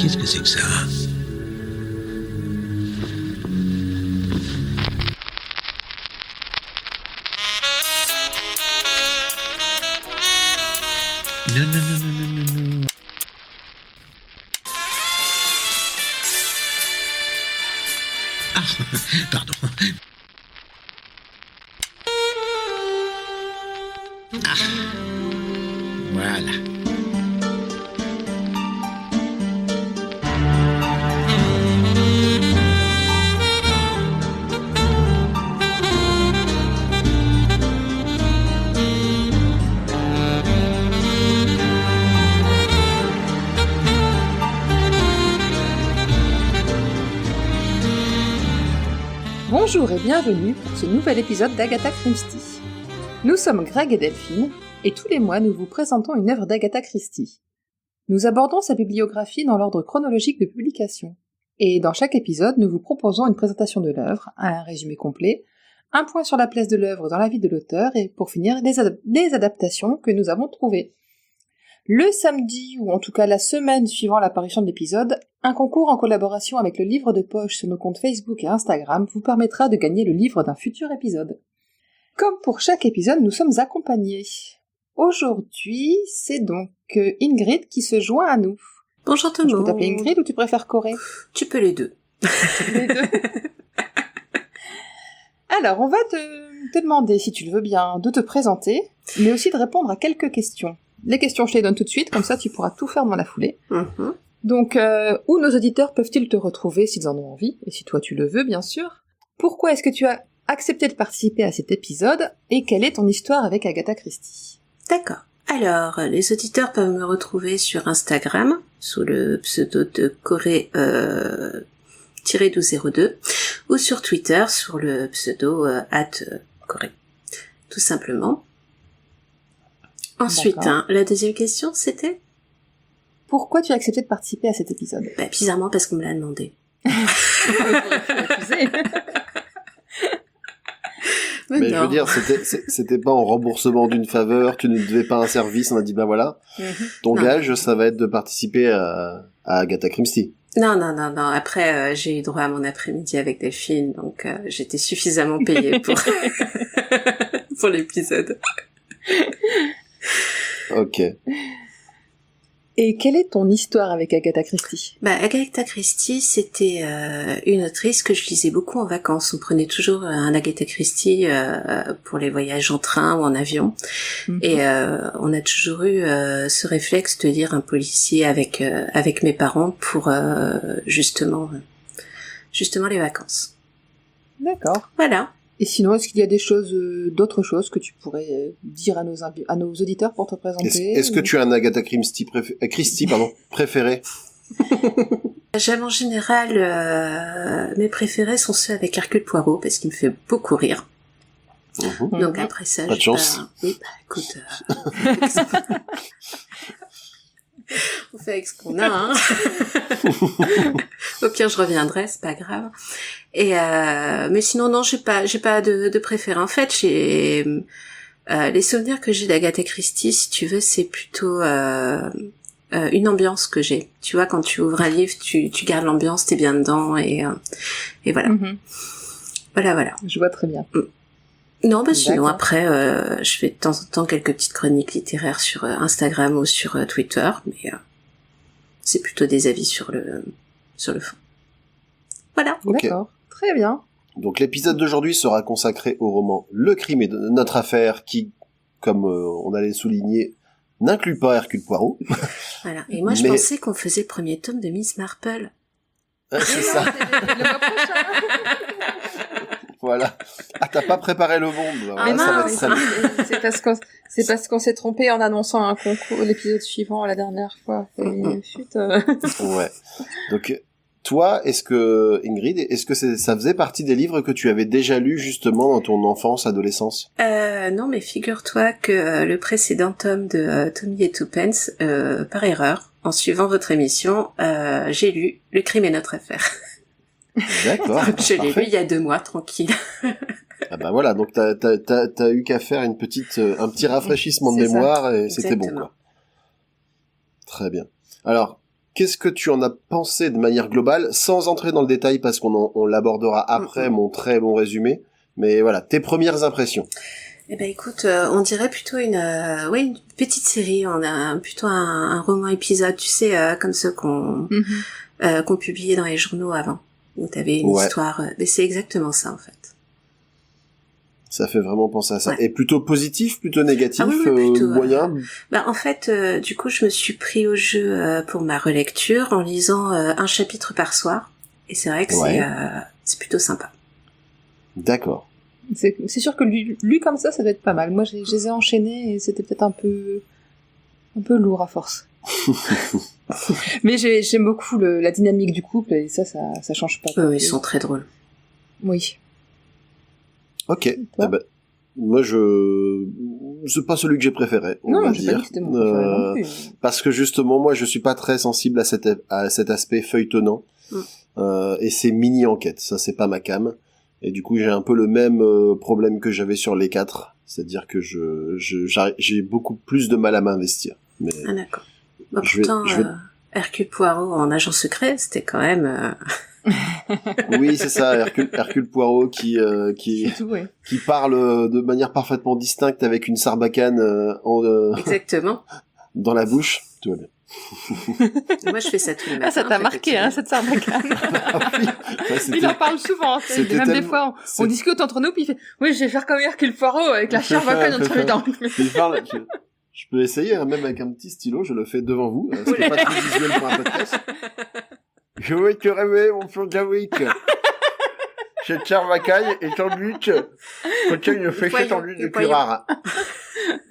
qu'est-ce que c'est que ça? Non, non, non, non, non, non, non. Ah, pardon. Ah, voilà. Bonjour et bienvenue pour ce nouvel épisode d'Agatha Christie. Nous sommes Greg et Delphine, et tous les mois nous vous présentons une œuvre d'Agatha Christie. Nous abordons sa bibliographie dans l'ordre chronologique de publication, et dans chaque épisode nous vous proposons une présentation de l'œuvre, un résumé complet, un point sur la place de l'œuvre dans la vie de l'auteur, et pour finir, des adaptations que nous avons trouvées. Le samedi, ou en tout cas la semaine suivant l'apparition de l'épisode, un concours en collaboration avec le livre de poche sur nos comptes Facebook et Instagram vous permettra de gagner le livre d'un futur épisode. Comme pour chaque épisode, nous sommes accompagnés. Aujourd'hui, c'est donc Ingrid qui se joint à nous. Bonjour tout le monde. Je peux t'appeler Ingrid ou tu préfères Corée? Tu peux les deux. Les deux. Alors, on va te demander, si tu le veux bien, de te présenter, mais aussi de répondre à quelques questions. Les questions, je te les donne tout de suite, comme ça tu pourras tout faire dans la foulée. Mm-hmm. Donc, où nos auditeurs peuvent-ils te retrouver s'ils en ont envie, et si toi tu le veux, bien sûr? Pourquoi est-ce que tu as accepté de participer à cet épisode, et quelle est ton histoire avec Agatha Christie? D'accord. Alors, les auditeurs peuvent me retrouver sur Instagram, sous le pseudo de Corée-1202, ou sur Twitter, sur le pseudo @Corée. Tout simplement. Ensuite, la deuxième question, c'était? Pourquoi tu as accepté de participer à cet épisode? Bizarrement, parce qu'on me l'a demandé. Mais je veux dire, c'était pas en remboursement d'une faveur, tu ne devais pas un service, on a dit voilà, ton gage, ça va être de participer à Agatha Christie. Non, après j'ai eu droit à mon après-midi avec Delphine, donc j'étais suffisamment payée pour pour l'épisode. Ok. Et quelle est ton histoire avec Agatha Christie? Agatha Christie, c'était une autrice que je lisais beaucoup en vacances. On prenait toujours un Agatha Christie pour les voyages en train ou en avion. Et on a toujours eu ce réflexe de lire un policier avec mes parents pour justement les vacances. D'accord. Voilà. Et sinon, est-ce qu'il y a d'autres choses que tu pourrais dire à nos auditeurs pour te présenter? Est-ce que tu as un Agatha Christie préféré? J'aime en général, mes préférés sont ceux avec Hercule Poirot, parce qu'il me fait beaucoup rire. Donc après ça, pas de chance. Oui, écoute, on fait avec ce qu'on a, hein. Au pire, je reviendrai, c'est pas grave. Et mais sinon, non, j'ai pas de préféré. En fait, j'ai les souvenirs que j'ai d'Agatha Christie, si tu veux, c'est plutôt une ambiance que j'ai. Tu vois, quand tu ouvres un livre, tu gardes l'ambiance, t'es bien dedans, et voilà. Voilà. Je vois très bien. Non, sinon après, je fais de temps en temps quelques petites chroniques littéraires sur Instagram ou sur Twitter, mais c'est plutôt des avis sur le fond. Voilà. Okay. D'accord, très bien. Donc l'épisode d'aujourd'hui sera consacré au roman Le crime est notre affaire, qui, comme on allait souligner, n'inclut pas Hercule Poirot. Voilà. Et moi, je pensais qu'on faisait le premier tome de Miss Marple. C'est ça. Le mois prochain. Voilà. Ah, t'as pas préparé le monde. Ah, ça va être ça. C'est parce qu'on s'est trompé en annonçant un concours, l'épisode suivant la dernière fois. Chut. Ouais. Donc, toi, Ingrid, ça faisait partie des livres que tu avais déjà lus justement dans ton enfance, adolescence? Non, mais figure-toi que le précédent tome de Tommy et Twopence, par erreur, en suivant votre émission, j'ai lu Le crime est notre affaire. D'accord. Je l'ai lu il y a 2 mois, tranquille. Ah bah voilà, donc t'as eu qu'à faire un petit rafraîchissement de mémoire et c'était bon, quoi. Très bien. Alors, qu'est-ce que tu en as pensé de manière globale, sans entrer dans le détail parce on l'abordera après mon très long résumé, mais voilà, tes premières impressions. Eh ben écoute, on dirait plutôt une petite série, on a plutôt un roman épisode, tu sais, comme ceux qu'on publiait dans les journaux avant, où t'avais une histoire, mais c'est exactement ça en fait. Ça fait vraiment penser à ça. Ouais. Et plutôt positif, plutôt négatif, plutôt, moyen. En fait, du coup, je me suis pris au jeu pour ma relecture en lisant un chapitre par soir, et c'est vrai que c'est plutôt sympa. D'accord. C'est sûr que lu comme ça doit être pas mal. Moi, je les ai enchaînés et c'était peut-être un peu lourd à force. Mais j'aime beaucoup la dynamique du couple et ça change pas. Ils sont très drôles. Oui. Ok. Eh ben, moi, c'est pas celui que j'ai préféré, on va dire. Pas dit que c'était mon préféré non plus. Parce que justement, moi, je suis pas très sensible à cet aspect feuilletonnant. Et c'est mini-enquête. Ça, c'est pas ma came. Et du coup, j'ai un peu le même problème que j'avais sur les 4. C'est-à-dire que j'ai beaucoup plus de mal à m'investir. Mais ah, d'accord. Pourtant, Hercule Poirot en agent secret, c'était quand même... Oui, c'est ça, Hercule Poirot qui parle de manière parfaitement distincte avec une sarbacane Exactement. dans la bouche. Tout va bien. Moi, je fais ça tous les matins. Ah, ça t'a marqué, cette sarbacane. Oui. Il en parle souvent. Même des fois, on discute entre nous, puis il fait « Oui, je vais faire comme Hercule Poirot avec la sarbacane entre les dents. » Je peux essayer, même avec un petit stylo, je le fais devant vous. C'est pas très visuel pour un podcast. Je vais te rêver, mon frère Jawick. Cette sarbacane est en but. Contient une fléchette en but de curare.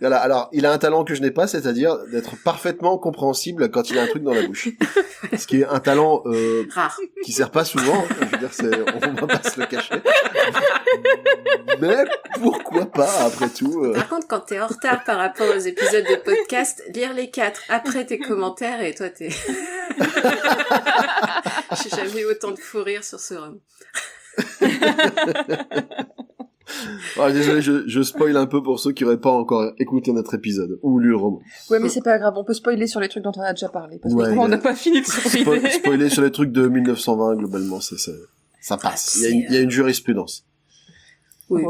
Voilà, alors, il a un talent que je n'ai pas, c'est-à-dire d'être parfaitement compréhensible quand il a un truc dans la bouche. Ce qui est un talent rare, qui sert pas souvent. Je veux dire, on va pas se le cacher. Mais pourquoi pas, après tout. Par contre, quand t'es en retard par rapport aux épisodes de podcast, lire les 4 après tes commentaires et toi t'es... J'ai jamais eu autant de fou rire sur ce roman. Désolé, je spoil un peu pour ceux qui n'auraient pas encore écouté notre épisode ou lu le roman. Ouais, mais c'est pas grave, on peut spoiler sur les trucs dont on a déjà parlé, parce que on n'a pas fini de spoiler. Spoiler sur les trucs de 1920, globalement, ça passe. Il y a une jurisprudence. Oui.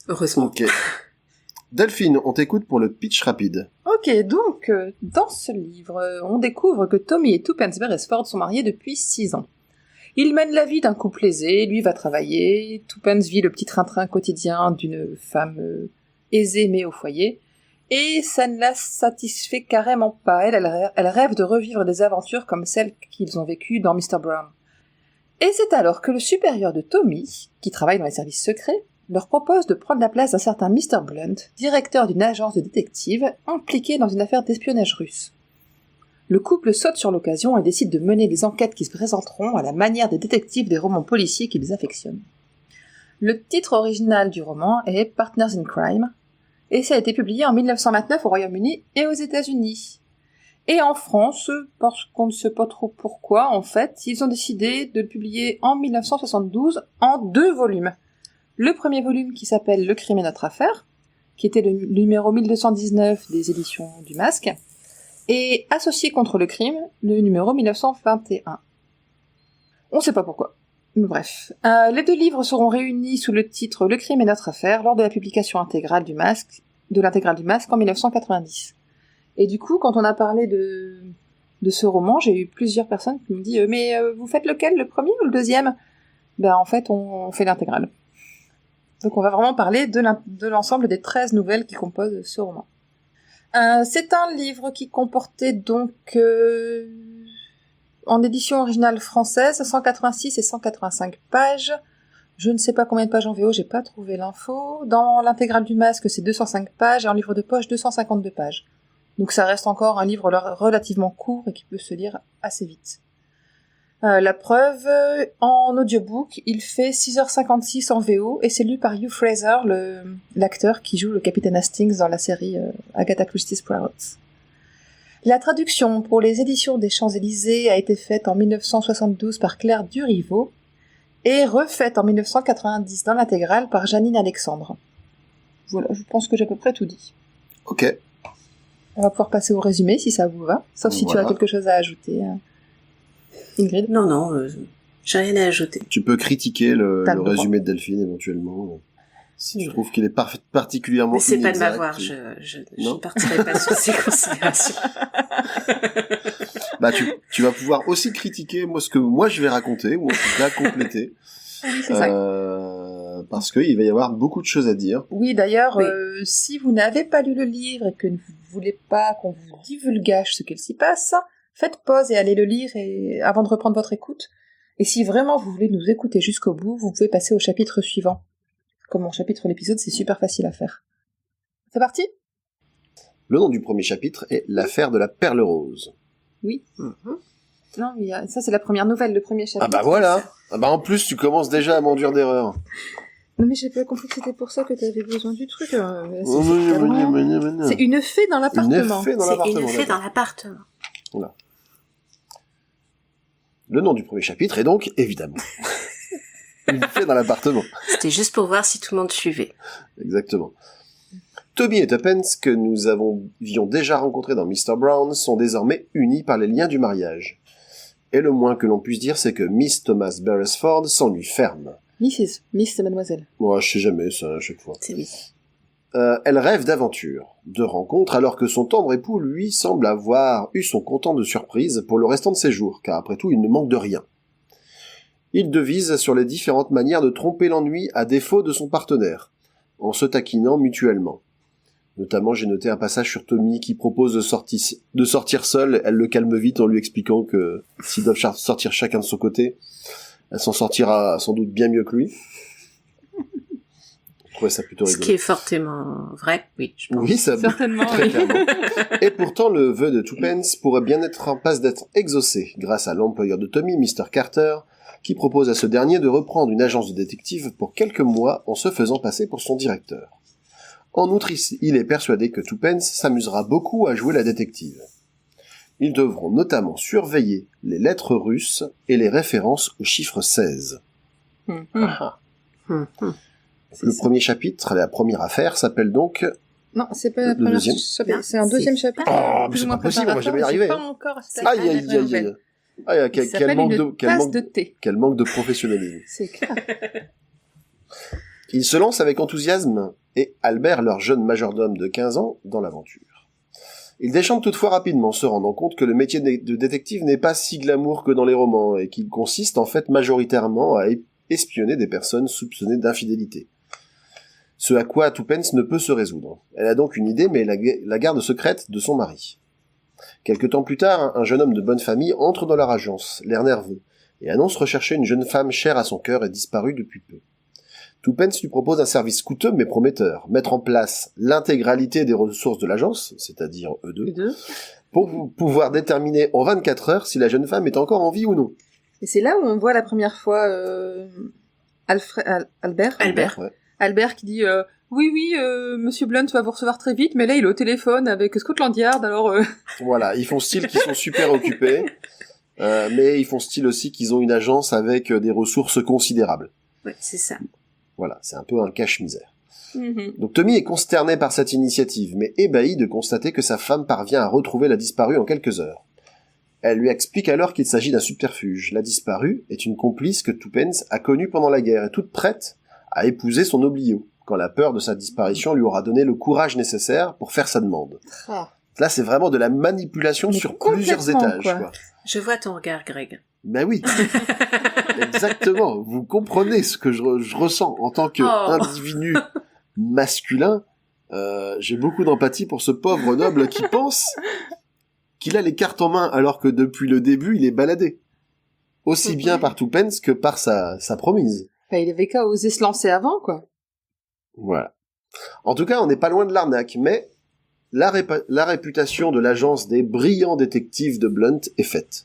Heureusement. Ok. Delphine, on t'écoute pour le pitch rapide. Ok, donc, dans ce livre, on découvre que Tommy et Tuppence Beresford sont mariés depuis 6 ans. Ils mènent la vie d'un couple aisé, lui va travailler, Tuppence vit le petit train-train quotidien d'une femme aisée mais au foyer, et ça ne la satisfait carrément pas. Elle rêve de revivre des aventures comme celles qu'ils ont vécues dans Mr. Brown. Et c'est alors que le supérieur de Tommy, qui travaille dans les services secrets, leur propose de prendre la place d'un certain Mr. Blunt, directeur d'une agence de détectives impliqué dans une affaire d'espionnage russe. Le couple saute sur l'occasion et décide de mener les enquêtes qui se présenteront à la manière des détectives des romans policiers qu'ils affectionnent. Le titre original du roman est Partners in Crime, et ça a été publié en 1929 au Royaume-Uni et aux États-Unis. Et en France, parce qu'on ne sait pas trop pourquoi, en fait, ils ont décidé de le publier en 1972 en 2 volumes. Le premier volume qui s'appelle Le crime est notre affaire, qui était le numéro 1219 des éditions du Masque, et Associé contre le crime, le numéro 1921. On sait pas pourquoi. Mais bref. Les 2 livres seront réunis sous le titre Le crime est notre affaire lors de la publication intégrale de l'intégrale du Masque en 1990. Et du coup, quand on a parlé de ce roman, j'ai eu plusieurs personnes qui me disent mais vous faites lequel, le premier ou le deuxième ? Ben en fait, on fait l'intégrale. Donc on va vraiment parler de l'ensemble des 13 nouvelles qui composent ce roman. C'est un livre qui comportait donc, en édition originale française, 186 et 185 pages. Je ne sais pas combien de pages en VO, j'ai pas trouvé l'info. Dans l'intégrale du Masque, c'est 205 pages, et en livre de poche, 252 pages. Donc ça reste encore un livre relativement court et qui peut se lire assez vite. La preuve, en audiobook, il fait 6h56 en VO et c'est lu par Hugh Fraser, l'acteur qui joue le capitaine Hastings dans la série Agatha Christie's Poirot. La traduction pour les éditions des Champs-Élysées a été faite en 1972 par Claire Duriveau et refaite en 1990 dans l'intégrale par Janine Alexandre. Voilà, je pense que j'ai à peu près tout dit. Ok. On va pouvoir passer au résumé si ça vous va, sauf si tu as quelque chose à ajouter. Ingrid? Non, j'ai rien à ajouter. Tu peux critiquer le résumé de Delphine, éventuellement, si tu trouves qu'il est particulièrement inexact. Mais c'est pas de m'avoir, je ne partirai pas sur ces considérations. Bah, tu vas pouvoir aussi critiquer ce que moi je vais raconter, ou en tout cas compléter. C'est ça. Parce qu'il va y avoir beaucoup de choses à dire. Oui, d'ailleurs, si vous n'avez pas lu le livre et que vous ne voulez pas qu'on vous divulgage ce qu'il s'y passe, faites pause et allez le lire avant de reprendre votre écoute. Et si vraiment vous voulez nous écouter jusqu'au bout, vous pouvez passer au chapitre suivant. Comme mon chapitre l'épisode, c'est super facile à faire. C'est parti ? Le nom du premier chapitre est L'affaire de la perle rose. Oui. Non, mais ça c'est la première nouvelle, le premier chapitre. Ah bah voilà. Ah bah en plus tu commences déjà à m'enduire d'erreurs. Non mais j'ai pas compris que c'était pour ça que t'avais besoin du truc. C'est une fée dans l'appartement. C'est une fée dans l'appartement. Voilà. Le nom du premier chapitre est donc, évidemment, une fée dans l'appartement. C'était juste pour voir si tout le monde suivait. Exactement. Toby et Tuppence, que nous avions déjà rencontrés dans Mr. Brown, sont désormais unis par les liens du mariage. Et le moins que l'on puisse dire, c'est que Miss Thomas Beresford s'ennuie ferme. Miss, c'est mademoiselle. Moi, je sais jamais ça à chaque fois. C'est Miss. Elle rêve d'aventure, de rencontres, alors que son tendre époux, lui, semble avoir eu son content de surprise pour le restant de ses jours, car après tout, il ne manque de rien. Il devise sur les différentes manières de tromper l'ennui à défaut de son partenaire, en se taquinant mutuellement. Notamment, j'ai noté un passage sur Tommy qui propose de sortir seule. Elle le calme vite en lui expliquant que s'ils doivent sortir chacun de son côté, elle s'en sortira sans doute bien mieux que lui. Je trouvais ça plutôt rigolo. Ce qui est fortement vrai, oui, je pense. Oui, ça certainement, très clairement. Et pourtant, le vœu de Tuppence pourrait bien être en passe d'être exaucé grâce à l'employeur de Tommy, Mr. Carter, qui propose à ce dernier de reprendre une agence de détective pour quelques mois en se faisant passer pour son directeur. En outre, il est persuadé que Tuppence s'amusera beaucoup à jouer la détective. Ils devront notamment surveiller les lettres russes et les références au chiffre 16. Le premier chapitre, la première affaire, s'appelle donc... Non, c'est pas la première chapitre, c'est un deuxième chapitre. Oh, mais c'est pas possible, on va jamais y arriver. Pas encore, aïe, quel manque de professionnalisme. C'est clair. Ils se lancent avec enthousiasme, et Albert, leur jeune majordome de 15 ans, dans l'aventure. Ils déchantent toutefois rapidement, se rendant compte que le métier de détective n'est pas si glamour que dans les romans, et qu'il consiste en fait majoritairement à espionner des personnes soupçonnées d'infidélité. Ce à quoi Tuppence ne peut se résoudre. Elle a donc une idée, mais la garde secrète de son mari. Quelque temps plus tard, un jeune homme de bonne famille entre dans leur agence, l'air nerveux, et annonce rechercher une jeune femme chère à son cœur et disparue depuis peu. Tuppence lui propose un service coûteux mais prometteur, mettre en place l'intégralité des ressources de l'agence, c'est-à-dire eux deux, pour pouvoir déterminer en 24 heures si la jeune femme est encore en vie ou non. Et c'est là où on voit la première fois Albert. Ouais. Albert qui dit oui, Monsieur Blunt va vous recevoir très vite, mais là il est au téléphone avec Scotland Yard, alors... Voilà, ils font style qu'ils sont super occupés, mais ils font style aussi qu'ils ont une agence avec des ressources considérables. Ouais, c'est ça. Voilà, c'est un peu un cache-misère. Donc Tommy est consterné par cette initiative, mais ébahi de constater que sa femme parvient à retrouver la disparue en quelques heures. Elle lui explique alors qu'il s'agit d'un subterfuge. La disparue est une complice que Tuppence a connue pendant la guerre et toute prête à épouser son oblio, quand la peur de sa disparition lui aura donné le courage nécessaire pour faire sa demande. Là, c'est vraiment de la manipulation sur plusieurs étages, quoi. Je vois ton regard, Greg. Ben oui. Exactement. Vous comprenez ce que je ressens en tant qu'individu masculin. J'ai beaucoup d'empathie pour ce pauvre noble qui pense qu'il a les cartes en main alors que depuis le début, il est baladé. Aussi bien par Tuppence que par sa promise. Enfin, il avait qu'à oser se lancer avant, quoi. Voilà. En tout cas, on n'est pas loin de l'arnaque, mais la réputation de l'agence des brillants détectives de Blunt est faite.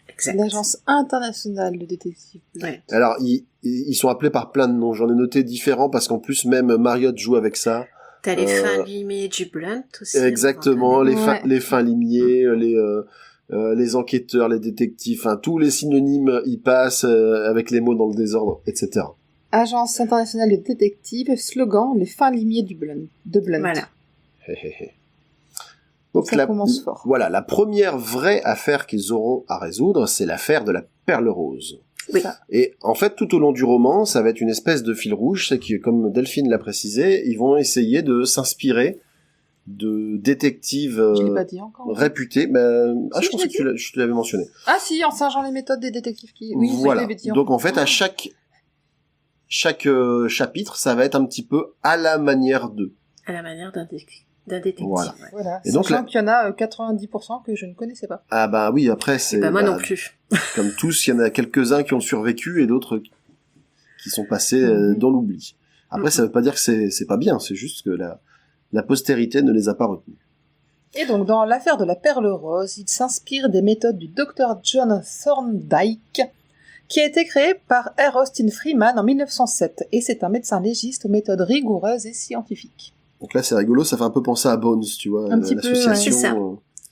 Exact. L'agence internationale de détectives. Ouais. Alors, ils sont appelés par plein de noms. J'en ai noté différents parce qu'en plus, même Marriott joue avec ça. T'as les fins limiers du Blunt aussi. Exactement, les fins limiers, les enquêteurs, les détectives, enfin, tous les synonymes y passent avec les mots dans le désordre, etc. Agence internationale de détectives, slogan, les fins limiers de Blunt. Voilà. Donc ça commence fort. Voilà, la première vraie affaire qu'ils auront à résoudre, c'est l'affaire de la perle rose. Oui. Et en fait, tout au long du roman, ça va être une espèce de fil rouge, c'est que, comme Delphine l'a précisé, ils vont essayer de s'inspirer de détectives réputés. Je pense que tu l'avais mentionné. Ah si, en singeant les méthodes des détectives qui... Oui, voilà. Donc en fait, à chaque chapitre, ça va être un petit peu à la manière d'eux. À la manière d'un détective. Voilà. Ouais. Voilà. Et donc qu'il y en a 90% que je ne connaissais pas. Ah bah oui, après c'est... moi non plus. Comme tous, il y en a quelques-uns qui ont survécu et d'autres qui sont passés dans l'oubli. Après, ça veut pas dire que c'est pas bien, c'est juste que la postérité ne les a pas retenus. Et donc, dans l'affaire de la perle rose, il s'inspire des méthodes du Dr John Thorndyke, qui a été créé par R. Austin Freeman en 1907, et c'est un médecin légiste aux méthodes rigoureuses et scientifiques. Donc là, c'est rigolo, ça fait un peu penser à Bones, tu vois, un petit peu, c'est ça.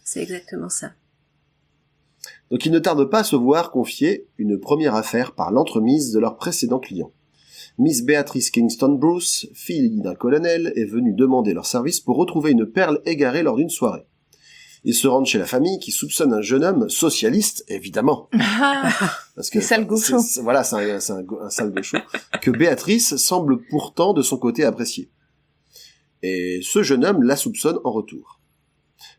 C'est exactement ça. Donc ils ne tardent pas à se voir confier une première affaire par l'entremise de leur précédent client. Miss Beatrice Kingston Bruce, fille d'un colonel, est venue demander leur service pour retrouver une perle égarée lors d'une soirée. Ils se rendent chez la famille qui soupçonne un jeune homme socialiste, évidemment. Parce que sale gaucho. Voilà, c'est un sale gaucho, que Béatrice semble pourtant de son côté apprécier. Et ce jeune homme la soupçonne en retour.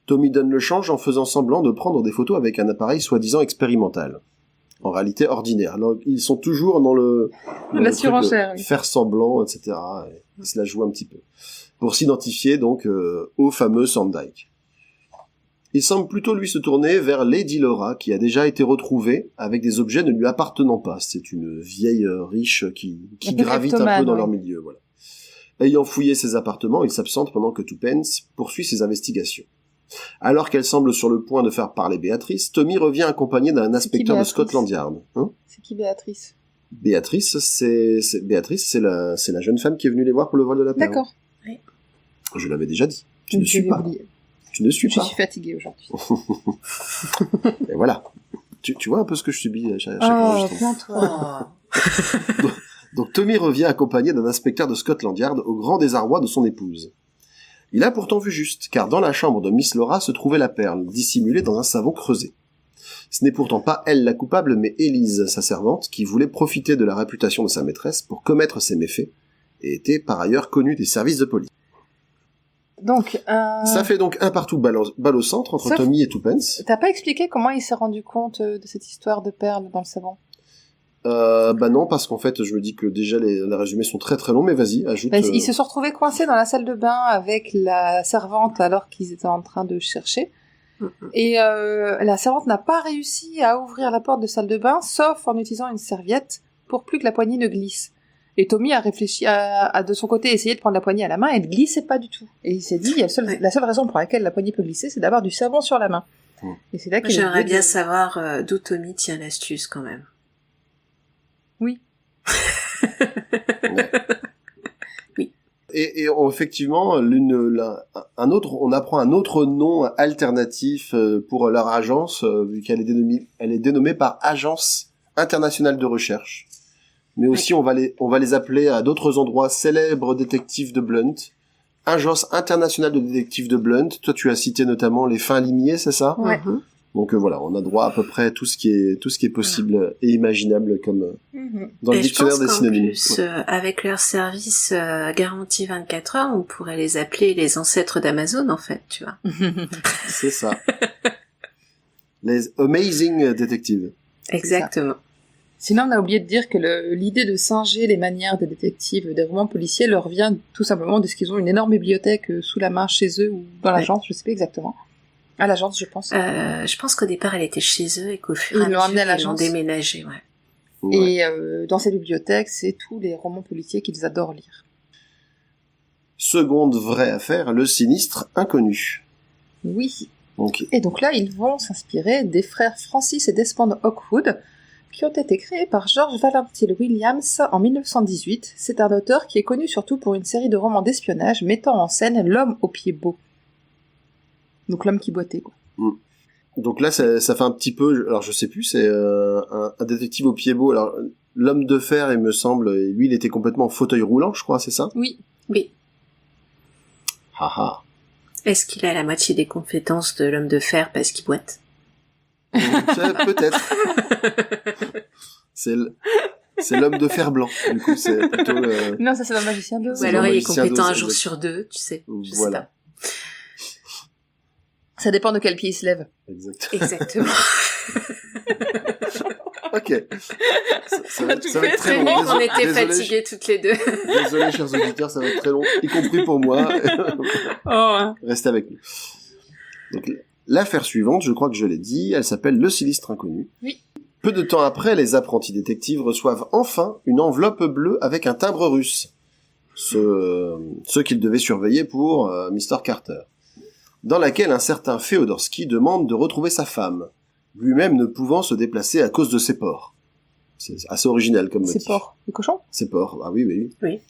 Tommy donne le change en faisant semblant de prendre des photos avec un appareil soi-disant expérimental. En réalité ordinaire. Alors, ils sont toujours dans la surenchère, oui. Faire semblant, etc. Et ils se la jouent un petit peu. Pour s'identifier donc au fameux Thorndyke. Il semble plutôt lui se tourner vers Lady Laura, qui a déjà été retrouvée avec des objets ne lui appartenant pas. C'est une vieille riche qui gravite un peu dans leur milieu. Voilà. Ayant fouillé ses appartements, il s'absente pendant que Tuppence poursuit ses investigations. Alors qu'elle semble sur le point de faire parler Béatrice, Tommy revient accompagné d'un inspecteur de Scotland Yard. C'est qui Béatrice ? Béatrice, c'est la jeune femme qui est venue les voir pour le vol de la perle. D'accord. Oui. Je l'avais déjà dit. Tu ne suis pas. Oublié. Tu ne suis pas. Je suis fatiguée aujourd'hui. Et voilà. Tu vois un peu ce que je subis à chaque enregistrement. Donc Tommy revient accompagné d'un inspecteur de Scotland Yard au grand désarroi de son épouse. Il a pourtant vu juste, car dans la chambre de Miss Laura se trouvait la perle, dissimulée dans un savon creusé. Ce n'est pourtant pas elle la coupable, mais Élise, sa servante, qui voulait profiter de la réputation de sa maîtresse pour commettre ses méfaits, et était par ailleurs connue des services de police. Donc, ça fait donc un partout balle au centre entre Tommy et Tuppence. T'as pas expliqué comment il s'est rendu compte de cette histoire de perle dans le savon ? Non, parce qu'en fait, je me dis que déjà les résumés sont très très longs, mais vas-y, ajoute... Ils se sont retrouvés coincés dans la salle de bain avec la servante alors qu'ils étaient en train de chercher. Et la servante n'a pas réussi à ouvrir la porte de salle de bain, sauf en utilisant une serviette pour plus que la poignée ne glisse. Et Tommy a réfléchi à de son côté essayer de prendre la poignée à la main et elle glissait pas du tout. Et il s'est dit, la seule raison pour laquelle la poignée peut glisser, c'est d'avoir du savon sur la main. Et c'est là qu'il J'aimerais bien savoir d'où Tommy tient l'astuce quand même. Oui. Oui. Et effectivement, on apprend un autre nom alternatif pour leur agence, vu qu'elle est dénommée par Agence internationale de recherche. Mais aussi, on va les appeler à d'autres endroits célèbres détectives de Blunt. Agence internationale de détectives de Blunt. Toi, tu as cité notamment les fins limiers, c'est ça ? Ouais. Donc voilà, on a droit à peu près à tout ce qui est possible et imaginable comme dans le dictionnaire des synonymes. Et je pense qu'en plus, avec leur service garantie 24 heures, on pourrait les appeler les ancêtres d'Amazon, en fait, tu vois. C'est ça. Les Amazing Detectives. Exactement. Sinon, on a oublié de dire que l'idée de singer les manières des détectives des romans policiers leur vient tout simplement de ce qu'ils ont une énorme bibliothèque sous la main chez eux ou dans l'agence, je sais pas exactement. À l'agence, je pense. Je pense qu'au départ, elle était chez eux et qu'au fur et à mesure, ils l'ont déménagé, ouais. Et dans cette bibliothèque, c'est tous les romans policiers qu'ils adorent lire. Seconde vraie affaire, le sinistre inconnu. Oui. Okay. Et donc là, ils vont s'inspirer des frères Francis et Desmond Hawkwood, qui ont été créés par George Valentin Williams en 1918. C'est un auteur qui est connu surtout pour une série de romans d'espionnage mettant en scène l'homme aux pieds beaux. Donc l'homme qui boitait, quoi. Donc là, ça fait un petit peu... Alors, je sais plus, c'est un détective aux pieds beaux. Alors, l'homme de fer, il me semble, lui, il était complètement en fauteuil roulant, je crois, c'est ça ? Oui. Oui. Haha. Est-ce qu'il a la moitié des compétences de l'homme de fer parce qu'il boite? Peut-être. C'est l'homme de fer blanc. Du coup, c'est plutôt... Non, ça c'est le magicien d'Oz. Ou alors il est compétent un jour sur deux, tu sais. Voilà. Ça dépend de quel pied il se lève. Exactement. Ok. Ça va être très long. long. On était fatigués toutes les deux. Désolé, chers auditeurs, ça va être très long, y compris pour moi. Restez avec nous. Donc, l'affaire suivante, je crois que je l'ai dit, elle s'appelle Le Sinistre Inconnu. Oui. Peu de temps après, les apprentis détectives reçoivent enfin une enveloppe bleue avec un timbre russe. Ceux qu'ils devaient surveiller pour Mr. Carter. Dans laquelle un certain Feodorsky demande de retrouver sa femme, lui-même ne pouvant se déplacer à cause de ses porcs. C'est assez original comme motif. Ses porcs, les cochons? Ses porcs, ah oui. Oui.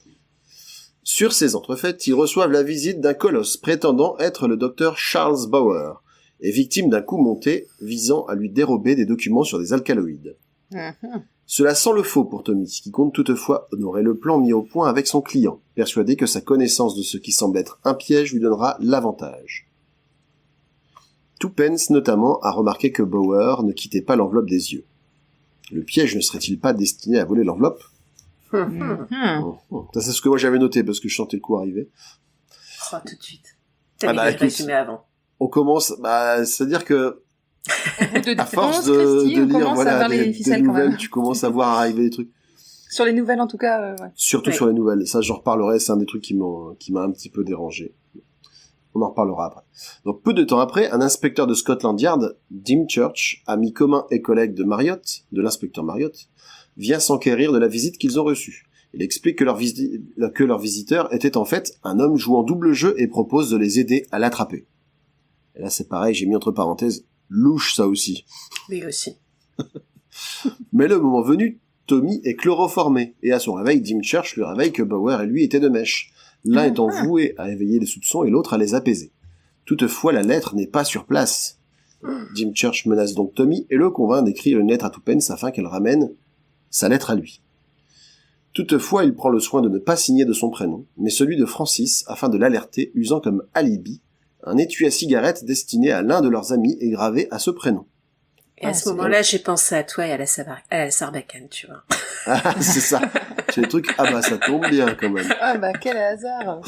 Sur ces entrefaites, ils reçoivent la visite d'un colosse prétendant être le docteur Charles Bauer, et victime d'un coup monté visant à lui dérober des documents sur des alcaloïdes. Cela sent le faux pour Tommy, qui compte toutefois honorer le plan mis au point avec son client, persuadé que sa connaissance de ce qui semble être un piège lui donnera l'avantage. Twopence notamment a remarqué que Bauer ne quittait pas l'enveloppe des yeux. Le piège ne serait-il pas destiné à voler l'enveloppe? Ça c'est ce que moi j'avais noté parce que je sentais le coup arriver. Oh, tout de suite. T'avais dû le résumer avant. On commence, c'est-à-dire que à force de lire des nouvelles, tu commences à voir arriver des trucs. Sur les nouvelles en tout cas, ouais. Surtout sur les nouvelles, ça j'en reparlerai, c'est un des trucs qui m'a un petit peu dérangé. On en reparlera après. Donc peu de temps après, un inspecteur de Scotland Yard, Dim Church, ami commun et collègue de Marriott, de l'inspecteur Marriott, vient s'enquérir de la visite qu'ils ont reçue. Il explique que leur visiteur était en fait un homme jouant double jeu et propose de les aider à l'attraper. Et là c'est pareil, j'ai mis entre parenthèses, louche ça aussi. Oui aussi. Mais le moment venu, Tommy est chloroformé, et à son réveil, Dim Church lui réveille que Bauer et lui étaient de mèche. L'un étant voué à éveiller les soupçons et l'autre à les apaiser. Toutefois, la lettre n'est pas sur place. Dim Church menace donc Tommy et le convainc d'écrire une lettre à Twopence afin qu'elle ramène sa lettre à lui. Toutefois, il prend le soin de ne pas signer de son prénom, mais celui de Francis afin de l'alerter, usant comme alibi un étui à cigarette destiné à l'un de leurs amis et gravé à ce prénom. Et à ce moment-là, j'ai pensé à toi et à la Sarbacane, tu vois. Ah, c'est ça. C'est des trucs, ça tombe bien quand même. Quel hasard.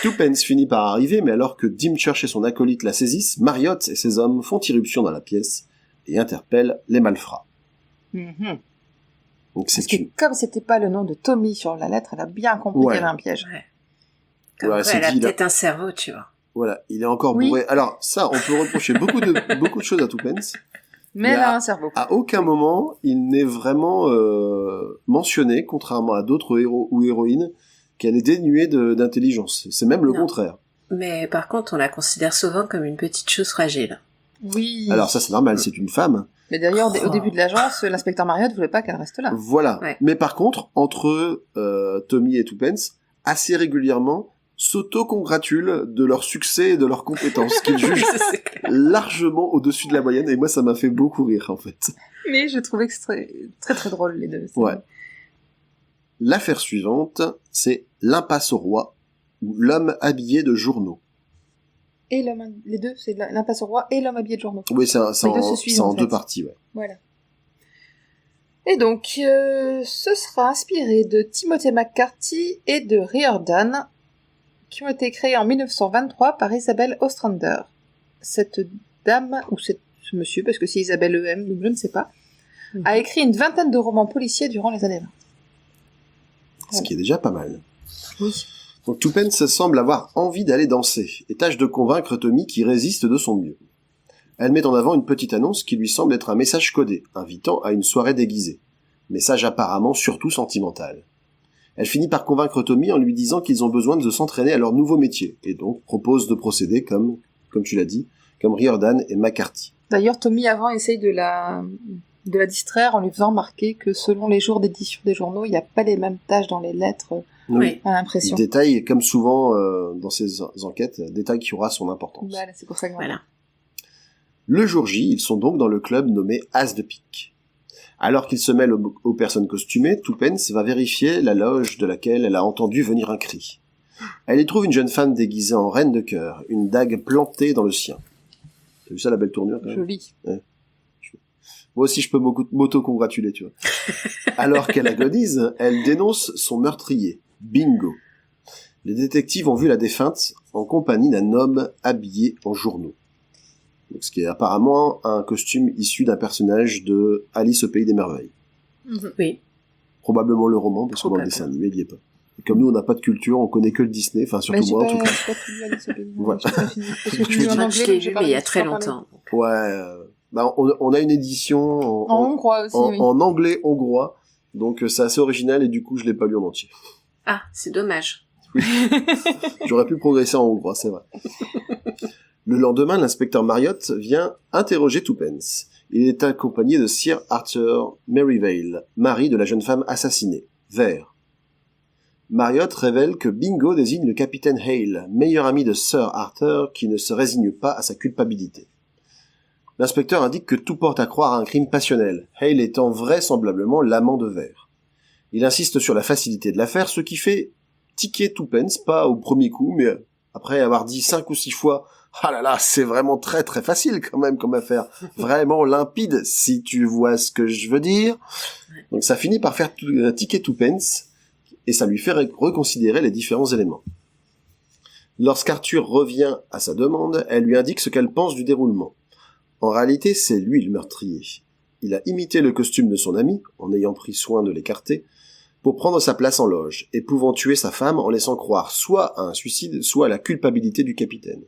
Twopence finit par arriver, mais alors que Dim Church et son acolyte la saisissent, Marriott et ses hommes font irruption dans la pièce et interpellent les malfrats. Donc comme c'était pas le nom de Tommy sur la lettre, elle a bien compris qu'il y avait un piège. Elle a peut-être un cerveau, tu vois. Voilà, il est encore bourré. Alors ça, on peut reprocher beaucoup de choses à Twopence. Mais elle a un cerveau. À aucun moment, il n'est vraiment mentionné, contrairement à d'autres héros ou héroïnes, qu'elle est dénuée d'intelligence. C'est même le contraire. Mais par contre, on la considère souvent comme une petite chose fragile. Oui. Alors ça, c'est normal, c'est une femme. Mais d'ailleurs, au début de l'agence, l'inspecteur Marriott voulait pas qu'elle reste là. Voilà. Ouais. Mais par contre, entre Tommy et Twopence, assez régulièrement, s'auto-congratulent de leur succès et de leurs compétences, qu'ils jugent largement au-dessus de la moyenne, et moi ça m'a fait beaucoup rire en fait. Mais je trouvais que c'était très très drôle les deux. Ouais. L'affaire suivante, c'est l'impasse au roi, ou l'homme habillé de journaux. Et les deux, c'est l'impasse au roi et l'homme habillé de journaux. Oui, c'est en deux parties, ouais. Voilà. Et donc, ce sera inspiré de Timothy McCarthy et de Riordan, qui ont été créés en 1923 par Isabelle Ostrander. Cette dame, ou ce monsieur, parce que c'est Isabelle E.M., donc je ne sais pas, a écrit une vingtaine de romans policiers durant les années 20. Ce qui est déjà pas mal. Oui. Donc Twopence semble avoir envie d'aller danser, et tâche de convaincre Tommy qui résiste de son mieux. Elle met en avant une petite annonce qui lui semble être un message codé, invitant à une soirée déguisée. Message apparemment surtout sentimental. Elle finit par convaincre Tommy en lui disant qu'ils ont besoin de s'entraîner à leur nouveau métier, et donc propose de procéder comme tu l'as dit, comme Riordan et McCarthy. D'ailleurs, Tommy avant essaye de la distraire en lui faisant remarquer que selon les jours d'édition des journaux, il n'y a pas les mêmes tâches dans les lettres, à l'impression. Détail, comme souvent dans ces enquêtes, détail qui aura son importance. Voilà, c'est pour ça que voilà. Le jour J, ils sont donc dans le club nommé As de pique. Alors qu'il se mêle aux personnes costumées, Twopence va vérifier la loge de laquelle elle a entendu venir un cri. Elle y trouve une jeune femme déguisée en reine de cœur, une dague plantée dans le sien. T'as vu ça, la belle tournure, quand même? Joli. Ouais. Moi aussi, je peux m'auto-congratuler, tu vois. Alors qu'elle agonise, elle dénonce son meurtrier, Bingo. Les détectives ont vu la défunte en compagnie d'un homme habillé en journaux. Donc, ce qui est apparemment un costume issu d'un personnage de Alice au Pays des Merveilles. Oui. Probablement le roman, parce que dans le dessin animé, il y est pas. Et comme nous, on n'a pas de culture, on connaît que le Disney, enfin, surtout moi, en tout cas. J'ai pas tout lu Alice au Pays des Merveilles. Ouais. J'ai pas fini. Parce que Je l'ai vu, mais il y a très longtemps. Ouais, bah, on a une édition en hongrois aussi, oui. En anglais hongrois, donc c'est assez original, et du coup, je l'ai pas lu en entier. Ah, c'est dommage. Oui. J'aurais pu progresser en hongrois, c'est vrai. Le lendemain, l'inspecteur Marriott vient interroger Tuppence. Il est accompagné de Sir Arthur Merivale, mari de la jeune femme assassinée, Vert. Marriott révèle que Bingo désigne le capitaine Hale, meilleur ami de Sir Arthur qui ne se résigne pas à sa culpabilité. L'inspecteur indique que tout porte à croire à un crime passionnel, Hale étant vraisemblablement l'amant de Vert. Il insiste sur la facilité de l'affaire, ce qui fait tiquer Tuppence, pas au premier coup, mais après avoir dit 5 ou 6 fois « Ah là là, c'est vraiment très très facile quand même comme affaire, vraiment limpide, si tu vois ce que je veux dire. » Donc ça finit par faire tiquer Tuppence, et ça lui fait reconsidérer les différents éléments. Lorsqu'Arthur revient à sa demande, elle lui indique ce qu'elle pense du déroulement. En réalité, c'est lui le meurtrier. Il a imité le costume de son ami, en ayant pris soin de l'écarter, pour prendre sa place en loge, et pouvant tuer sa femme en laissant croire soit à un suicide, soit à la culpabilité du capitaine.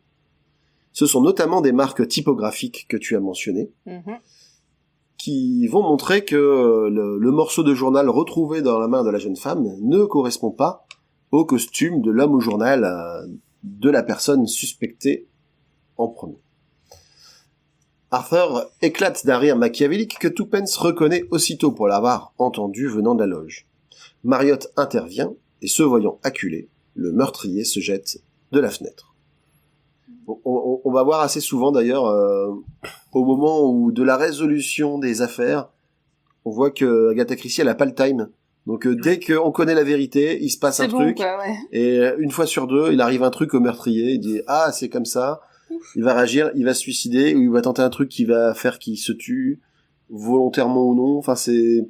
Ce sont notamment des marques typographiques que tu as mentionnées, qui vont montrer que le morceau de journal retrouvé dans la main de la jeune femme ne correspond pas au costume de l'homme au journal de la personne suspectée en premier. Arthur éclate d'un rire machiavélique que Tuppence reconnaît aussitôt pour l'avoir entendu venant de la loge. Marriott intervient, et se voyant acculé, le meurtrier se jette de la fenêtre. On va voir assez souvent d'ailleurs, au moment où de la résolution des affaires, on voit que Agatha Christie elle a pas le time. Donc dès qu'on connaît la vérité, il se passe un truc, quoi, ouais. et une fois sur deux, il arrive un truc au meurtrier, il dit ah c'est comme ça, il va réagir, il va se suicider, ou il va tenter un truc qui va faire qu'il se tue, volontairement ou non, enfin c'est...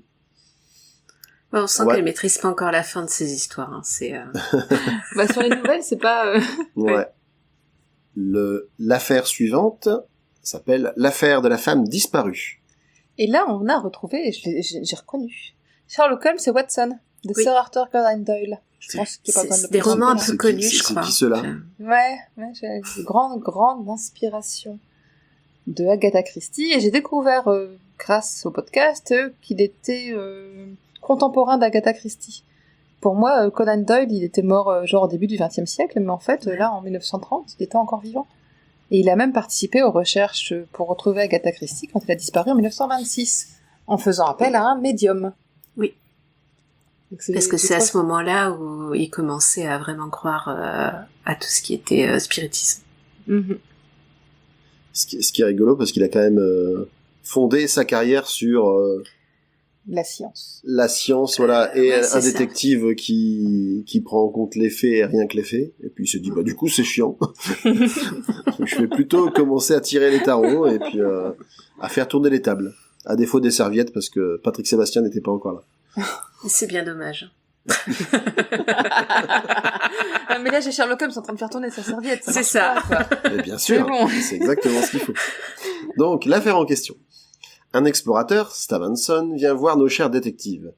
Ouais, on sent qu'elle maîtrise pas encore la fin de ces histoires, hein. C'est Bah sur les nouvelles, c'est pas... Ouais. L'affaire suivante s'appelle l'affaire de la femme disparue. Et là, on a retrouvé, j'ai reconnu, Sherlock Holmes et Watson, de Sir Arthur Conan Doyle. Je pense qu'il est pas besoin de le des romans un présenter, peu connus, je crois. C'est qui ceux-là? Ouais, j'ai une grande inspiration de Agatha Christie, et j'ai découvert, grâce au podcast, qu'il était contemporain d'Agatha Christie. Pour moi, Conan Doyle, il était mort genre au début du XXe siècle, mais en fait, là, en 1930, il était encore vivant. Et il a même participé aux recherches pour retrouver Agatha Christie quand elle a disparu en 1926, en faisant appel à un médium. Oui. Parce que c'est à ce moment-là où il commençait à vraiment croire à tout ce qui était spiritisme. Mm-hmm. Ce qui est rigolo, parce qu'il a quand même fondé sa carrière sur... la science. La science, voilà, et ouais, un détective qui prend en compte les faits et rien que les faits, et puis il se dit, bah du coup c'est chiant. Je vais plutôt commencer à tirer les tarots, et puis à faire tourner les tables, à défaut des serviettes, parce que Patrick Sébastien n'était pas encore là. C'est bien dommage. Mais là j'ai Sherlock Holmes en train de faire tourner sa serviette. C'est ça. Mais bien sûr, bon. C'est exactement ce qu'il faut. Donc, l'affaire en question. Un explorateur, Stevenson, vient voir nos chers détectives.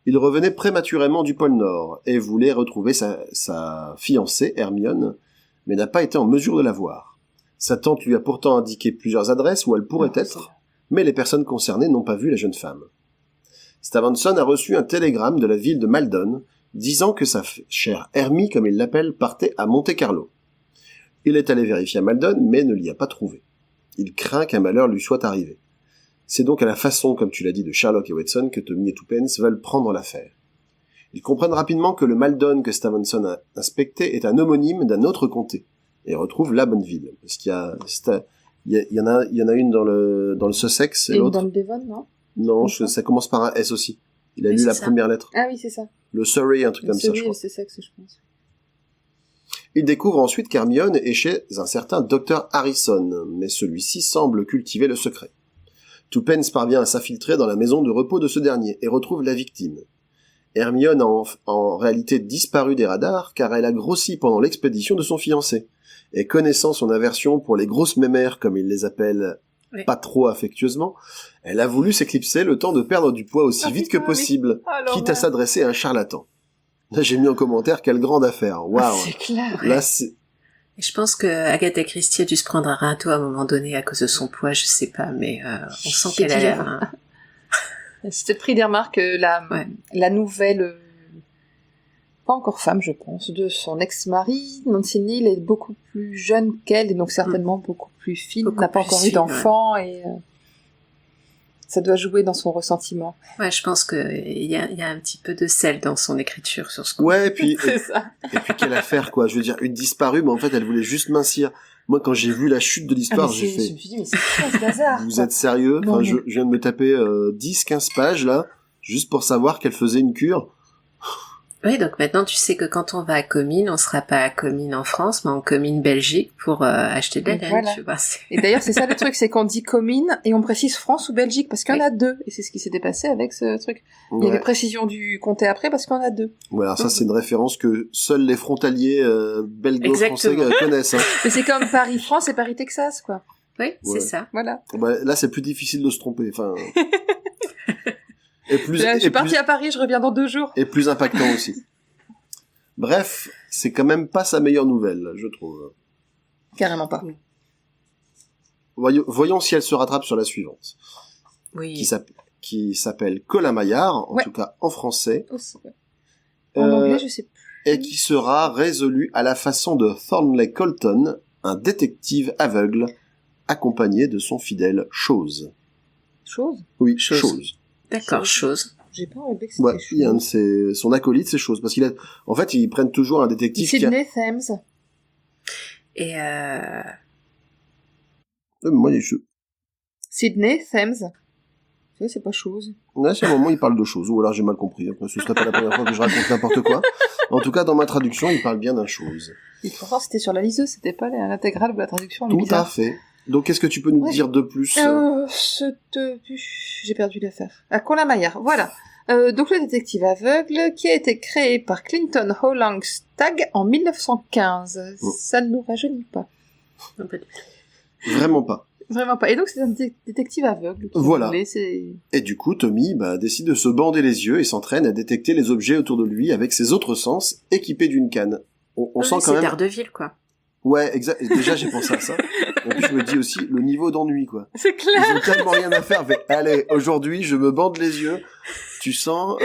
Il revenait prématurément du pôle Nord et voulait retrouver sa fiancée, Hermione, mais n'a pas été en mesure de la voir. Sa tante lui a pourtant indiqué plusieurs adresses où elle pourrait être, mais les personnes concernées n'ont pas vu la jeune femme. Stevenson a reçu un télégramme de la ville de Maldon, disant que sa chère Hermie, comme il l'appelle, partait à Monte-Carlo. Il est allé vérifier à Maldon, mais ne l'y a pas trouvé. Il craint qu'un malheur lui soit arrivé. C'est donc à la façon, comme tu l'as dit, de Sherlock et Watson que Tommy et Tuppence veulent prendre l'affaire. Ils comprennent rapidement que le Maldon que Stevenson a inspecté est un homonyme d'un autre comté, et retrouvent la bonne ville. Parce qu'il y en a une dans le Sussex, et l'autre... dans le Devon, non? Non, ça commence par un S aussi. Il a lu la première lettre. Ah oui, c'est ça. Le Surrey, un truc comme ça, je crois. Le Sussex, je pense. Il découvre ensuite qu'Hermione est chez un certain Dr Harrison, mais celui-ci semble cultiver le secret. Tuppence parvient à s'infiltrer dans la maison de repos de ce dernier et retrouve la victime. Hermione a en réalité disparu des radars car elle a grossi pendant l'expédition de son fiancé. Et connaissant son aversion pour les grosses mémères, comme il les appelle pas trop affectueusement, elle a voulu s'éclipser le temps de perdre du poids aussi vite que possible, quitte à s'adresser à un charlatan. Là, j'ai mis en commentaire quelle grande affaire. Waouh. C'est clair. Là, c'est... Et je pense que Agatha Christie a dû se prendre un râteau à un moment donné à cause de son poids, je sais pas, mais on sent qu'elle a l'air... C'était pris des remarques, la nouvelle, pas encore femme, je pense, de son ex-mari, Nancy Neal, est beaucoup plus jeune qu'elle, et donc certainement beaucoup plus fine, n'a pas encore eu d'enfant, et ça doit jouer dans son ressentiment. Ouais, je pense que il y a un petit peu de sel dans son écriture sur ce coup. Ouais, et puis, C'est ça. et puis quelle affaire, quoi. Je veux dire, une disparue, mais en fait, elle voulait juste mincir. Moi, quand j'ai vu la chute de l'histoire, j'ai fait... Je me suis dit, mais c'est quoi ce bazar? Vous êtes sérieux? Enfin, je viens de me taper 10-15 pages, là, juste pour savoir qu'elle faisait une cure. Oui, donc maintenant, tu sais que quand on va à Comines, on sera pas à Comines en France, mais en Comines Belgique pour acheter de la laine, voilà. tu vois. Et d'ailleurs, c'est ça le truc, c'est qu'on dit Comines et on précise France ou Belgique parce qu'il y en a deux. Et c'est ce qui s'était passé avec ce truc. Il y avait précision du comté après parce qu'il y en a deux. Ouais, alors ça, c'est une référence que seuls les frontaliers belgo-français connaissent. Hein. Mais c'est comme Paris-France et Paris-Texas, quoi. Oui, c'est ça. Voilà. Bah, là, c'est plus difficile de se tromper. Enfin... Et plus, là, je suis partie à Paris, je reviens dans 2 jours. Et plus impactant aussi. Bref, c'est quand même pas sa meilleure nouvelle, je trouve. Carrément pas. Voyons si elle se rattrape sur la suivante. Oui. Qui s'appelle Colin Maillard, en tout cas en français. Aussi, ouais. En anglais, je sais plus. Et qui sera résolu à la façon de Thornley Colton, un détective aveugle, accompagné de son fidèle Chose. Chose? Oui, Chose. D'accord, Chose. J'ai pas relevé que c'était Chose. Il y a un de son acolyte, c'est Chose. Parce en fait, ils prennent toujours un détective Sidney Thames. Et moi, Sidney Thames. Tu sais, c'est pas Chose. Là, c'est un moment, il parle de Chose. Ou alors j'ai mal compris. Après, ce serait pas la première fois que je raconte n'importe quoi. En tout cas, dans ma traduction, il parle bien d'un Chose. Et pourtant, c'était sur la liseuse, c'était pas l'intégrale de la traduction. Tout à fait. Donc, qu'est-ce que tu peux nous dire de plus? J'ai perdu l'affaire. Colin Maillard, voilà. Donc le détective aveugle qui a été créé par Clinton Hollangstagg en 1915. Ça ne nous rajeunit pas. Vraiment pas. Vraiment pas. Et donc c'est un détective aveugle. Voilà. Et du coup, Tommy décide de se bander les yeux et s'entraîne à détecter les objets autour de lui avec ses autres sens équipés d'une canne. On sent quand même... C'est Daredevil, quoi. Ouais, exact. Déjà, j'ai pensé à ça. Et puis, je me dis aussi, le niveau d'ennui, quoi. C'est clair. Ils ont tellement rien à faire. Mais, allez, aujourd'hui, je me bande les yeux. Tu sens,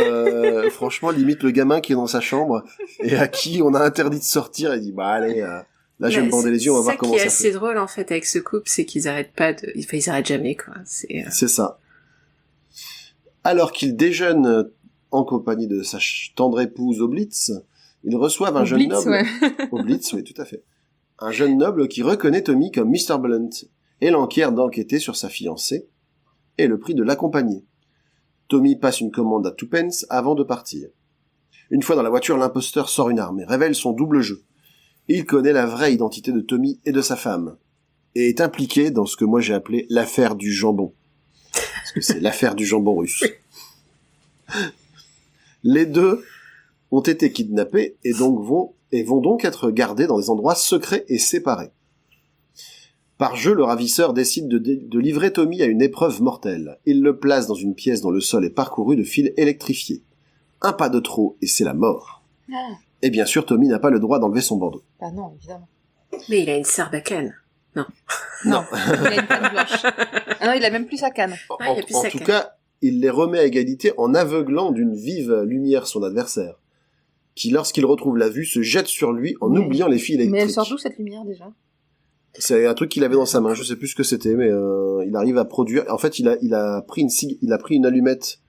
franchement, limite le gamin qui est dans sa chambre et à qui on a interdit de sortir et dit, allez, là, je vais me bander les yeux, on va voir comment ça fait. Ce qui est assez drôle, en fait, avec ce couple, c'est qu'ils arrêtent pas ils arrêtent jamais, quoi. C'est ça. Alors qu'ils déjeunent en compagnie de sa tendre épouse au Blitz, ils reçoivent un jeune noble. Ouais. Au Blitz, oui, tout à fait. Un jeune noble qui reconnaît Tommy comme Mr. Blunt et l'enquiert d'enquêter sur sa fiancée et le prix de l'accompagner. Tommy passe une commande à Tuppence avant de partir. Une fois dans la voiture, l'imposteur sort une arme et révèle son double jeu. Il connaît la vraie identité de Tommy et de sa femme et est impliqué dans ce que moi j'ai appelé l'affaire du jambon. Parce que c'est l'affaire du jambon russe. Les deux ont été kidnappés et vont donc être gardés dans des endroits secrets et séparés. Par jeu, le ravisseur décide de livrer Tommy à une épreuve mortelle. Il le place dans une pièce dont le sol est parcouru de fils électrifiés. Un pas de trop et c'est la mort. Ah. Et bien sûr, Tommy n'a pas le droit d'enlever son bandeau. Ah non, évidemment. Mais il a une sarbacane. Non. Non, il a une canne blanche. Ah non, il a même plus sa canne. En tout cas, il les remet à égalité en aveuglant d'une vive lumière son adversaire, qui, lorsqu'il retrouve la vue, se jette sur lui en oubliant les fils électriques. Mais elle sort d'où, cette lumière, déjà? C'est un truc qu'il avait dans sa main, je sais plus ce que c'était, mais il arrive à produire... En fait, il a pris une allumette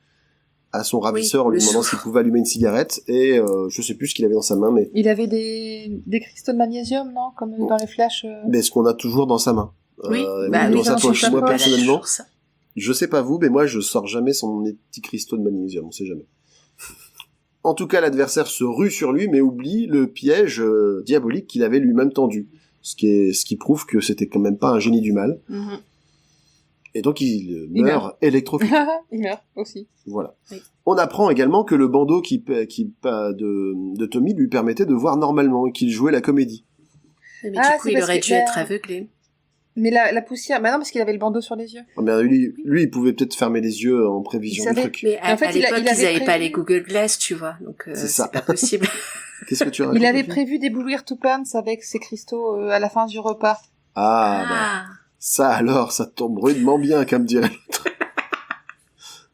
à son ravisseur en lui demandant s'il pouvait allumer une cigarette, et je sais plus ce qu'il avait dans sa main, mais... Il avait des cristaux de magnésium, non? Comme dans les flashs... Mais ce qu'on a toujours dans sa main. Oui, dans sa poche. Moi, personnellement, ça. Je sais pas vous, mais moi, je sors jamais son petit cristaux de magnésium, on sait jamais. En tout cas, l'adversaire se rue sur lui, mais oublie le piège diabolique qu'il avait lui-même tendu. Ce qui prouve que c'était quand même pas un génie du mal. Mm-hmm. Et donc il meurt électrocuté. Il meurt aussi. Voilà. Oui. On apprend également que le bandeau de Tommy lui permettait de voir normalement et qu'il jouait la comédie. Mais du coup, il aurait dû être aveuglé. Mais la poussière, bah non, parce qu'il avait le bandeau sur les yeux. Ah ben lui, il pouvait peut-être fermer les yeux en prévision du truc. Mais à l'époque, ils n'avaient pas les Google Glass, tu vois, donc c'est pas possible. Qu'est-ce que tu racontes? Il avait prévu d'éblouir Tuppence avec ses cristaux à la fin du repas. Bah, ça alors, ça tombe rudement bien, comme dirait l'autre.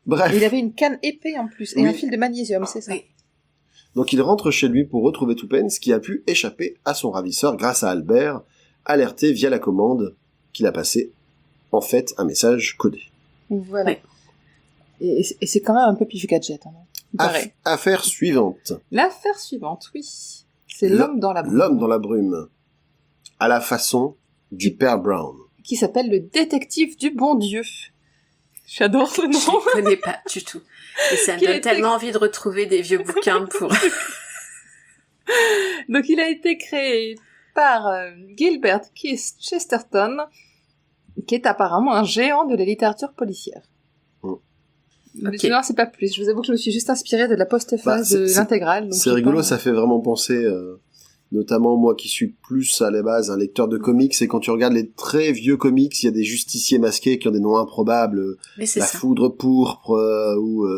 Bref. Il avait une canne épée en plus, et un fil de magnésium, c'est ça. Oui. Donc il rentre chez lui pour retrouver Tuppence, qui a pu échapper à son ravisseur grâce à Albert, alerté via la commande qu'il a passé, en fait, un message codé. Voilà. Oui. Et c'est quand même un peu Pif-Gadget. Affaire suivante. L'affaire suivante, oui. C'est l'homme dans la brume. L'homme dans la brume. À la façon du père Brown. Qui s'appelle le détective du bon Dieu. J'adore ce nom. Je ne connais pas du tout. Et ça me donne tellement envie de retrouver des vieux bouquins pour... Donc il a été créé par Gilbert Keith Chesterton, qui est apparemment un géant de la littérature policière. Okay. Non, c'est pas plus. Je vous avoue que je me suis juste inspirée de la postface de l'intégrale. C'est rigolo, ça fait vraiment penser, notamment moi qui suis plus à la base un lecteur de comics, et quand tu regardes les très vieux comics, il y a des justiciers masqués qui ont des noms improbables, la foudre pourpre, ou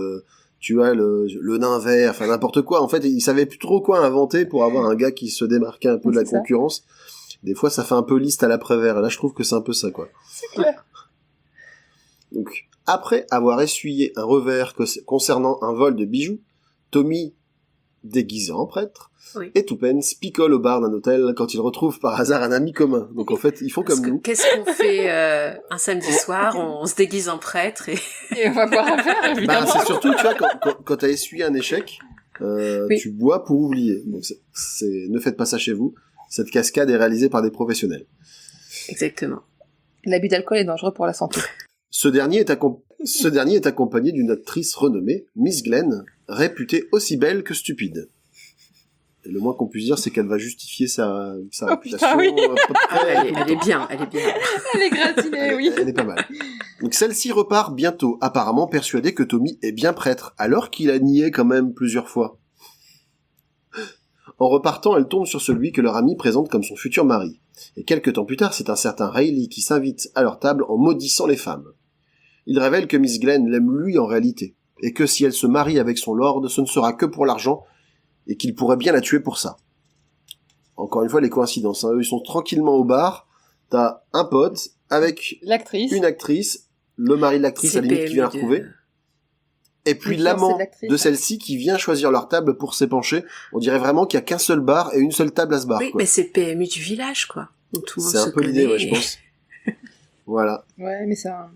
tu vois, le nain vert, enfin n'importe quoi. En fait, ils savaient plus trop quoi inventer pour avoir un gars qui se démarquait un peu de la concurrence. Des fois, ça fait un peu liste à l'après-vert. Là, je trouve que c'est un peu ça, quoi. C'est clair. Donc, après avoir essuyé un revers concernant un vol de bijoux, Tommy, déguisé en prêtre, et Tuppence picole au bar d'un hôtel quand il retrouve par hasard un ami commun. Donc en fait, ils font comme nous. Qu'est-ce qu'on fait un samedi soir? On se déguise en prêtre et on va boire un verre, évidemment. C'est surtout, tu vois, quand t'as essuyé un échec, tu bois pour oublier. Donc ne faites pas ça chez vous. Cette cascade est réalisée par des professionnels. Exactement. L'abus d'alcool est dangereux pour la santé. Ce dernier est accompagné d'une actrice renommée, Miss Glenn, réputée aussi belle que stupide. Et le moins qu'on puisse dire, c'est qu'elle va justifier sa réputation. Putain, oui. Elle est bien. Elle est gratinée, oui. Elle est pas mal. Donc celle-ci repart bientôt, apparemment persuadée que Tommy est bien prêtre, alors qu'il a nié quand même plusieurs fois. En repartant, elle tombe sur celui que leur ami présente comme son futur mari. Et quelques temps plus tard, c'est un certain Riley qui s'invite à leur table en maudissant les femmes. Il révèle que Miss Glenn l'aime lui en réalité, et que si elle se marie avec son lord, ce ne sera que pour l'argent, et qu'il pourrait bien la tuer pour ça. Encore une fois, les coïncidences, hein. Eux, ils sont tranquillement au bar, t'as un pote avec une actrice, le mari de l'actrice à la limite qui vient la retrouver, et puis l'amant de celle-ci qui vient choisir leur table pour s'épancher. On dirait vraiment qu'il y a qu'un seul bar et une seule table à ce bar. Oui, quoi. mais c'est PMU du village, quoi. C'est un peu l'idée, je pense. Voilà. Ouais, mais ça...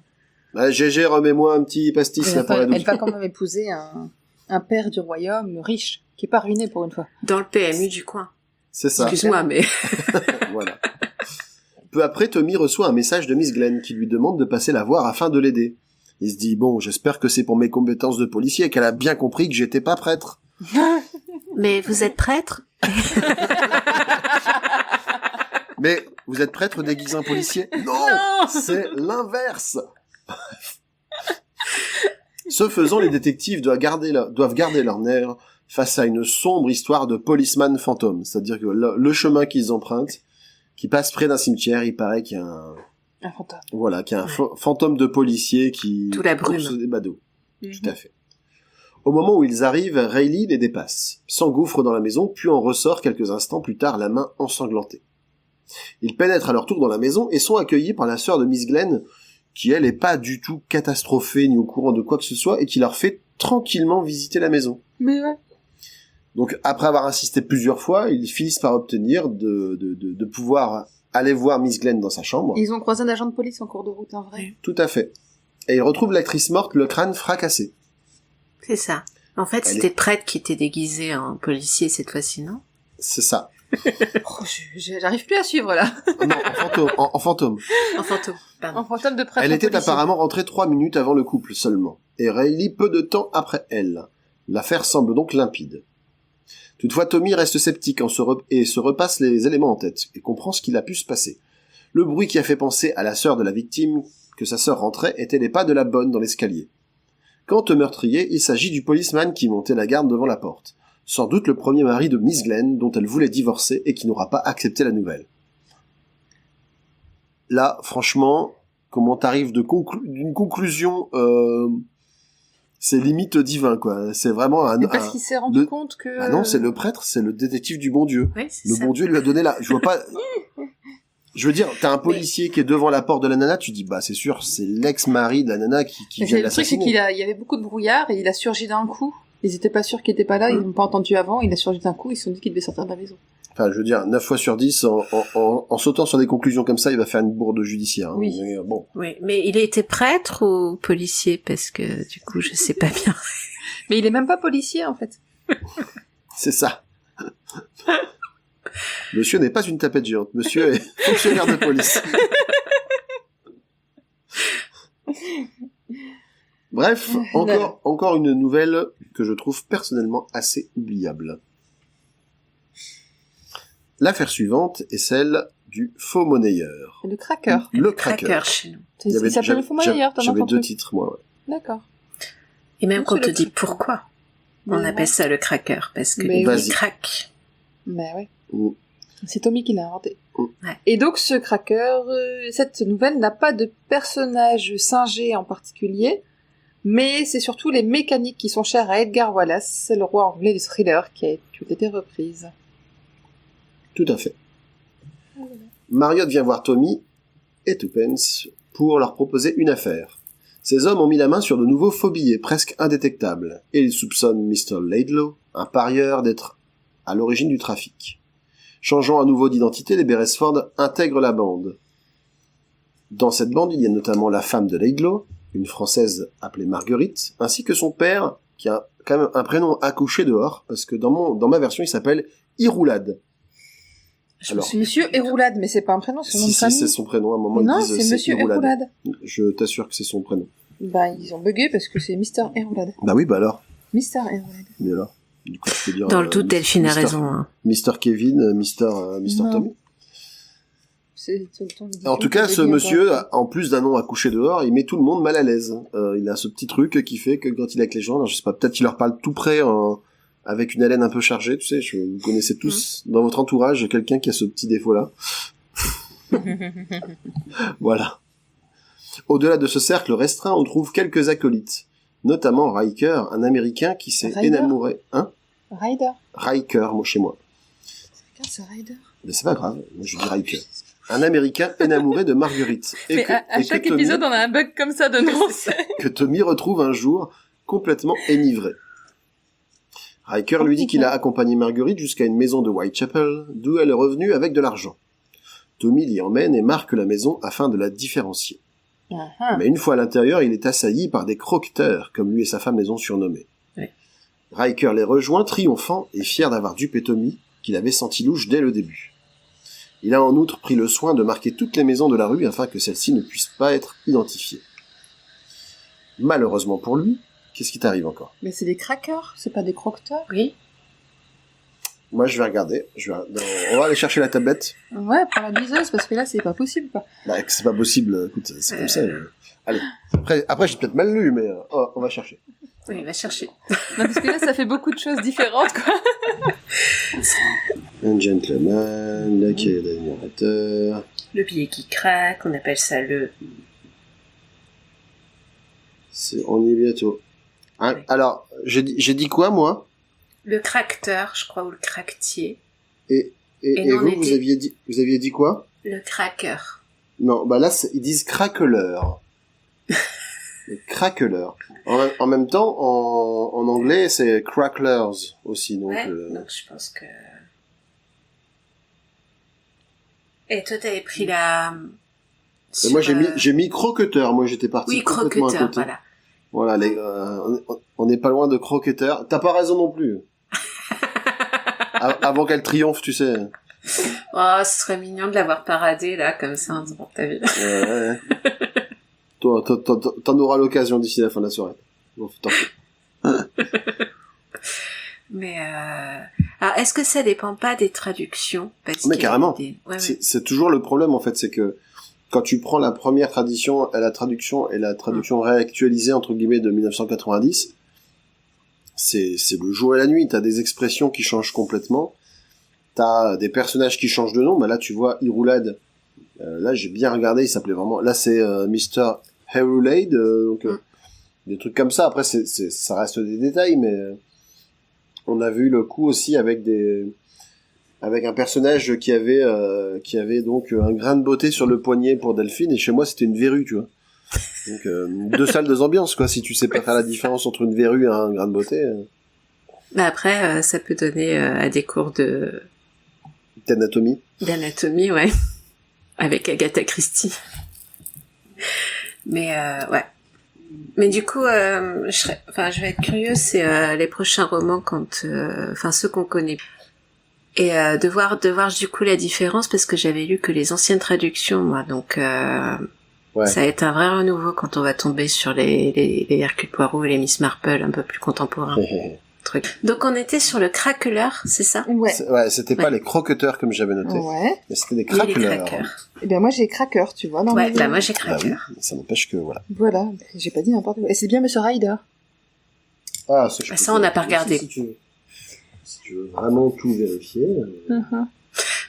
GG, remets-moi un petit pastis là pour la douche. Elle va quand même épouser un père du royaume riche, qui est pas ruiné pour une fois. Dans le PMU du coin. C'est ça. Excuse-moi, mais... Voilà. Peu après, Tommy reçoit un message de Miss Glenn qui lui demande de passer la voir afin de l'aider. Il se dit, bon, j'espère que c'est pour mes compétences de policier et qu'elle a bien compris que j'étais pas prêtre. Mais vous êtes prêtre? Mais vous êtes prêtre déguisé en policier? Non, c'est l'inverse. Ce faisant, les détectives doivent garder leur nerf face à une sombre histoire de policeman fantôme. C'est-à-dire que le chemin qu'ils empruntent, qui passe près d'un cimetière, il paraît qu'il y a un fantôme. Voilà, qu'il y a un fantôme de policier qui tout la brume. Des badauds. Tout à fait. Au moment où ils arrivent, Riley les dépasse, s'engouffre dans la maison, puis en ressort quelques instants plus tard, la main ensanglantée. Ils pénètrent à leur tour dans la maison et sont accueillis par la sœur de Miss Glenn, qui elle est pas du tout catastrophée ni au courant de quoi que ce soit et qui leur fait tranquillement visiter la maison. Mais ouais. Donc après avoir insisté plusieurs fois, ils finissent par obtenir de pouvoir aller voir Miss Glenn dans sa chambre. Ils ont croisé un agent de police en cours de route, en vrai. Tout à fait. Et ils retrouvent l'actrice morte, le crâne fracassé. C'est ça. En fait, c'était le prêtre qui était déguisé en policier cette fois-ci, non? C'est ça. J'arrive plus à suivre, là. Non, en fantôme. En fantôme, pardon. En fantôme de prêtre. Elle était apparemment rentrée 3 minutes avant le couple seulement. Et Riley peu de temps après elle. L'affaire semble donc limpide. Toutefois, Tommy reste sceptique et se repasse les éléments en tête, et comprend ce qu'il a pu se passer. Le bruit qui a fait penser à la sœur de la victime que sa sœur rentrait étaient les pas de la bonne dans l'escalier. Quant au meurtrier, il s'agit du policeman qui montait la garde devant la porte. Sans doute le premier mari de Miss Glenn, dont elle voulait divorcer et qui n'aura pas accepté la nouvelle. Là, franchement, comment t'arrives d'une conclusion, c'est limite divin, quoi. C'est vraiment Mais parce qu'il s'est rendu compte que... Ah non, c'est le prêtre, c'est le détective du bon Dieu. Oui, c'est le ça. bon Dieu lui a donné la... Je vois pas... Je veux dire, t'as un policier qui est devant la porte de la nana, tu dis, bah, c'est sûr, c'est l'ex-mari de la nana qui vient de l'assassiner. Le truc, c'est qu'il y avait beaucoup de brouillard et il a surgi d'un coup. Ils étaient pas sûrs qu'il était pas là, ils l'ont pas entendu avant, il a surgi d'un coup, ils se sont dit qu'il devait sortir de la maison. Enfin, je veux dire, 9 fois sur 10, en sautant sur des conclusions comme ça, il va faire une bourde judiciaire. Hein. Oui. Mais, bon. Oui, mais il a été prêtre ou policier, parce que, du coup, je sais pas bien. Mais il est même pas policier, en fait. C'est ça. Monsieur n'est pas une tapette géante. Monsieur est fonctionnaire de police. Bref, encore une nouvelle que je trouve personnellement assez oubliable. L'affaire suivante est celle du faux monnayeur. Le cracker. Le cracker chez nous. Il s'appelle le faux monnayeur, t'as J'avais entendu. 2 titres, moi, ouais. D'accord. Et même Oui, quand on c'est te le dit cracker. pourquoi on Mais appelle ouais. ça le cracker, parce que Mais il vas-y. craque. Mais ouais. Mm. C'est Tommy qui l'a inventé. Ouais. Et donc ce cracker, cette nouvelle n'a pas de personnage singé en particulier, mais c'est surtout les mécaniques qui sont chères à Edgar Wallace, le roi anglais du thriller qui a été reprise. Tout à fait. Marriott vient voir Tommy et Tuppence pour leur proposer une affaire. Ces hommes ont mis la main sur de nouveaux faux billets presque indétectables, et ils soupçonnent Mr. Laidlaw, un parieur, d'être à l'origine du trafic. Changeant à nouveau d'identité, les Beresford intègrent la bande. Dans cette bande, il y a notamment la femme de Laidlaw, une Française appelée Marguerite, ainsi que son père, qui a quand même un prénom accouché dehors, parce que dans ma version, il s'appelle Iroulade. Alors, C'est Monsieur Héroulade, mais c'est pas un prénom, c'est son nom de si, famille. c'est son prénom, à un moment, Non, ils disent c'est Monsieur Héroulade. Je t'assure que c'est son prénom. Bah, ils ont bugué parce que c'est Mr. Héroulade. Bah oui, bah alors. Mr. Héroulade. Mais alors, du coup, je peux dire... Dans le doute, Delphine a Mister- raison. Hein. Mr. Kevin, Mr. Non. Tommy. C'est En tout cas, ce monsieur, en plus d'un nom accouché dehors, il met tout le monde mal à l'aise. Il a ce petit truc qui fait que quand il est avec les gens, alors je sais pas, peut-être qu'il leur parle tout près, avec une haleine un peu chargée, tu sais, vous connaissez tous dans votre entourage quelqu'un qui a ce petit défaut-là. Voilà. Au-delà de ce cercle restreint, on trouve quelques acolytes, notamment Riker, un Américain qui s'est Ryder énamouré... Hein Ryder. Riker, moi, chez moi. C'est Ryder. Mais c'est pas grave, moi je dis Riker. Un Américain énamouré de Marguerite. Et Mais que- à et que chaque Tommy- épisode, on a un bug comme ça de nom. que Tommy retrouve un jour complètement énivré. Riker lui dit qu'il a accompagné Marguerite jusqu'à une maison de Whitechapel, d'où elle est revenue avec de l'argent. Tommy l'y emmène et marque la maison afin de la différencier. Mais une fois à l'intérieur, il est assailli par des croqueteurs, comme lui et sa femme les ont surnommés. Ouais. Riker les rejoint, triomphant et fier d'avoir dupé Tommy, qu'il avait senti louche dès le début. Il a en outre pris le soin de marquer toutes les maisons de la rue afin que celles-ci ne puissent pas être identifiées. Malheureusement pour lui, qu'est-ce qui t'arrive encore? Mais c'est des crackers, c'est pas des croqueteurs. Oui. Moi, je vais regarder. On va aller chercher la tablette. Ouais, pour la biseuse, parce que là, c'est pas possible, quoi. Bah, c'est pas possible. Écoute, c'est comme ça. Allez. Après, j'ai peut-être mal lu, mais on va chercher. Oui, va chercher. Non, parce que là, ça fait beaucoup de choses différentes, quoi. Un gentleman, la quai d'admirateur. Le billet qui craque, on appelle ça le... On y est bientôt. Hein, Oui. alors, j'ai dit quoi, moi? Le cracteur, je crois, ou le cractier. Et non, vous, on était- vous aviez dit quoi? Le cracker. Non, bah là, ils disent craqueleur. Les craqueleurs. En même temps, en anglais, c'est cracklers aussi. Donc, Ouais, donc je pense que... Et toi, t'avais pris la... et moi, j'ai mis croqueteur. Moi, j'étais parti Oui, complètement à croqueteur, côté. voilà. Voilà, on n'est pas loin de croqueteur. T'as pas raison non plus. Avant qu'elle triomphe, tu sais. Oh, ce serait mignon de l'avoir paradé, là, comme ça, dans ta vie. Ouais. Toi, t'en auras l'occasion d'ici la fin de la soirée. Bon, tant pis. Mais alors, est-ce que ça dépend pas des traductions? Mais carrément. C'est toujours le problème, en fait, c'est que quand tu prends la première traduction et la traduction réactualisée, entre guillemets, de 1990, c'est le jour et la nuit. T'as des expressions qui changent complètement. T'as des personnages qui changent de nom. Bah là, tu vois, Iroulad. Là, j'ai bien regardé, il s'appelait vraiment... Là, c'est Mr. Herulade, donc des trucs comme ça. Après, ça reste des détails, mais on a vu le coup aussi avec un personnage qui avait donc un grain de beauté sur le poignet pour Delphine, et chez moi, c'était une verrue, tu vois. Donc, deux salles, deux ambiances, quoi. Si tu sais pas faire la différence entre une verrue et un grain de beauté. Bah après, ça peut donner à des cours d'anatomie. D'anatomie, ouais. Avec Agatha Christie. Mais ouais. Mais du coup, je vais être curieuse, c'est les prochains romans ceux qu'on connaît. Et de voir du coup la différence, parce que j'avais lu que les anciennes traductions, moi, donc ça va être un vrai renouveau quand on va tomber sur les Hercule Poirot et les Miss Marple un peu plus contemporains. Donc on était sur le craqueleur, c'est ça? Ouais. C'était pas les croqueteurs comme j'avais noté. Ouais. Mais c'était des craqueleurs. Eh bien moi j'ai craqueur, tu vois. Moi j'ai craqueur. Bah oui, ça n'empêche que voilà. Voilà, j'ai pas dit n'importe quoi. Et c'est bien Monsieur Ryder. Ah, ça on n'a pas regardé. Si tu veux vraiment tout vérifier.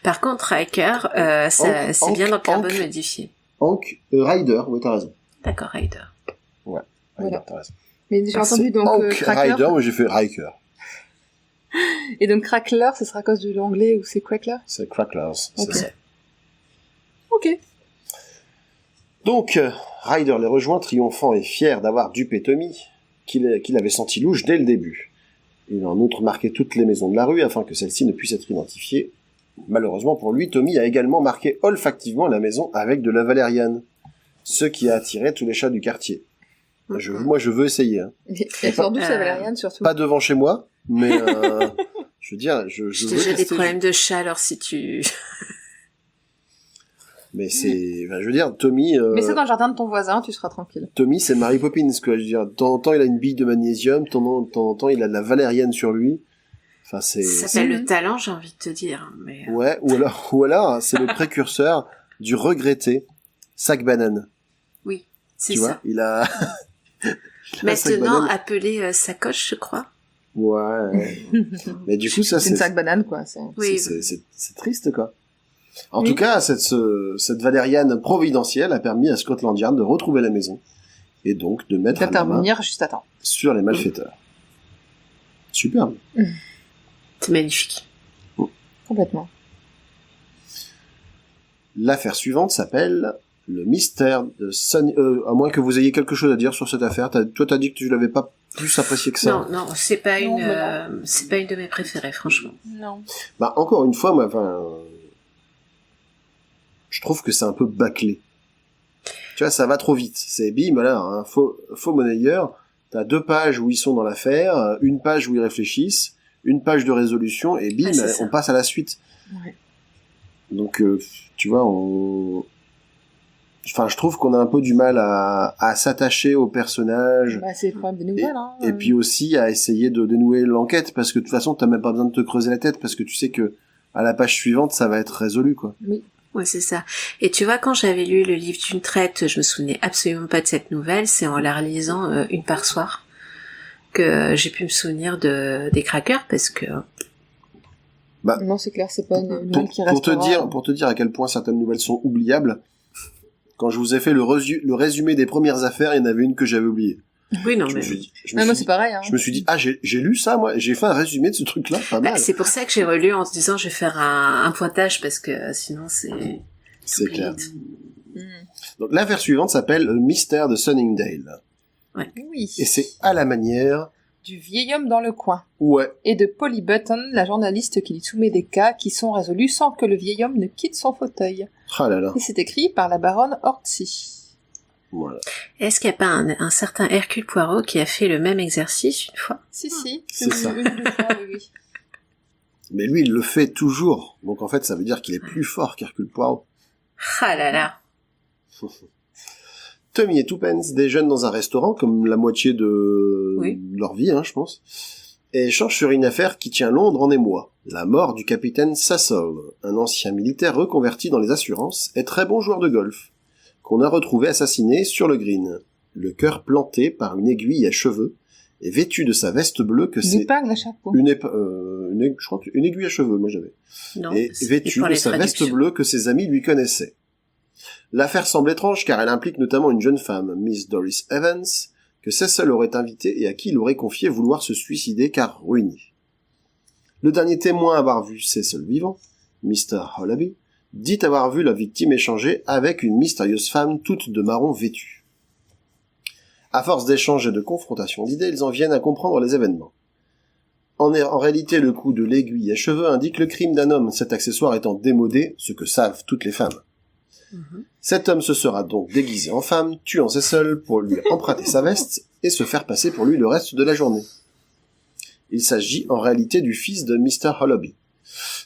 Par contre, craqueur, c'est bien dans le carbone modifié. Ryder, oui t'as raison. D'accord, Ryder. Ouais, Ryder, t'as raison. Mais j'ai entendu donc craqueur. Ryder, moi j'ai fait Riker. Et donc crackler, ce sera à cause de l'anglais ou c'est crackler? C'est cracklers, c'est ça. Ok. Donc, Ryder les rejoint, triomphant et fier d'avoir dupé Tommy, qu'il avait senti louche dès le début. Il a en outre marqué toutes les maisons de la rue afin que celles-ci ne puissent être identifiées. Malheureusement pour lui, Tommy a également marqué olfactivement la maison avec de la valériane, ce qui a attiré tous les chats du quartier. Moi, je veux essayer. Hein. Elle sort d'où sa valériane, surtout? Pas devant chez moi, mais je veux dire, je veux j'ai des problèmes de chat, alors si tu... Mais c'est... Enfin, je veux dire, Tommy... Mais ça dans le jardin de ton voisin, tu seras tranquille. Tommy, c'est Mary Poppins, quoi. Je veux dire, de temps en temps, il a une bille de magnésium, de temps en temps, il a de la valériane sur lui. Enfin, c'est... Ça s'appelle le talent, j'ai envie de te dire. Mais... Ouais, ou alors, c'est le précurseur du regretté sac banane. Oui, c'est tu ça. Tu vois, il a... Maintenant appelé sacoche, je crois. Ouais. Mais du coup, ça, c'est une sac banane, quoi. Oui. C'est triste, quoi. En tout cas, cette valériane providentielle a permis à Scotland Yard de retrouver la maison. Et donc, de mettre la main juste à temps sur les malfaiteurs. Superbe. C'est magnifique. Complètement. L'affaire suivante s'appelle le mystère de Sunny... à moins que vous ayez quelque chose à dire sur cette affaire. Toi, t'as dit que tu l'avais pas plus apprécié que ça. Non, c'est pas une de mes préférées, franchement. Non. Bah, encore une fois, moi, je trouve que c'est un peu bâclé. Tu vois, ça va trop vite. C'est bim, voilà, un faux monnayeur. T'as 2 pages où ils sont dans l'affaire, une page où ils réfléchissent, une page de résolution, et bim, on passe à la suite. Ouais. Donc, tu vois, Enfin, je trouve qu'on a un peu du mal à s'attacher aux personnages. Bah, c'est le problème des nouvelles, et puis aussi à essayer de dénouer l'enquête, parce que de toute façon, t'as même pas besoin de te creuser la tête, parce que tu sais que à la page suivante, ça va être résolu, quoi. Oui. Ouais, c'est ça. Et tu vois, quand j'avais lu le livre d'une traite, je me souvenais absolument pas de cette nouvelle. C'est en la relisant une par soir que j'ai pu me souvenir des craqueurs, parce que... Bah, non, c'est clair, c'est pas une nouvelle qui restera. Pour te dire à quel point certaines nouvelles sont oubliables, quand je vous ai fait le résumé des premières affaires, il y en avait une que j'avais oubliée. Oui, non, mais... moi, c'est pareil. Hein. Je me suis dit, j'ai lu ça, moi, j'ai fait un résumé de ce truc-là, pas mal. C'est pour ça que j'ai relu en se disant, je vais faire un pointage, parce que sinon, c'est clair. Donc, l'affaire suivante s'appelle le mystère de Sunningdale. Ouais. Oui. Et c'est à la manière... du vieil homme dans le coin. Ouais. Et de Polly Button, la journaliste qui lui soumet des cas qui sont résolus sans que le vieil homme ne quitte son fauteuil. Ah là là. Et c'est écrit par la baronne Ortsey. Voilà. Est-ce qu'il n'y a pas un certain Hercule Poirot qui a fait le même exercice une fois? Si. C'est ça. Une ou deux fois, oui. Mais lui, il le fait toujours. Donc en fait, ça veut dire qu'il est plus fort qu'Hercule Poirot. Ah là là. Tommy et Tuppence déjeunent dans un restaurant, comme la moitié de leur vie, hein, je pense. et échange sur une affaire qui tient Londres en émoi. La mort du capitaine Cecil, un ancien militaire reconverti dans les assurances et très bon joueur de golf, qu'on a retrouvé assassiné sur le green, le cœur planté par une aiguille à cheveux, et vêtu de sa veste bleue que c'est... Une épingle à chapeau. Je crois qu'une aiguille à cheveux, moi j'avais. Non, et vêtu de sa veste bleue que ses amis lui connaissaient. L'affaire semble étrange car elle implique notamment une jeune femme, Miss Doris Evans, que Cecil aurait invitée et à qui il aurait confié vouloir se suicider car ruiné. Le dernier témoin à avoir vu Cecil vivant, Mr. Hollaby, dit avoir vu la victime échanger avec une mystérieuse femme toute de marron vêtue. À force d'échanges et de confrontations d'idées, ils en viennent à comprendre les événements. En réalité, le coup de l'aiguille à cheveux indique le crime d'un homme, cet accessoire étant démodé, ce que savent toutes les femmes. Cet homme se sera donc déguisé en femme, tuant Cecil pour lui emprunter sa veste et se faire passer pour lui le reste de la journée. Il s'agit en réalité du fils de Mr. Hollaby,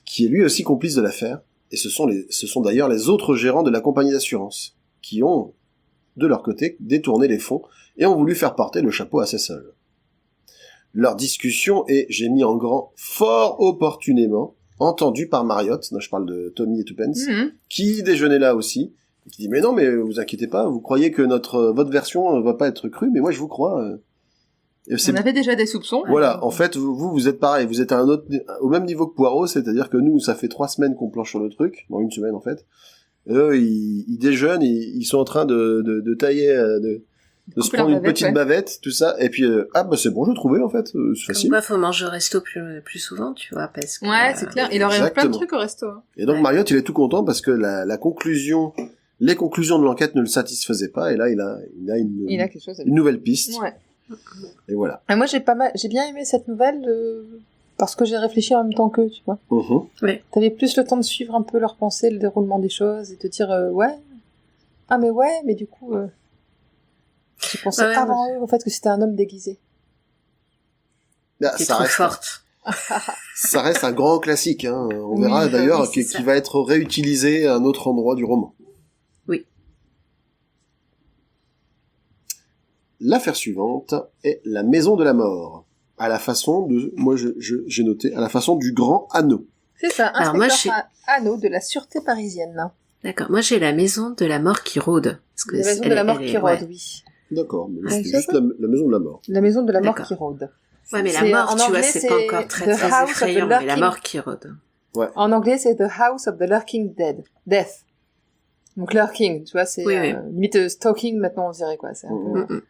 qui est lui aussi complice de l'affaire, et ce sont d'ailleurs les autres gérants de la compagnie d'assurance, qui ont, de leur côté, détourné les fonds et ont voulu faire porter le chapeau à Cecil. Leur discussion est, j'ai mis en grand, fort opportunément, entendue par Marriott, là je parle de Tommy et Tuppence, qui déjeunait là aussi, et qui dit « Mais non, mais vous inquiétez pas, vous croyez que votre version va pas être crue, mais moi je vous crois. » On avait déjà des soupçons. Voilà, en fait, vous êtes pareil, vous êtes au même niveau que Poirot, c'est-à-dire que nous, ça fait 3 semaines qu'on planche sur le truc, dans 1 semaine en fait. Et eux, ils déjeunent, ils sont en train de tailler, de se prendre une petite bavette, tout ça, et puis c'est bon, je trouvais en fait, c'est facile. Pourquoi faut manger au resto plus souvent, tu vois, parce que ouais, c'est clair. Il aurait plein de trucs au resto. Hein. Et donc Marriott, il est tout content parce que les conclusions de l'enquête ne le satisfaisaient pas, et là il a quelque chose une nouvelle piste. Ouais. Et voilà. Et moi j'ai bien aimé cette nouvelle parce que j'ai réfléchi en même temps qu'eux, tu vois. Ouais. T'avais plus le temps de suivre un peu leurs pensées, le déroulement des choses, et te dire mais du coup j'ai pensé avant eux au fait que c'était un homme déguisé. C'est trop forte. Ça reste un grand classique, hein. On verra d'ailleurs qui va être réutilisé à un autre endroit du roman. Oui. L'affaire suivante est la maison de la mort, à la façon de, moi j'ai noté, à la façon du grand Anneau. C'est ça, inspecteur Anneau de la sûreté parisienne. D'accord, moi j'ai la maison de la mort qui rôde. La maison de la mort qui rôde, oui. D'accord, mais c'est juste la maison de la mort. La maison de la mort qui rôde. Ouais, mais la mort, tu vois, c'est pas encore très effrayant, mais la mort qui rôde. Ouais. En anglais, c'est The House of the Lurking Death. Donc lurking, tu vois, c'est limite stalking maintenant, on dirait quoi. C'est un peu...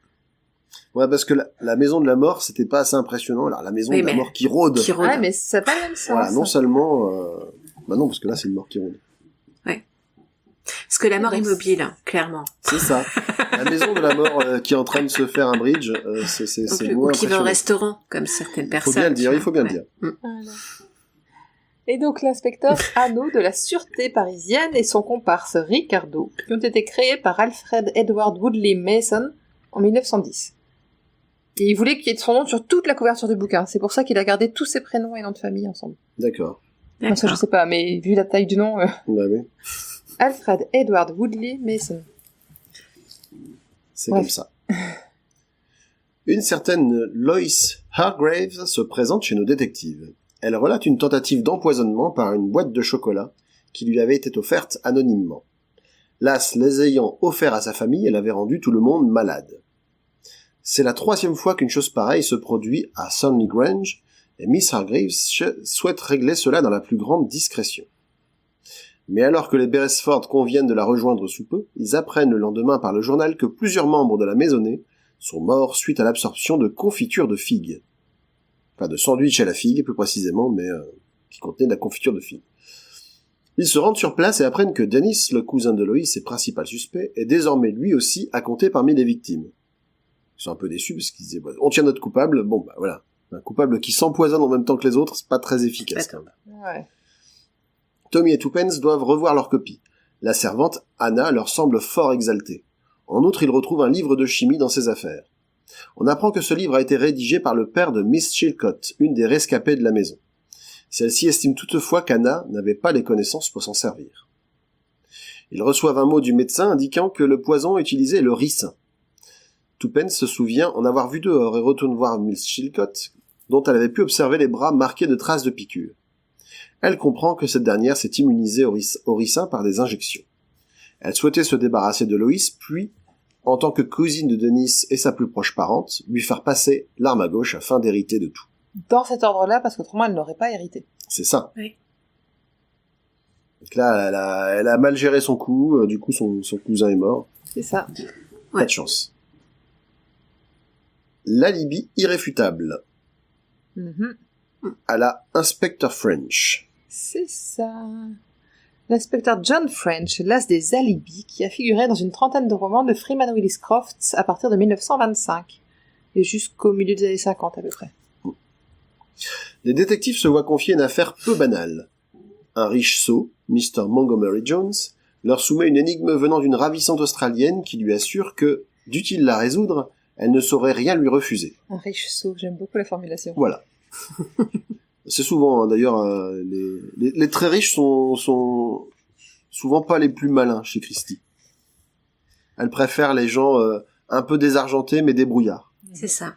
Ouais, parce que la maison de la mort, c'était pas assez impressionnant. Alors, la maison de la mort qui rôde. Ouais, mais c'est pas le même sens. Voilà, non seulement... non, parce que là, c'est une mort qui rôde. Ouais. Parce que la mort immobile, clairement. C'est ça. La maison de la mort qui est en train de se faire un bridge, c'est moins ou qui va au restaurant, comme certaines personnes. Il faut bien le dire. Voilà. Et donc l'inspecteur Anneau de la sûreté parisienne et son comparse Ricardo, qui ont été créés par Alfred Edward Woodley Mason en 1910. Et il voulait qu'il y ait son nom sur toute la couverture du bouquin. C'est pour ça qu'il a gardé tous ses prénoms et noms de famille ensemble. D'accord. Non, ça je sais pas, mais vu la taille du nom... Bah oui. Alfred Edward Woodley Mason. C'est comme ça. Une certaine Lois Hargraves se présente chez nos détectives. Elle relate une tentative d'empoisonnement par une boîte de chocolat qui lui avait été offerte anonymement. Las les ayant offerts à sa famille, elle avait rendu tout le monde malade. C'est la 3e fois qu'une chose pareille se produit à Sunley Grange, et Miss Hargraves souhaite régler cela dans la plus grande discrétion. Mais alors que les Beresford conviennent de la rejoindre sous peu, ils apprennent le lendemain par le journal que plusieurs membres de la maisonnée sont morts suite à l'absorption de confiture de figues. Enfin, de sandwich à la figue, plus précisément, mais qui contenait de la confiture de figues. Ils se rendent sur place et apprennent que Dennis, le cousin de Lois et principal suspect, est désormais lui aussi à compter parmi les victimes. Ils sont un peu déçus parce qu'ils disaient on tient notre coupable, bon bah voilà. Un coupable qui s'empoisonne en même temps que les autres, c'est pas très efficace quand même. Ouais. Tommy et Tuppence doivent revoir leur copie. La servante, Anna, leur semble fort exaltée. En outre, ils retrouvent un livre de chimie dans ses affaires. On apprend que ce livre a été rédigé par le père de Miss Chilcott, une des rescapées de la maison. Celle-ci estime toutefois qu'Anna n'avait pas les connaissances pour s'en servir. Ils reçoivent un mot du médecin indiquant que le poison utilisé est le ricin. Tuppence se souvient en avoir vu dehors et retourne voir Miss Chilcott, dont elle avait pu observer les bras marqués de traces de piqûres. Elle comprend que cette dernière s'est immunisée au ricin par des injections. Elle souhaitait se débarrasser de Loïs, puis, en tant que cousine de Denis et sa plus proche parente, lui faire passer l'arme à gauche afin d'hériter de tout. Dans cet ordre-là, parce qu'autrement elle n'aurait pas hérité. C'est ça. Oui. Donc là, elle a mal géré son coup, du coup son cousin est mort. C'est ça. Pas de chance. L'alibi irréfutable. À la Inspector French. C'est ça. L'inspecteur John French, l'as des alibis, qui a figuré dans une trentaine de romans de Freeman Willis Crofts à partir de 1925, et jusqu'au milieu des années 50 à peu près. Les détectives se voient confier une affaire peu banale. Un riche sot, Mr. Montgomery Jones, leur soumet une énigme venant d'une ravissante Australienne qui lui assure que, dût-il la résoudre, elle ne saurait rien lui refuser. Un riche sot, j'aime beaucoup la formulation. Voilà. C'est souvent, d'ailleurs, les très riches sont souvent pas les plus malins chez Christie. Elle préfère les gens un peu désargentés mais débrouillards. C'est ça.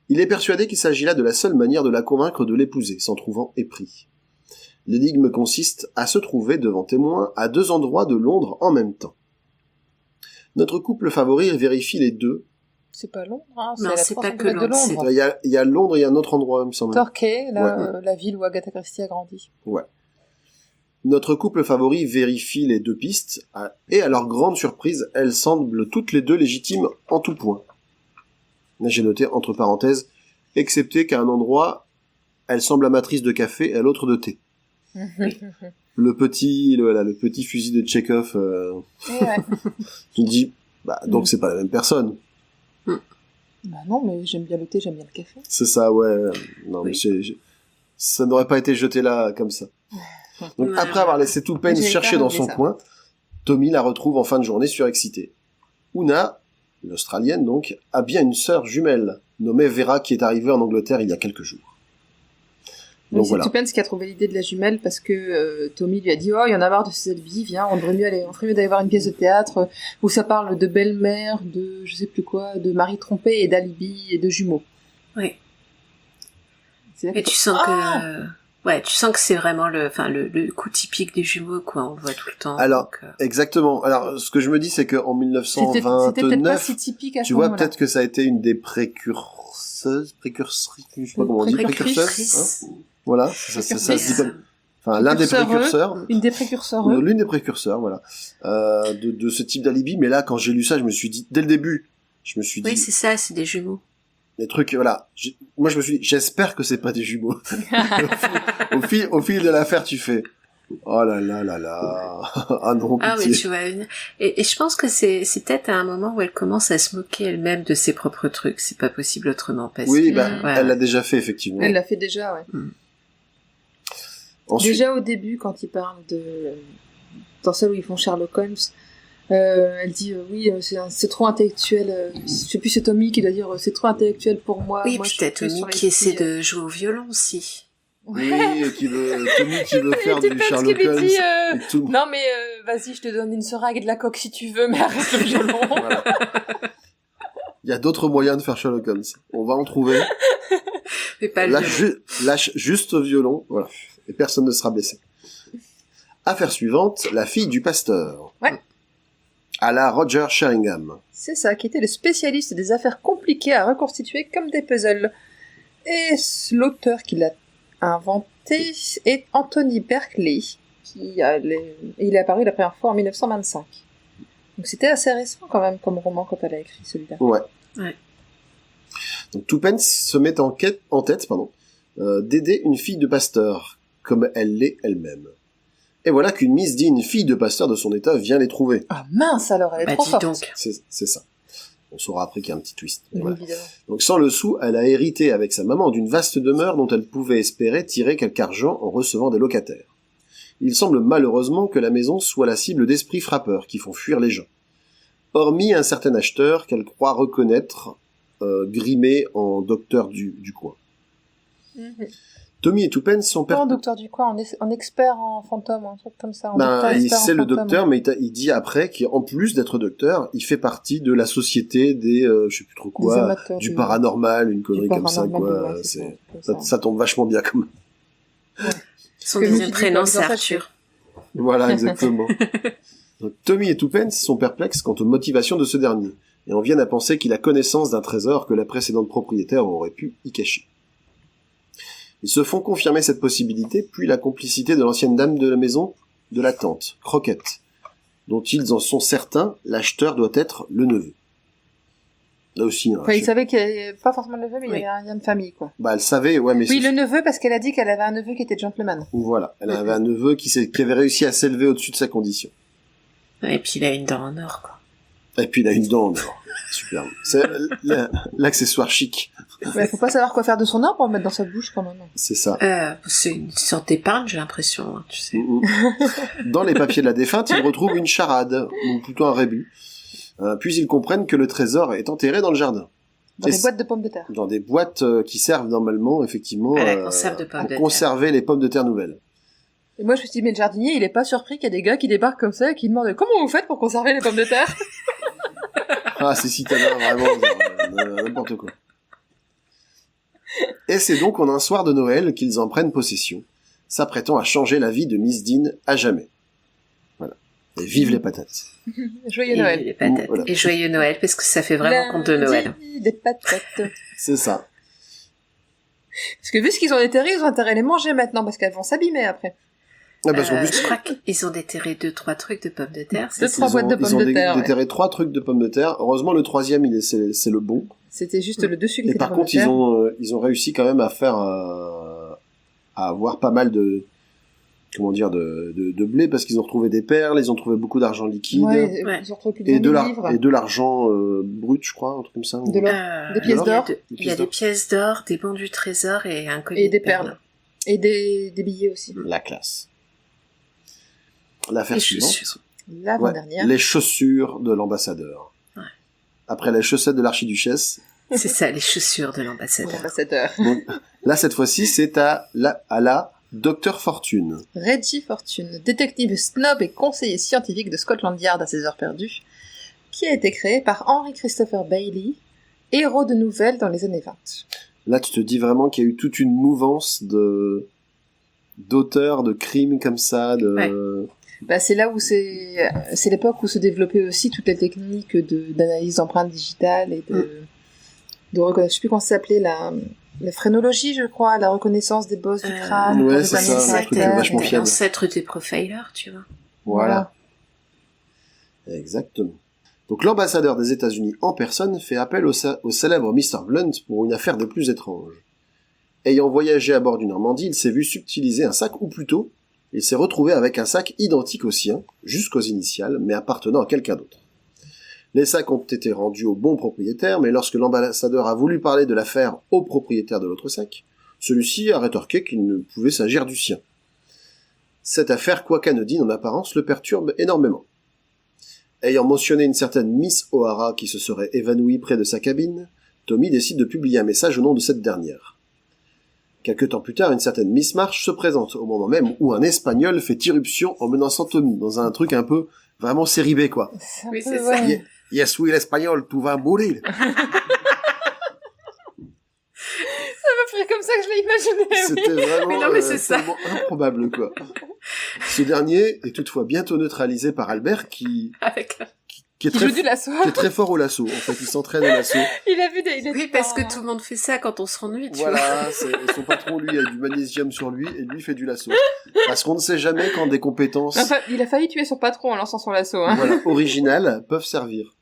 Il est persuadé qu'il s'agit là de la seule manière de la convaincre de l'épouser, s'en trouvant épris. L'énigme consiste à se trouver devant témoins à 2 endroits de Londres en même temps. Notre couple favori vérifie les 2. C'est pas Londres, hein, Non, c'est pas que de Londres. Londres. Il y a Londres et il y a un autre endroit, il me semble. Torquay, la ville où Agatha Christie a grandi. Ouais. Notre couple favori vérifie les 2 pistes, et à leur grande surprise, elles semblent toutes les 2 légitimes en tout point. Là, j'ai noté, entre parenthèses, excepté qu'à un endroit, elle semble amatrice de café et à l'autre de thé. le petit fusil de Tchekhov. Tu te dis, donc c'est pas la même personne. Bah non, mais j'aime bien le thé, j'aime bien le café. C'est ça, ouais. Non, oui. Mais ça n'aurait pas été jeté là, comme ça. Donc, après avoir laissé Toupane chercher dans son coin, Tommy la retrouve en fin de journée surexcitée. Una, l'Australienne donc, a bien une sœur jumelle, nommée Vera, qui est arrivée en Angleterre il y a quelques jours. Donc, c'est Toupane qui a trouvé l'idée de la jumelle parce que Tommy lui a dit « Oh, il y en a marre de ces vie, viens, on ferait mieux d'aller voir une pièce de théâtre où ça parle de belle-mère, de je sais plus quoi, de mari trompé et d'alibi et de jumeaux. » Oui. Et tu sens que... Ouais, tu sens que c'est vraiment le coup typique des jumeaux, quoi, on le voit tout le temps. Alors, donc, exactement. Alors, ce que je me dis, c'est qu'en 1929, c'était peut-être pas si typique à tu vois, peut-être que ça a été une des précurseuses, je sais pas comment on dit, précurseuses, hein. Voilà, ça se dit comme... Enfin, l'un des précurseurs. Une des précurseurs. L'une des précurseurs, voilà. De ce type d'alibi. Mais là, quand j'ai lu ça, je me suis dit, dès le début, je me suis dit... Oui, c'est ça, c'est des jumeaux. Les trucs, voilà. Moi, je me suis dit, j'espère que c'est pas des jumeaux. au fil de l'affaire, tu fais, oh là là là là. Ah non, pitié. Ah oui, tu vois. Et je pense que c'est peut-être à un moment où elle commence à se moquer elle-même de ses propres trucs. C'est pas possible autrement. Parce que, elle l'a déjà fait, effectivement. Elle l'a fait déjà, ouais. Ensuite... Déjà au début, quand ils parlent dans celle où ils font Sherlock Holmes, elle dit oui, c'est trop intellectuel. Je sais plus, c'est Tommy qui doit dire c'est trop intellectuel pour moi. Oui, moi, puis t'as Tommy qui essaie de jouer au violon aussi. Oui, Tommy qui veut faire du Sherlock Holmes. Dit, non mais vas-y, je te donne une seringue et de la coque si tu veux, mais arrête le violon. Voilà. Il y a d'autres moyens de faire Sherlock Holmes. On va en trouver. Mais pas lâche juste au violon, voilà. Et personne ne sera blessé. Affaire suivante, la fille du pasteur. Ouais. À la Roger Sheringham. C'est ça, qui était le spécialiste des affaires compliquées à reconstituer comme des puzzles. Et l'auteur qui l'a inventé est Anthony Berkeley, il est apparu la première fois en 1925. Donc c'était assez récent quand même comme roman quand elle a écrit celui-là. Ouais. Ouais. Donc Toupane se met en tête, d'aider une fille de pasteur, comme elle l'est elle-même. Et voilà qu'une Miss Dean, fille de pasteur de son état, vient les trouver. Ah mince alors, elle est trop forte. Donc. C'est ça. On saura après qu'il y a un petit twist. Voilà. Donc sans le sou, elle a hérité avec sa maman d'une vaste demeure dont elle pouvait espérer tirer quelque argent en recevant des locataires. Il semble malheureusement que la maison soit la cible d'esprits frappeurs qui font fuir les gens. Hormis un certain acheteur qu'elle croit reconnaître, grimé en docteur du coin. Tommy et Tuppence sont en docteur du quoi, en expert en fantôme, un truc comme ça. C'est le docteur, mais il dit après qu'en plus d'être docteur, il fait partie de la société des, je sais plus trop quoi, du paranormal, une connerie comme ça, quoi. Ça tombe vachement bien, comme. Ouais. Son deuxième prénom, c'est Arthur. Voilà, exactement. Donc, Tommy et Tuppence sont perplexes quant aux motivations de ce dernier, et en viennent à penser qu'il a connaissance d'un trésor que la précédente propriétaire aurait pu y cacher. Ils se font confirmer cette possibilité, puis la complicité de l'ancienne dame de la maison, de la tante, Croquette, dont ils en sont certains, l'acheteur doit être le neveu. Là aussi, ils savaient qu'il n'y avait pas forcément le neveu, mais il y avait un lien de famille, quoi. Bah, elle savait, ouais, mais... Oui, le neveu, parce qu'elle a dit qu'elle avait un neveu qui était gentleman. Voilà, elle avait un neveu qui avait réussi à s'élever au-dessus de sa condition. Et puis il a une dent en or, quoi. Et puis il a une dent en or. Superbe. C'est l'accessoire chic. Mais faut pas savoir quoi faire de son or pour le mettre dans sa bouche, quand même. C'est ça. C'est une sorte d'épargne, j'ai l'impression, hein, tu sais. Dans les papiers de la défunte, ils retrouvent une charade, ou plutôt un rébut. Puis ils comprennent que le trésor est enterré dans le jardin. Dans des boîtes de pommes de terre. Dans des boîtes qui servent normalement, effectivement, à la conserve de pommes de terre. Conserver les pommes de terre nouvelles. Et moi, je me suis dit, mais le jardinier, il est pas surpris qu'il y a des gars qui débarquent comme ça et qui demandent comment vous faites pour conserver les pommes de terre? Ah, c'est citadin, vraiment, n'importe quoi. Et c'est donc en un soir de Noël qu'ils en prennent possession, s'apprêtant à changer la vie de Miss Dean à jamais. Voilà. Et vive les patates. Joyeux Noël. Les patates. Voilà. Et joyeux Noël, parce que ça fait vraiment conte de Noël. Des patates. C'est ça. Parce que vu ce qu'ils ont déterré, ils ont intérêt à les manger maintenant, parce qu'elles vont s'abîmer après. Ah parce qu'en plus, je crois qu'ils ont déterré 2-3 trucs de pommes de terre. 2-3 boîtes de pommes de terre. Ils ont déterré 3 trucs de pommes de terre. Heureusement, le troisième, c'est le bon. C'était juste le dessus qui était pas de pommes de terre. Et par contre, ils ont réussi quand même à faire, à avoir pas mal de blé, parce qu'ils ont retrouvé des perles, ils ont trouvé beaucoup d'argent liquide. Ouais. Ils ont retrouvé plus de et de l'argent brut, je crois, un truc comme ça. De l'or. Des pièces d'or. Il y a des pièces d'or, des bons du trésor et un collier et des perles. Et des billets aussi. La classe. L'affaire suivante. L'avant-dernière. Les chaussures de l'ambassadeur. Ouais. Après les chaussettes de l'archiduchesse. C'est ça, les chaussures de l'ambassadeur. Donc, là, cette fois-ci, c'est à la Docteur Fortune. Reggie Fortune, détective snob et conseiller scientifique de Scotland Yard à ses heures perdues, qui a été créé par Henry Christopher Bailey, héros de nouvelles dans les années 20. Là, tu te dis vraiment qu'il y a eu toute une mouvance d'auteurs de crimes comme ça, Ouais. Bah, c'est là où c'est l'époque où se développaient aussi toutes les techniques d'analyse d'empreintes digitales et de reconnaissance. Je sais plus comment ça s'appelait, la phrénologie, je crois, la reconnaissance des bosses du crâne. Ouais, c'est ça, un truc vachement fiable. L'ancêtre des profilers, tu vois. Voilà. Exactement. Donc l'ambassadeur des États-Unis en personne fait appel au célèbre Mr. Blunt pour une affaire des plus étranges. Ayant voyagé à bord du Normandie, il s'est vu subtiliser un sac, ou plutôt, il s'est retrouvé avec un sac identique au sien, jusqu'aux initiales, mais appartenant à quelqu'un d'autre. Les sacs ont été rendus au bon propriétaire, mais lorsque l'ambassadeur a voulu parler de l'affaire au propriétaire de l'autre sac, celui-ci a rétorqué qu'il ne pouvait s'agir du sien. Cette affaire, quoi qu'anodine en apparence, le perturbe énormément. Ayant mentionné une certaine Miss O'Hara qui se serait évanouie près de sa cabine, Tommy décide de publier un message au nom de cette dernière. Quelque temps plus tard, une certaine Miss March se présente, au moment même où un Espagnol fait irruption en menaçant Tommy, dans un truc un peu, vraiment série B, quoi. Oui, c'est ça. Yes, oui, l'Espagnol, tu vas mourir. Ça m'a fait comme ça que je l'ai imaginé. C'était vraiment mais non, mais c'est tellement improbable, quoi. Ce dernier est toutefois bientôt neutralisé par Albert qui est très fort au lasso. En fait, il s'entraîne au lasso. Il a vu Oui, parce que tout le monde fait ça quand on s'ennuie, tu vois. Voilà, son patron, lui, a du magnésium sur lui, et lui fait du lasso. Parce qu'on ne sait jamais quand des compétences... Enfin, il a failli tuer son patron en lançant son lasso, hein. Voilà, originales, peuvent servir.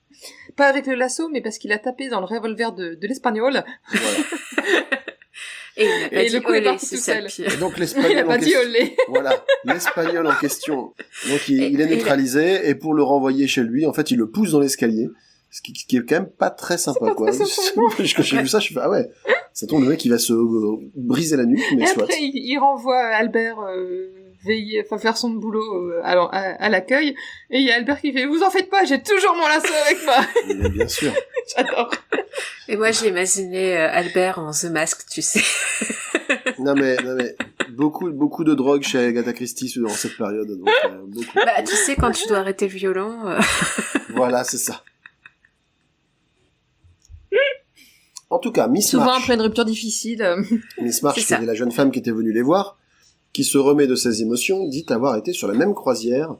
Pas avec le lasso, mais parce qu'il a tapé dans le revolver de l'Espagnol. Voilà. Et il a pas dit le coup est olé, parti c'est tout ça seul. le pire. Et donc, Il l'Espagnol a pas dit olé. Voilà, l'Espagnol en question. Donc, il est neutralisé, et pour le renvoyer chez lui, en fait, il le pousse dans l'escalier. Ce qui est quand même pas très sympa, quoi. Quand j'ai vu ça, je fais, ah ouais. Ça tombe, le mec, il va se briser la nuque, mais et soit. après, il renvoie Albert, faire son boulot à l'accueil, et il y a Albert qui fait « Vous en faites pas, j'ai toujours mon lasso avec moi !» Mais bien sûr. J'adore. Et moi, j'ai imaginé Albert en The Mask, tu sais. Non mais beaucoup de drogue chez Agatha Christie dans cette période. Donc, beaucoup. Bah, tu sais, quand tu dois arrêter le violon... Voilà, c'est ça. En tout cas, Miss Souvent March... après une rupture difficile. Miss March, qui était la jeune femme qui était venue les voir, qui se remet de ses émotions, dit avoir été sur la même croisière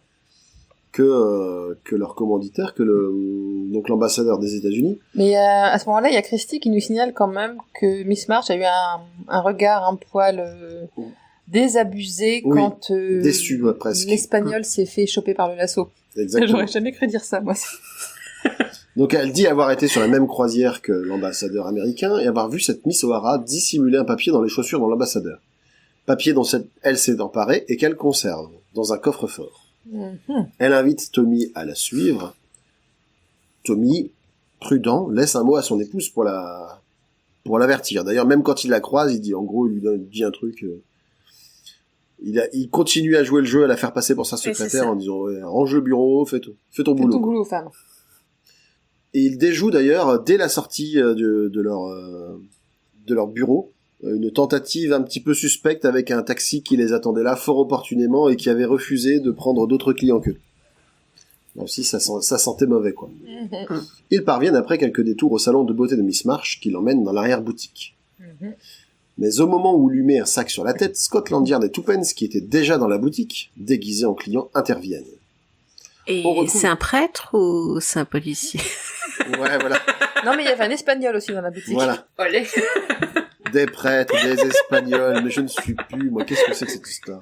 que leur commanditaire, donc l'ambassadeur des États-Unis. Mais à ce moment-là, il y a Christie qui nous signale quand même que Miss March a eu un regard un poil désabusé quand déçu, presque. l'Espagnol s'est fait choper par le lasso. Exactement. J'aurais jamais cru dire ça, moi. Donc elle dit avoir été sur la même croisière que l'ambassadeur américain et avoir vu cette Miss O'Hara dissimuler un papier dans les chaussures de l'ambassadeur. Papier dont elle s'est emparée et qu'elle conserve dans un coffre-fort. Mm-hmm. Elle invite Tommy à la suivre. Tommy, prudent, laisse un mot à son épouse pour l'avertir. D'ailleurs, même quand il la croise, il dit, en gros, il lui dit un truc. Il continue à jouer le jeu, à la faire passer pour sa secrétaire en disant, range le bureau, fais ton boulot. Fais ton boulot, femme. Et il déjoue d'ailleurs, dès la sortie de leur bureau, une tentative un petit peu suspecte avec un taxi qui les attendait là fort opportunément et qui avait refusé de prendre d'autres clients qu'eux. Là aussi, ça sentait mauvais, quoi. Mm-hmm. Ils parviennent après quelques détours au salon de beauté de Miss March qui l'emmène dans l'arrière-boutique. Mm-hmm. Mais au moment où lui met un sac sur la tête, Scotland Yard et Tuppence, qui étaient déjà dans la boutique, déguisés en clients, interviennent. Et c'est un prêtre ou c'est un policier? Ouais, voilà. Non, mais il y avait un Espagnol aussi dans la boutique. Voilà. Olé. Des prêtres, des Espagnols, mais je ne suis plus, moi, qu'est-ce que c'est que cette histoire?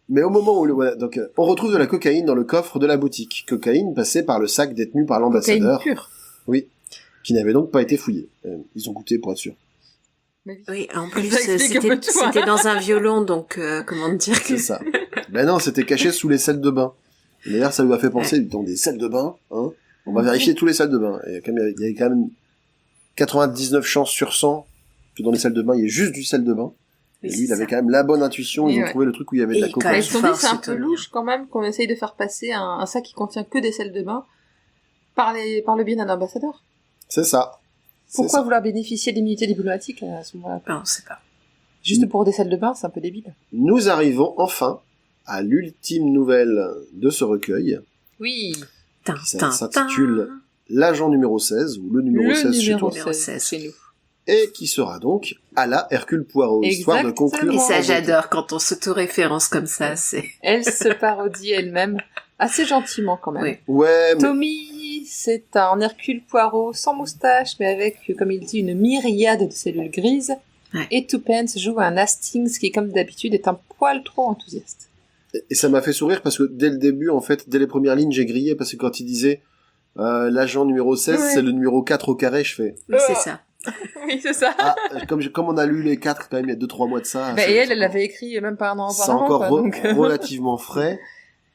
Mais au moment où donc, on retrouve de la cocaïne dans le coffre de la boutique. Cocaïne passée par le sac détenu par l'ambassadeur. Cocaïne pure. Oui. Qui n'avait donc pas été fouillé. Ils ont goûté pour être sûr. Oui, en plus, c'était dans un violon, donc, comment dire que... C'est ça. Ben non, c'était caché sous les salles de bain. D'ailleurs, ça lui a fait penser, dans des salles de bain, hein. On va vérifier tous les salles de bain. Et il y avait quand même 99 chances sur 100 que dans les salles de bain, il y ait juste du salle de bain. Oui, et lui, il avait quand même la bonne intuition, ils ont trouvé le truc où il y avait de la cocaïne. Ils se sont dit, c'est un peu louche quand même qu'on essaye de faire passer un sac qui contient que des salles de bain par le biais d'un ambassadeur. C'est ça. Pourquoi vouloir bénéficier d'immunité diplomatique à ce moment-là? Non, on sait pas. Juste pour des salles de bain, c'est un peu débile. Nous arrivons enfin à l'ultime nouvelle de ce recueil. Oui. Qui s'intitule L'agent numéro 16, ou le numéro 16 chez toi. Chez nous. Et qui sera donc à la Hercule Poirot, histoire de conclure. Et ça, j'adore quand on s'auto-référence comme ça, c'est... Elle se parodie elle-même, assez gentiment quand même. Oui. Ouais, mais... Tommy, c'est un Hercule Poirot sans moustache, mais avec, comme il dit, une myriade de cellules grises. Ouais. Et Tuppence joue un Hastings qui, comme d'habitude, est un poil trop enthousiaste. Et ça m'a fait sourire parce que dès le début, en fait, dès les premières lignes, j'ai grillé parce que quand il disait l'agent numéro 16, c'est le numéro 4 au carré, je fais... Oui, c'est ça. Oui, c'est ça. Ah, comme on a lu les 4 quand même il y a 2-3 mois de ça. Bah, et elle l'avait écrit même pas un an c'est auparavant. encore relativement frais.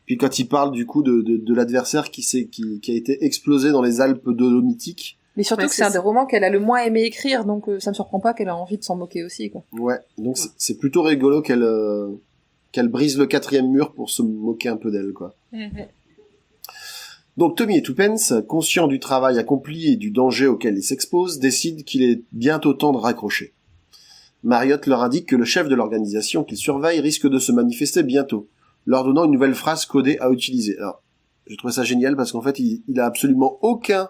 Puis quand il parle du coup de l'adversaire qui a été explosé dans les Alpes dolomitiques. Mais surtout que c'est un des romans qu'elle a le moins aimé écrire, donc ça me surprend pas qu'elle a envie de s'en moquer aussi, quoi. Ouais, donc c'est plutôt rigolo qu'elle brise le 4e mur pour se moquer un peu d'elle, quoi. Donc Tommy et Tuppence, conscients du travail accompli et du danger auquel ils s'exposent, décident qu'il est bientôt temps de raccrocher. Marriott leur indique que le chef de l'organisation qu'ils surveillent risque de se manifester bientôt, leur donnant une nouvelle phrase codée à utiliser. Alors, j'ai trouvé ça génial parce qu'en fait, il a absolument aucun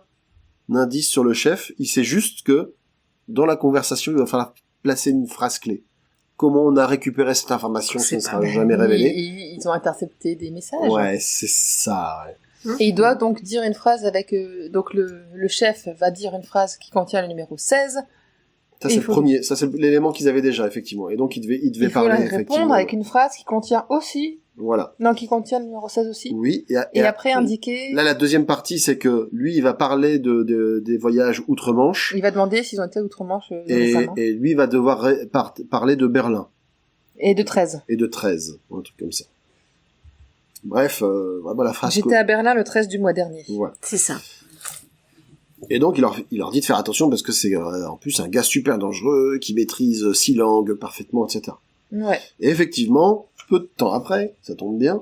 indice sur le chef, il sait juste que dans la conversation, il va falloir placer une phrase clé. Comment on a récupéré cette information, ça ne sera jamais révélé. Ils ont intercepté des messages. Ouais, c'est ça, ouais. Et il doit donc dire une phrase avec... donc le chef va dire une phrase qui contient le numéro 16. Ça, c'est le premier. Ça, c'est l'élément qu'ils avaient déjà, effectivement. Et donc, il devait parler, effectivement. Répondre avec une phrase qui contient aussi... Voilà. Non, qui contient le numéro 16 aussi. Oui. Et après indiquer... Là, la deuxième partie, c'est que lui, il va parler des voyages outre-Manche. Il va demander s'ils ont été outre-Manche récemment. Et lui, il va devoir parler de Berlin. Et de 13. Et de 13. Un truc comme ça. Bref, vraiment la phrase... J'étais à Berlin le 13 du mois dernier. Voilà. C'est ça. Et donc, il leur dit de faire attention parce que c'est en plus un gars super dangereux qui maîtrise 6 langues parfaitement, etc. Ouais. Et effectivement, peu de temps après, ça tombe bien,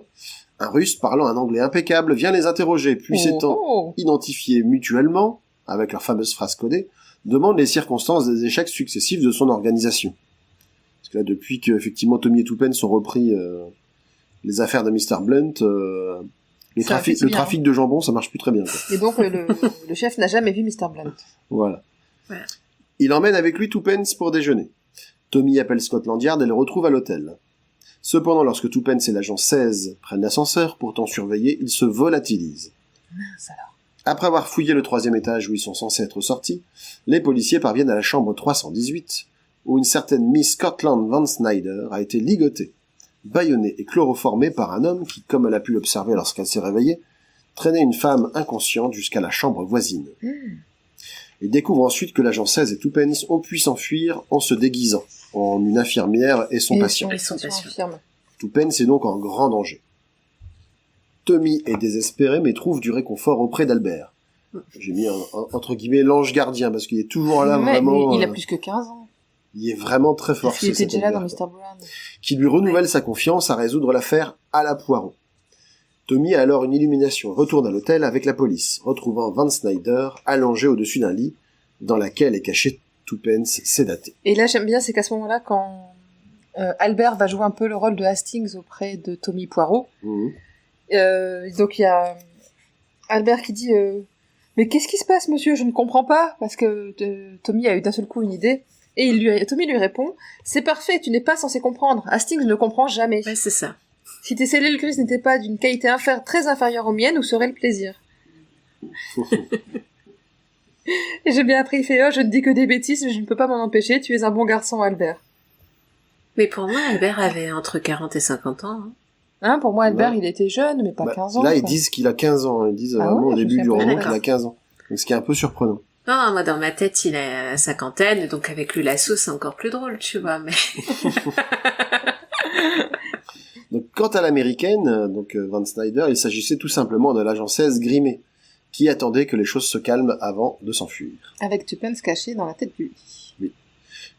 un Russe parlant un anglais impeccable vient les interroger, puis s'étant identifiés mutuellement, avec leur fameuse phrase codée, demande les circonstances des échecs successifs de son organisation. Parce que là, depuis que effectivement Tommy et Tuppence ont repris les affaires de Mr. Blunt, le trafic de jambon, ça marche plus très bien. Quoi. Et donc le chef n'a jamais vu Mr. Blunt. Voilà. Il emmène avec lui Tuppence pour déjeuner. Tommy appelle Scotland Yard et le retrouve à l'hôtel. Cependant, lorsque Tuppence et l'agent 16 prennent l'ascenseur, pourtant surveillés, ils se volatilisent. Mince alors. Après avoir fouillé le 3e étage où ils sont censés être sortis, les policiers parviennent à la chambre 318, où une certaine Miss Scotland Van Snyder a été ligotée, bâillonnée et chloroformée par un homme qui, comme elle a pu l'observer lorsqu'elle s'est réveillée, traînait une femme inconsciente jusqu'à la chambre voisine. Ils découvrent ensuite que l'agent 16 et Tuppence ont pu s'enfuir en se déguisant en une infirmière et son patient. Tuppence est donc en grand danger. Tommy est désespéré mais trouve du réconfort auprès d'Albert. J'ai mis entre guillemets l'ange gardien parce qu'il est toujours là vraiment... Il a plus que 15 ans. Il est vraiment très fort. Parce qu'il était déjà là dans Mr. Brown. Qui lui renouvelle sa confiance à résoudre l'affaire à la Poirot. Tommy a alors une illumination, retourne à l'hôtel avec la police, retrouvant Van Snyder allongé au-dessus d'un lit dans laquelle est caché Tuppence sédaté. Et là j'aime bien, c'est qu'à ce moment-là, quand Albert va jouer un peu le rôle de Hastings auprès de Tommy Poirot, donc il y a Albert qui dit mais qu'est-ce qui se passe monsieur, je ne comprends pas, parce que Tommy a eu d'un seul coup une idée, et Tommy lui répond c'est parfait, tu n'es pas censé comprendre, Hastings ne comprend jamais. Ouais, c'est ça. Si tes cellules grises n'étaient pas d'une qualité très inférieure aux miennes, où serait le plaisir? Et j'ai bien appris, il fait je ne dis que des bêtises, mais je ne peux pas m'en empêcher, tu es un bon garçon Albert. Mais pour moi, Albert avait entre 40 et 50 ans. Pour moi, Albert, il était jeune, mais pas 15 ans. Là, ils disent qu'il a 15 ans. Ils disent vraiment au début du roman qu'il a 15 ans. Donc, ce qui est un peu surprenant. Non, moi, dans ma tête, il a la cinquantaine, donc avec lui, la sauce, c'est encore plus drôle, tu vois, mais... Donc, quant à l'américaine, donc Van Snyder, il s'agissait tout simplement de l'agent 16 grimé, qui attendait que les choses se calment avant de s'enfuir. Avec Tuppence caché dans la tête du lit. Oui.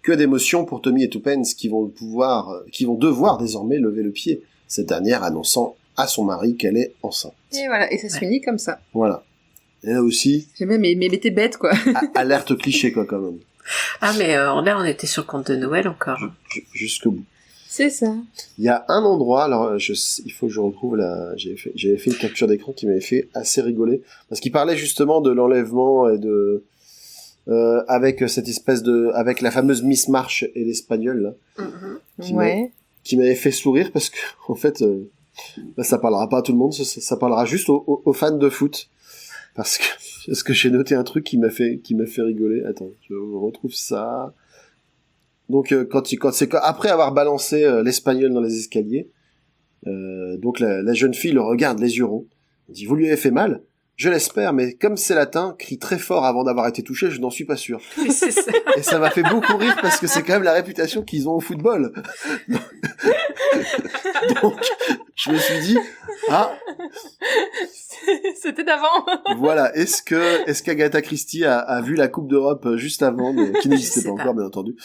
Que d'émotions pour Tommy et Tuppence qui vont devoir désormais lever le pied, cette dernière annonçant à son mari qu'elle est enceinte. Et voilà, et ça se finit comme ça. Voilà. Et là aussi... J'ai même, mais t'es bête, quoi. Alerte cliché, quoi, quand même. Ah, mais là, on était sur le conte de Noël encore. Jusqu'au bout. C'est ça. Il y a un endroit, alors il faut que je retrouve j'avais fait une capture d'écran qui m'avait fait assez rigoler, parce qu'il parlait justement de l'enlèvement et de avec cette espèce avec la fameuse Miss March et l'espagnol là, qui m'avait fait sourire parce que en fait là, ça parlera pas à tout le monde, ça parlera juste aux fans de foot, parce que j'ai noté un truc qui m'a fait rigoler. Attends, je retrouve ça. Donc après avoir balancé l'espagnol dans les escaliers, donc la jeune fille le regarde les yeux ronds, elle dit vous lui avez fait mal? Je l'espère, mais comme c'est latin, crie très fort avant d'avoir été touché, je n'en suis pas sûr. C'est ça. Et ça m'a fait beaucoup rire parce que c'est quand même la réputation qu'ils ont au football. Donc je me suis dit c'était d'avant. Voilà, est-ce qu'Agatha Christie a vu la Coupe d'Europe juste avant, mais qui n'existait pas encore, bien entendu.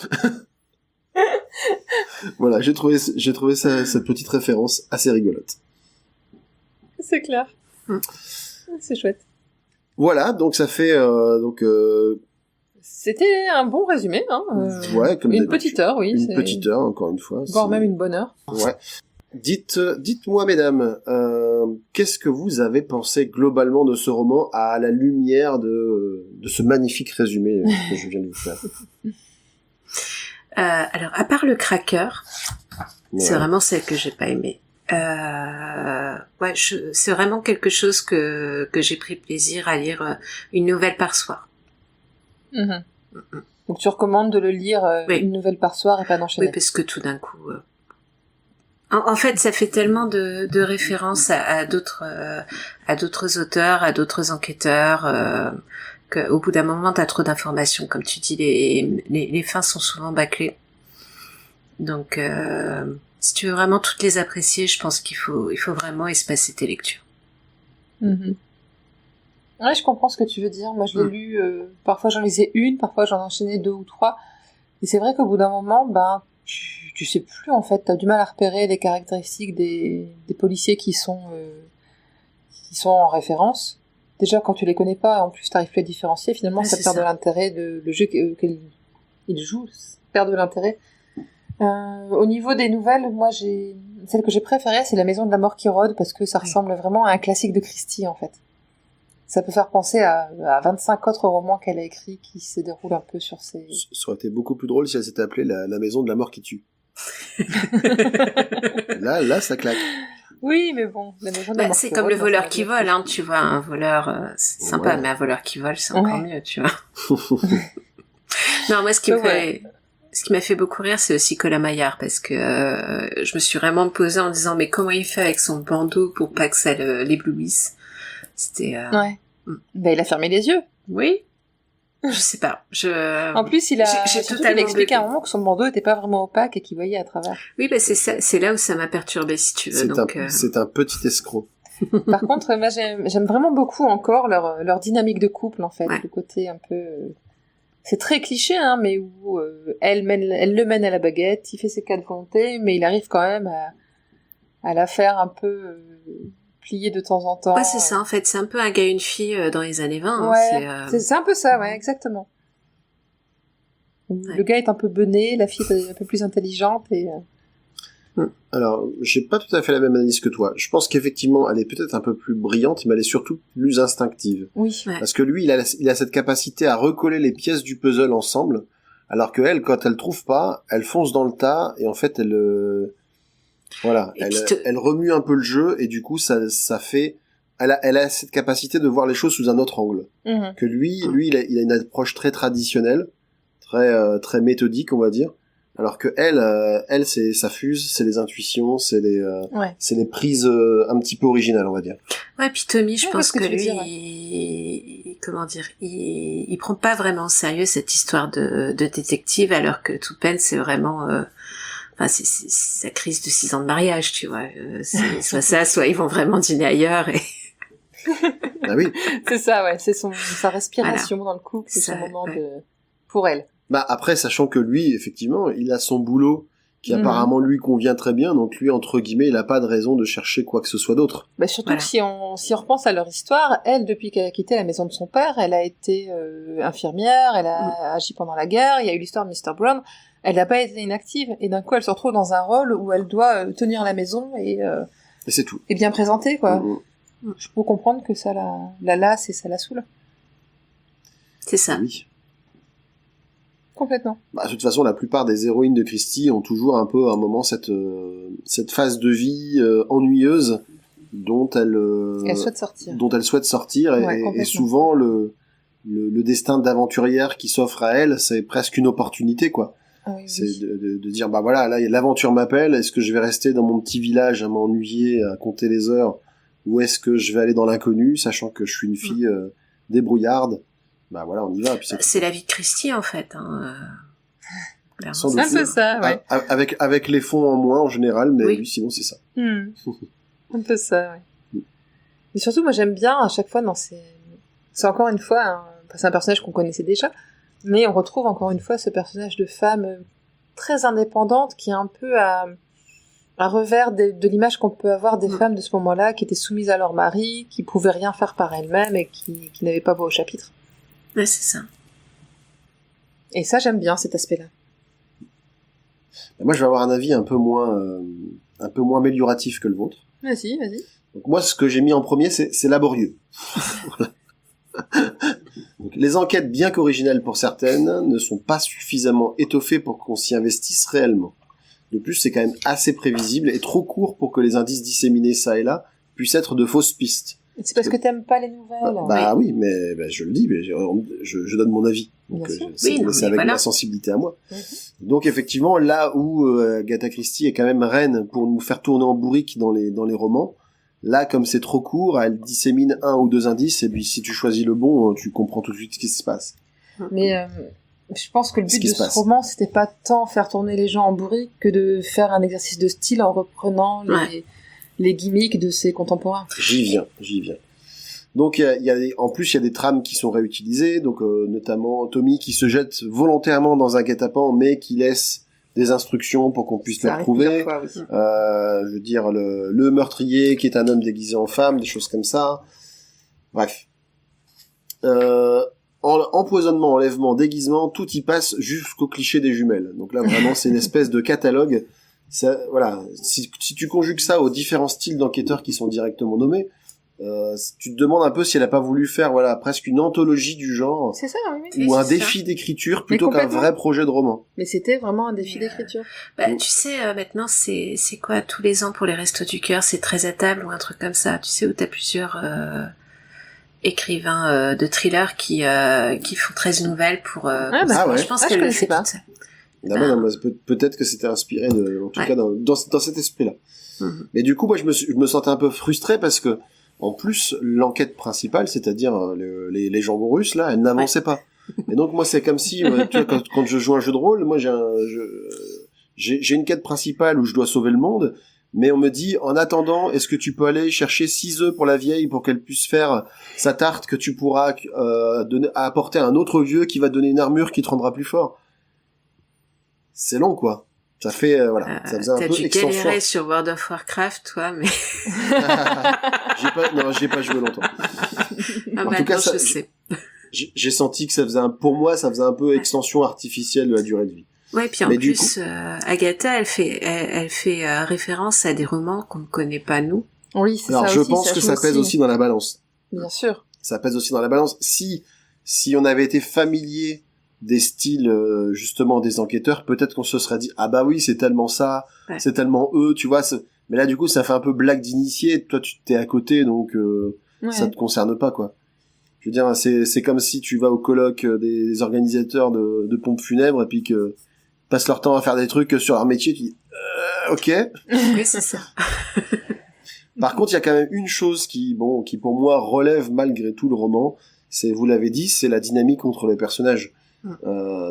Voilà, j'ai trouvé cette petite référence assez rigolote. C'est clair. C'est chouette. Voilà, donc ça fait C'était un bon résumé, hein. Ouais, comme une petite heure, oui. Une petite heure, encore une fois. Voire même une bonne heure. Ouais. Dites-moi, mesdames, qu'est-ce que vous avez pensé globalement de ce roman à la lumière de ce magnifique résumé que je viens de vous faire? Alors, à part le cracker, c'est vraiment celle que j'ai pas aimée. C'est vraiment quelque chose que j'ai pris plaisir à lire une nouvelle par soir. Donc tu recommandes de le lire une nouvelle par soir et pas d'enchaîner? Oui, parce que tout d'un coup... En fait, ça fait tellement de références à d'autres auteurs, à d'autres enquêteurs, qu'au bout d'un moment, t'as trop d'informations. Comme tu dis, les fins sont souvent bâclées. Donc, si tu veux vraiment toutes les apprécier, je pense qu'il faut vraiment espacer tes lectures. Ouais, je comprends ce que tu veux dire. Moi, je l'ai lu, parfois j'en lisais une, parfois j'en enchaînais 2 ou 3. Et c'est vrai qu'au bout d'un moment, tu sais plus, en fait, t'as du mal à repérer les caractéristiques des policiers qui sont en référence. déjà quand tu les connais pas, en plus t'arrives plus à différencier, finalement ça perd de l'intérêt, le jeu qu'il joue perd de l'intérêt. Au niveau des nouvelles, moi celle que j'ai préférée, c'est La Maison de la Mort qui rôde, parce que ça ressemble vraiment à un classique de Christie, en fait. Ça peut faire penser à 25 autres romans qu'elle a écrits qui se déroulent un peu sur ces... Ça aurait été beaucoup plus drôle si elle s'était appelée la Maison de la Mort qui tue. là, ça claque. Oui, mais bon, La Maison de la Mort c'est qui comme rôde, le voleur qui vole, hein, tu vois, un voleur, c'est sympa, mais un voleur qui vole, c'est encore mieux, tu vois. Non, moi, ce qui m'a fait beaucoup rire, c'est aussi Colin Maillard, parce que je me suis vraiment posée en disant, mais comment il fait avec son bandeau pour pas que ça l'éblouisse? C'était... Ouais. Ben, il a fermé les yeux. Oui. Je sais pas. En plus, il explique à un moment que son bandeau était pas vraiment opaque et qu'il voyait à travers. Oui, ben c'est là où ça m'a perturbée, si tu veux. C'est un petit escroc. Par contre, moi, j'aime vraiment beaucoup encore leur dynamique de couple, en fait. Le côté un peu... C'est très cliché, hein, mais où elle le mène à la baguette, il fait ses cas de volonté, mais il arrive quand même à la faire un peu plier de temps en temps. Ouais, c'est ça, en fait. C'est un peu un gars et une fille dans les années 20. Ouais, hein, c'est un peu ça, ouais, exactement. Le gars est un peu bené, la fille est un peu plus intelligente et... Alors, j'ai pas tout à fait la même analyse que toi. Je pense qu'effectivement, elle est peut-être un peu plus brillante, mais elle est surtout plus instinctive. Oui. Ouais. Parce que lui, il a cette capacité à recoller les pièces du puzzle ensemble, alors que elle, quand elle trouve pas, elle fonce dans le tas, et en fait, elle remue un peu le jeu, et du coup, ça fait, elle a cette capacité de voir les choses sous un autre angle. Mm-hmm. Que lui, il a une approche très traditionnelle, très méthodique, on va dire. Alors que elle, c'est sa fuse, c'est les intuitions, c'est les prises un petit peu originales, on va dire. Ouais, puis Tommy, je pense que lui, comment dire, il prend pas vraiment au sérieux cette histoire de détective, alors que Tuppen, c'est vraiment, c'est sa crise de 6 ans de mariage, tu vois. C'est soit ça, soit ils vont vraiment dîner ailleurs et... Ah oui. C'est ça, ouais, c'est sa respiration dans le couple, c'est son moment pour elle. Bah après, sachant que lui, effectivement, il a son boulot qui apparemment lui convient très bien, donc lui, entre guillemets, il a pas de raison de chercher quoi que ce soit d'autre. Bah surtout que si on repense à leur histoire, elle, depuis qu'elle a quitté la maison de son père, elle a été infirmière, elle a agi pendant la guerre, il y a eu l'histoire de Mr. Brown, elle n'a pas été inactive, et d'un coup elle se retrouve dans un rôle où elle doit tenir la maison et c'est tout. Et bien présenter, quoi. Je peux comprendre que ça la lasse et ça la saoule. C'est ça. Oui. Complètement. Bah, de toute façon, la plupart des héroïnes de Christie ont toujours un peu à un moment cette phase de vie ennuyeuse dont elle souhaite sortir et souvent le destin d'aventurière qui s'offre à elle, c'est presque une opportunité, quoi. Ah oui, c'est de dire bah voilà, là l'aventure m'appelle, est-ce que je vais rester dans mon petit village à m'ennuyer, à compter les heures, ou est-ce que je vais aller dans l'inconnu, sachant que je suis une fille débrouillarde. Bah voilà, on y va. Puis c'est la vie de Christie, en fait. Hein. C'est un peu ça, ouais. Avec les fonds en moins, en général, mais oui, sinon c'est ça. Un peu ça, ouais. Et surtout, moi j'aime bien, à chaque fois, c'est encore une fois, c'est un personnage qu'on connaissait déjà, mais on retrouve encore une fois ce personnage de femme très indépendante qui est un peu à revers de l'image qu'on peut avoir des femmes de ce moment-là, qui étaient soumises à leur mari, qui pouvaient rien faire par elles-mêmes et qui n'avaient pas voix au chapitre. Ouais, c'est ça. Et ça, j'aime bien cet aspect-là. Moi, je vais avoir un avis un peu moins amélioratif que le vôtre. Vas-y. Donc moi, ce que j'ai mis en premier, c'est laborieux. Donc, les enquêtes, bien qu'originales pour certaines, ne sont pas suffisamment étoffées pour qu'on s'y investisse réellement. De plus, c'est quand même assez prévisible et trop court pour que les indices disséminés ça et là puissent être de fausses pistes. C'est parce que t'aimes pas les nouvelles. Oui, mais je le dis, mais je donne mon avis. Donc c'est avec ma sensibilité à moi. Donc effectivement, là où Agatha Christie est quand même reine pour nous faire tourner en bourrique dans les romans, là comme c'est trop court, elle dissémine 1 ou 2 indices et puis si tu choisis le bon, tu comprends tout de suite ce qui se passe. Mais je pense que le but de ce roman, c'était pas tant faire tourner les gens en bourrique que de faire un exercice de style en reprenant les gimmicks de ses contemporains. J'y viens. Donc en plus il y a des trames qui sont réutilisées, donc notamment Tommy qui se jette volontairement dans un guet-apens mais qui laisse des instructions pour qu'on puisse le retrouver. Je veux dire le meurtrier qui est un homme déguisé en femme, des choses comme ça. Bref, empoisonnement, enlèvement, déguisement, tout y passe jusqu'au cliché des jumelles. Donc là, vraiment, c'est une espèce de catalogue. Ça, voilà. Si tu conjugues ça aux différents styles d'enquêteurs qui sont directement nommés, tu te demandes un peu si elle a pas voulu faire, voilà, presque une anthologie du genre. C'est ça, oui, ou un défi d'écriture plutôt qu'un vrai projet de roman. Mais c'était vraiment un défi d'écriture. Tu sais, maintenant, c'est quoi, tous les ans pour les Restos du Cœur, c'est 13 à table ou un truc comme ça. Tu sais, où t'as plusieurs, écrivains de thrillers qui font 13 nouvelles pour ouais. Je pense qu'elle le fait pas. Non, peut-être que c'était inspiré en tout cas dans cet esprit-là. Mais du coup, moi, je me sentais un peu frustré parce que, en plus, l'enquête principale, c'est-à-dire les jambons russes, là, elle n'avançait pas. Et donc, moi, c'est comme si, tu vois, quand je joue un jeu de rôle, moi, j'ai une quête principale où je dois sauver le monde, mais on me dit, en attendant, est-ce que tu peux aller chercher 6 œufs pour la vieille pour qu'elle puisse faire sa tarte que tu pourras apporter à un autre vieux qui va te donner une armure qui te rendra plus fort. C'est long, quoi. Ça fait, ça faisait un peu extension. T'as dû galérer sur World of Warcraft, toi, mais... j'ai pas joué longtemps. En tout cas, je sais. J'ai senti que pour moi, ça faisait un peu extension artificielle de la durée de vie. Ouais, puis en plus, Agatha, elle fait référence à des romans qu'on ne connaît pas, nous. Oui, c'est ça. Alors, je pense que ça pèse aussi dans la balance. Bien sûr. Ça pèse aussi dans la balance. Si on avait été familier des styles, justement, des enquêteurs, peut-être qu'on se serait dit, ah bah oui, c'est tellement ça, c'est tellement eux, tu vois, mais là, du coup, ça fait un peu blague d'initié, toi, tu t'es à côté, donc, ça te concerne pas, quoi. Je veux dire, c'est comme si tu vas au colloque des organisateurs de pompes funèbres, et puis que passent leur temps à faire des trucs sur leur métier, tu dis, ok. Oui, c'est ça. Par contre, il y a quand même une chose qui pour moi relève malgré tout le roman, vous l'avez dit, c'est la dynamique entre les personnages.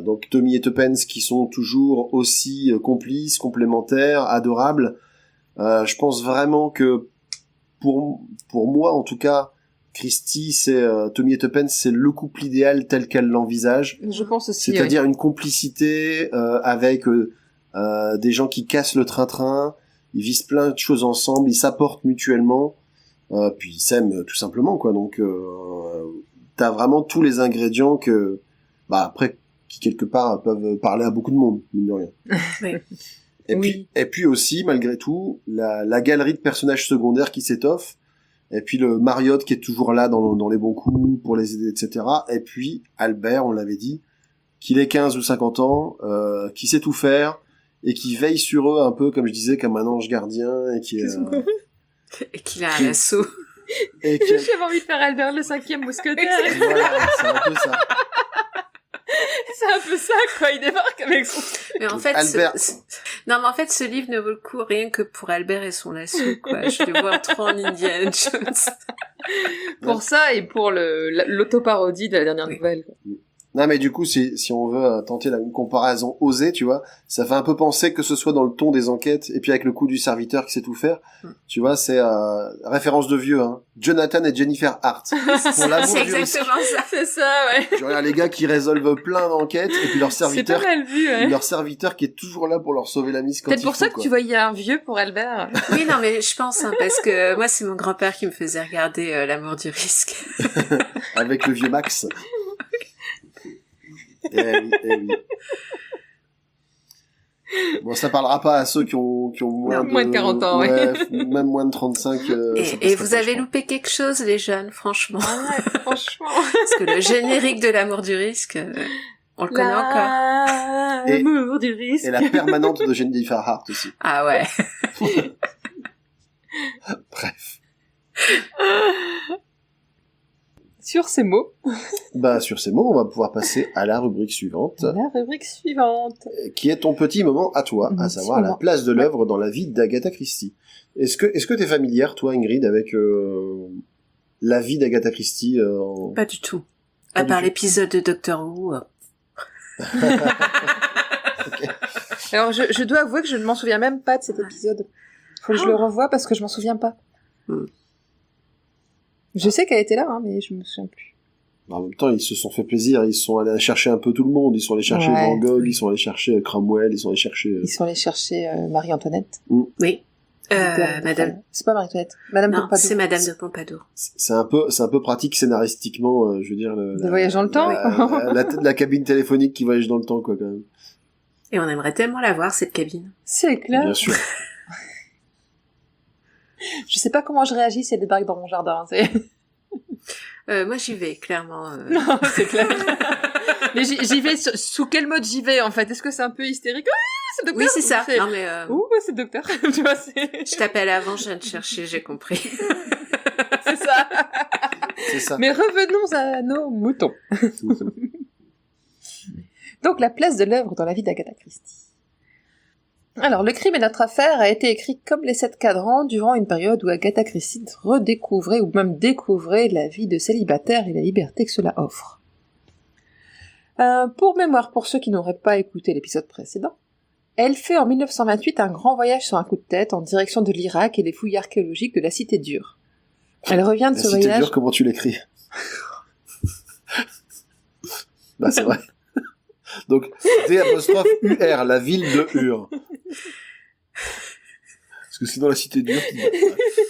Donc Tommy et Tuppence qui sont toujours aussi complices, complémentaires, adorables. Je pense vraiment que pour moi en tout cas, Christie, Tommy et Tuppence, c'est le couple idéal tel qu'elle l'envisage. Je pense aussi. C'est-à-dire une complicité avec des gens qui cassent le train-train, ils visent plein de choses ensemble, ils s'apportent mutuellement, puis ils s'aiment tout simplement, quoi. Donc t'as vraiment tous les ingrédients après, qui quelque part peuvent parler à beaucoup de monde, mine de rien. Oui. Et puis aussi, malgré tout, la galerie de personnages secondaires qui s'étoffe, et puis le Mariotte qui est toujours là dans les bons coups pour les aider, etc. Et puis Albert, on l'avait dit, qu'il ait 15 ou 50 ans, qui sait tout faire, et qui veille sur eux un peu, comme je disais, comme un ange gardien, et qui et qu'il a un assaut. J'avais envie de faire Albert le 5e mousquetaire. Voilà, c'est un peu ça. C'est un peu ça, quoi. Il débarque avec son... Mais en fait, Albert... ce livre ne vaut le coup rien que pour Albert et son lasso, quoi. Je le vois trop en Indiana Jones. Pour ça et pour l'autoparodie de la dernière nouvelle. Non, mais du coup, si on veut tenter une comparaison osée, tu vois, ça fait un peu penser que ce soit dans le ton des enquêtes, et puis avec le coup du serviteur qui sait tout faire, tu vois, c'est référence de vieux, hein. Jonathan et Jennifer Hart. Pour l'amour du risque. C'est exactement ça. C'est ça, ouais. Genre, les gars qui résolvent plein d'enquêtes, et puis leur serviteur... C'est pas mal vu, ouais. Leur serviteur qui est toujours là pour leur sauver la mise quand il faut. Peut-être pour ça que tu voyais un vieux pour Albert. Oui, non, mais je pense, hein, parce que moi, c'est mon grand-père qui me faisait regarder L'amour du risque. Avec le vieux Max. Eh oui. Bon, ça parlera pas à ceux qui ont moins de 40 ans, même moins de 35. Et vous avez loupé quelque chose, les jeunes, franchement. Ah ouais, franchement. Parce que le générique de L'amour du risque, on le connaît encore. L'amour du risque. Et la permanente de Jennifer Hart aussi. Ah ouais. Bref. Sur ces mots. Sur ces mots, on va pouvoir passer à la rubrique suivante. La rubrique suivante. Qui est ton petit moment à toi, à savoir la place de l'œuvre dans la vie d'Agatha Christie. Est-ce que t'es familière, toi, Ingrid, avec la vie d'Agatha Christie Pas du tout. À part l'épisode de Doctor Who. Okay. Alors, je dois avouer que je ne m'en souviens même pas de cet épisode. Faut que je le revoie parce que je m'en souviens pas. Je sais qu'elle était là, hein, mais je me souviens plus. En même temps, ils se sont fait plaisir, ils sont allés chercher un peu tout le monde, ils sont allés chercher Van Gogh, ils sont allés chercher Cromwell, ils sont allés chercher... Marie-Antoinette. Oui. Madame. C'est pas Marie-Antoinette. Madame de Pompadour. C'est Madame de Pompadour. C'est un peu pratique scénaristiquement, je veux dire. Le voyage dans le temps. La cabine téléphonique qui voyage dans le temps, quoi, quand même. Et on aimerait tellement la voir, cette cabine. C'est clair. Bien sûr. Je sais pas comment je réagis si elle débarque dans mon jardin. Moi, j'y vais, clairement. Non, c'est clair. Mais j'y vais, sous quel mode j'y vais, en fait? Est-ce que c'est un peu hystérique? C'est le docteur. Oui, c'est ça. Non, mais c'est le docteur. Tu vois, je t'appelle avant, je viens te chercher, j'ai compris. C'est ça. C'est ça. Mais revenons à nos moutons. Donc, la place de l'œuvre dans la vie d'Agatha Christie. Alors, Le crime et notre affaire a été écrit comme les 7 cadrans durant une période où Agatha Christie redécouvrait ou même découvrait la vie de célibataire et la liberté que cela offre. Pour mémoire, pour ceux qui n'auraient pas écouté l'épisode précédent, elle fait en 1928 un grand voyage sur un coup de tête en direction de l'Irak et des fouilles archéologiques de la Cité dure. Elle revient de ce voyage... La Cité dure, comment tu l'écris? Bah, c'est vrai. Donc, D'-UR, la ville de Ur. Parce que c'est dans la Cité dure qui...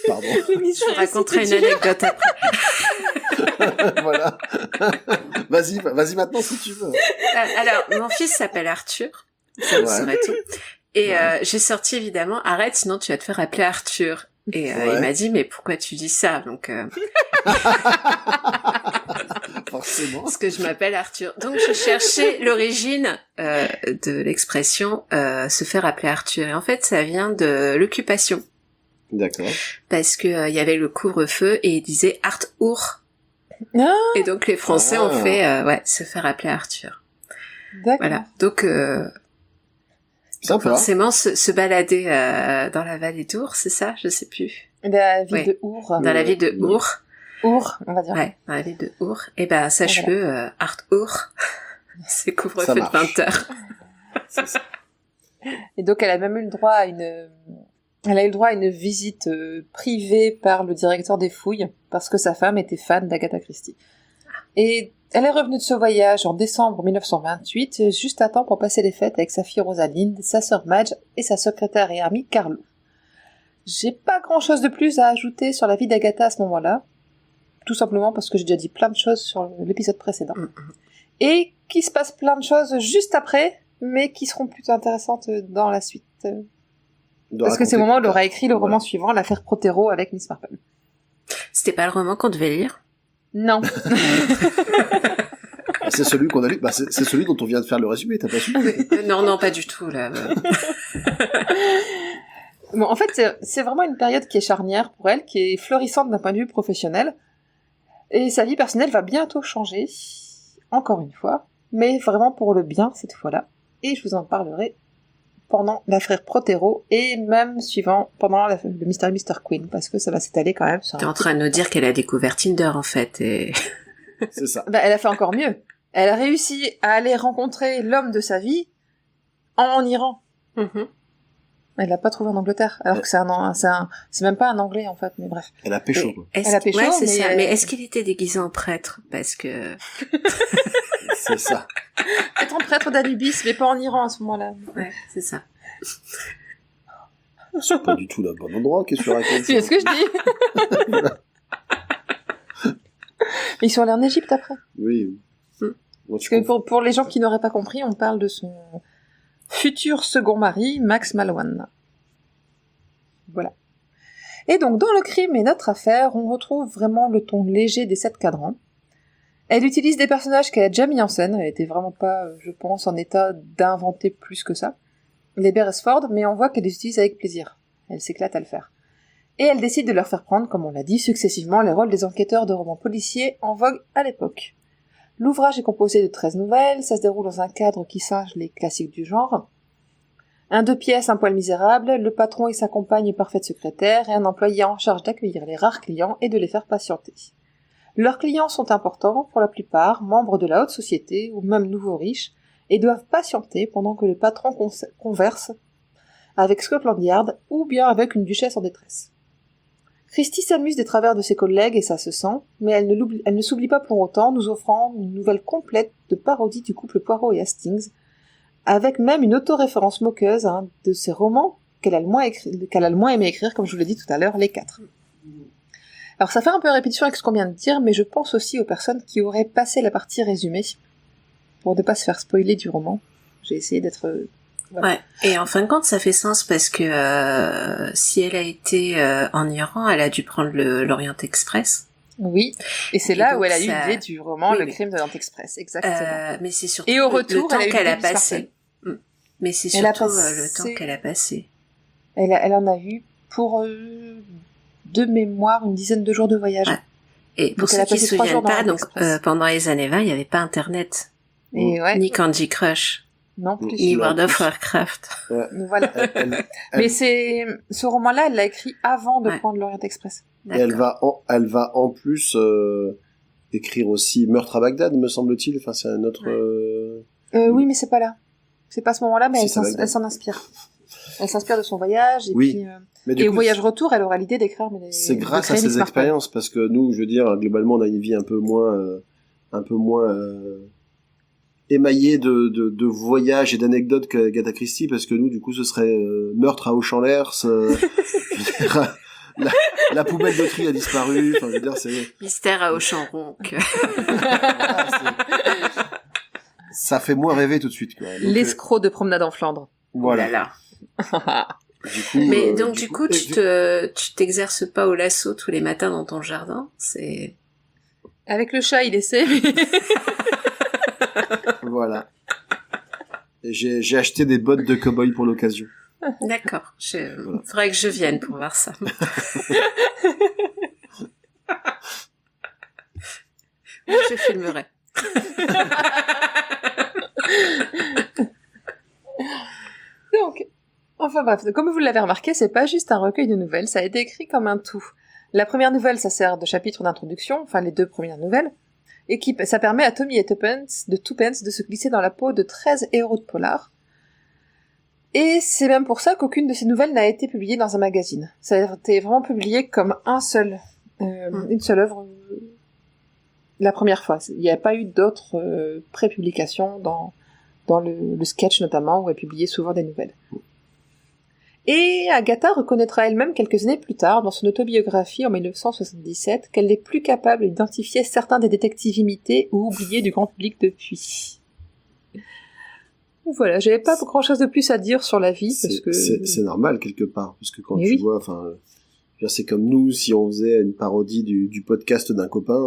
Pardon. Je vous raconterai une anecdote après. Voilà. Vas-y maintenant si tu veux. Alors, mon fils s'appelle Arthur. Ça me serait tout. Et j'ai sorti évidemment, arrête, sinon tu vas te faire appeler Arthur. Et il m'a dit, mais pourquoi tu dis ça? Donc, forcément. Parce que je m'appelle Arthur. Donc, je cherchais l'origine de l'expression se faire appeler Arthur. Et en fait, ça vient de l'occupation. D'accord. Parce que il y avait le couvre-feu et il disait Arthur. Ah. Et donc, les Français ont fait se faire appeler Arthur. D'accord. Voilà. Donc, forcément, se balader dans la vallée d'Our, c'est ça? Je sais plus. La ville de Our. Dans la ville de Our. Our, on va dire. Ouais, dans la ville de Our. Et ben, sache-le, Arthur, c'est couvre-feu de 20h. C'est ça. Et donc, elle a même eu le droit à une visite privée par le directeur des fouilles, parce que sa femme était fan d'Agatha Christie. Et elle est revenue de ce voyage en décembre 1928, juste à temps pour passer les fêtes avec sa fille Rosalinde, sa sœur Madge et sa secrétaire et amie Carlo. J'ai pas grand chose de plus à ajouter sur la vie d'Agatha à ce moment-là, tout simplement parce que j'ai déjà dit plein de choses sur l'épisode précédent. Et qu'il se passe plein de choses juste après, mais qui seront plutôt intéressantes dans la suite. Parce que c'est le moment où elle aura écrit le roman suivant, l'affaire Prothero avec Miss Marple. C'était pas le roman qu'on devait lire? Non. C'est celui qu'on a lu. Bah, c'est celui dont on vient de faire le résumé. T'as pas su? Non, pas du tout là. Bon, en fait, c'est vraiment une période qui est charnière pour elle, qui est florissante d'un point de vue professionnel, et sa vie personnelle va bientôt changer, encore une fois, mais vraiment pour le bien cette fois-là. Et je vous en parlerai pendant l'affaire Prothero et même pendant le mystérieux Mr. Queen, parce que ça va s'étaler quand même sur... T'es en train de nous dire qu'elle a découvert Tinder, en fait, et... C'est ça. Bah, elle a fait encore mieux. Elle a réussi à aller rencontrer l'homme de sa vie en Iran. Mm-hmm. Elle l'a pas trouvé en Angleterre, alors que c'est même pas un anglais, en fait, mais bref. Elle a pécho, quoi. Elle a pécho, ouais, c'est mais... ça. Mais est-ce qu'il était déguisé en prêtre? Parce que... C'est ça. Peut-être en prêtre d'Anubis, mais pas en Iran à ce moment-là. Ouais, c'est ça. C'est pas du tout le bon endroit, qu'est-ce que tu racontes? C'est ce que je dis. Mais ils sont allés en Égypte après. Oui. Parce que pour les gens qui n'auraient pas compris, on parle de son futur second mari, Max Malone. Voilà. Et donc, dans Le crime et notre affaire, on retrouve vraiment le ton léger des 7 cadrans. Elle utilise des personnages qu'elle a déjà mis en scène, elle était vraiment pas, je pense, en état d'inventer plus que ça. Les Beresford, mais on voit qu'elle les utilise avec plaisir. Elle s'éclate à le faire. Et elle décide de leur faire prendre, comme on l'a dit, successivement les rôles des enquêteurs de romans policiers en vogue à l'époque. L'ouvrage est composé de 13 nouvelles, ça se déroule dans un cadre qui singe les classiques du genre. Un 2 pièces, un poil misérable, le patron et sa compagne parfaite secrétaire, et un employé en charge d'accueillir les rares clients et de les faire patienter. Leurs clients sont importants, pour la plupart, membres de la haute société, ou même nouveaux riches, et doivent patienter pendant que le patron converse avec Scotland Yard, ou bien avec une duchesse en détresse. Christie s'amuse des travers de ses collègues et ça se sent, mais elle ne s'oublie pas pour autant, nous offrant une nouvelle complète de parodie du couple Poirot et Hastings, avec même une autoréférence moqueuse de ses romans qu'elle a le moins aimé écrire, comme je vous l'ai dit tout à l'heure, les 4. Alors ça fait un peu répétition avec ce qu'on vient de dire, mais je pense aussi aux personnes qui auraient passé la partie résumée, pour ne pas se faire spoiler du roman. J'ai essayé d'être... Voilà. Ouais, et en fin de compte, ça fait sens parce que si elle a été en Iran, elle a dû prendre l'Orient Express. Oui, et c'est là où elle a eu l'idée du roman Le crime de l'Orient Express, exactement. Mais c'est surtout et au retour, le temps qu'elle a passé. Mais c'est surtout le temps qu'elle a passé. Elle en a eu pour de mémoire une dizaine de jours de voyage. Ouais. Et pour ceux qui se souviennent pas, donc pendant les années 20, il n'y avait pas Internet, ni Candy Crush. Non plus. Ni World of Warcraft. Ouais. Voilà. Mais ce roman-là, elle l'a écrit avant de prendre l'Orient Express. Et elle va en plus écrire aussi Meurtre à Bagdad, me semble-t-il. Enfin, c'est un autre. Oui, mais c'est pas là. C'est pas à ce moment-là, mais elle s'en inspire. Elle s'inspire de son voyage et puis. Et au voyage retour, elle aura l'idée d'écrire. C'est grâce à ses expériences, parce que nous, je veux dire, globalement, on a une vie un peu moins émaillé de voyages et d'anecdotes qu'Agatha Christie, parce que nous, du coup, ce serait meurtre à Auchan-Lers, la poubelle de tri a disparu, enfin, je veux dire, c'est... Mystère à Auchan-Ronc. Ça fait moins rêver tout de suite, quoi. Donc, l'escroc de promenade en Flandre. Voilà. Mais donc, du coup, tu t'exerces pas au lasso tous les matins dans ton jardin, c'est... Avec le chat, il essaie, mais... Voilà. Et j'ai acheté des bottes de cow-boy pour l'occasion. D'accord. Faudrait que je vienne pour voir ça. Moi, je filmerai. Donc, enfin bref, comme vous l'avez remarqué, c'est pas juste un recueil de nouvelles, ça a été écrit comme un tout. La première nouvelle, ça sert de chapitre d'introduction, enfin les 2 premières nouvelles, et ça permet à Tommy et Twopence de se glisser dans la peau de 13 héros de polar. Et c'est même pour ça qu'aucune de ces nouvelles n'a été publiée dans un magazine. Ça a été vraiment publié comme une seule œuvre la première fois. Il n'y a pas eu d'autres pré-publications dans le sketch notamment, où elle publiait souvent des nouvelles. Et Agatha reconnaîtra elle-même quelques années plus tard, dans son autobiographie en 1977, qu'elle n'est plus capable d'identifier certains des détectives imités ou oubliés du grand public depuis. Voilà, j'avais pas grand-chose de plus à dire sur la vie, parce que... C'est normal, quelque part, parce que quand tu vois, enfin, c'est comme nous, si on faisait une parodie du podcast d'un copain,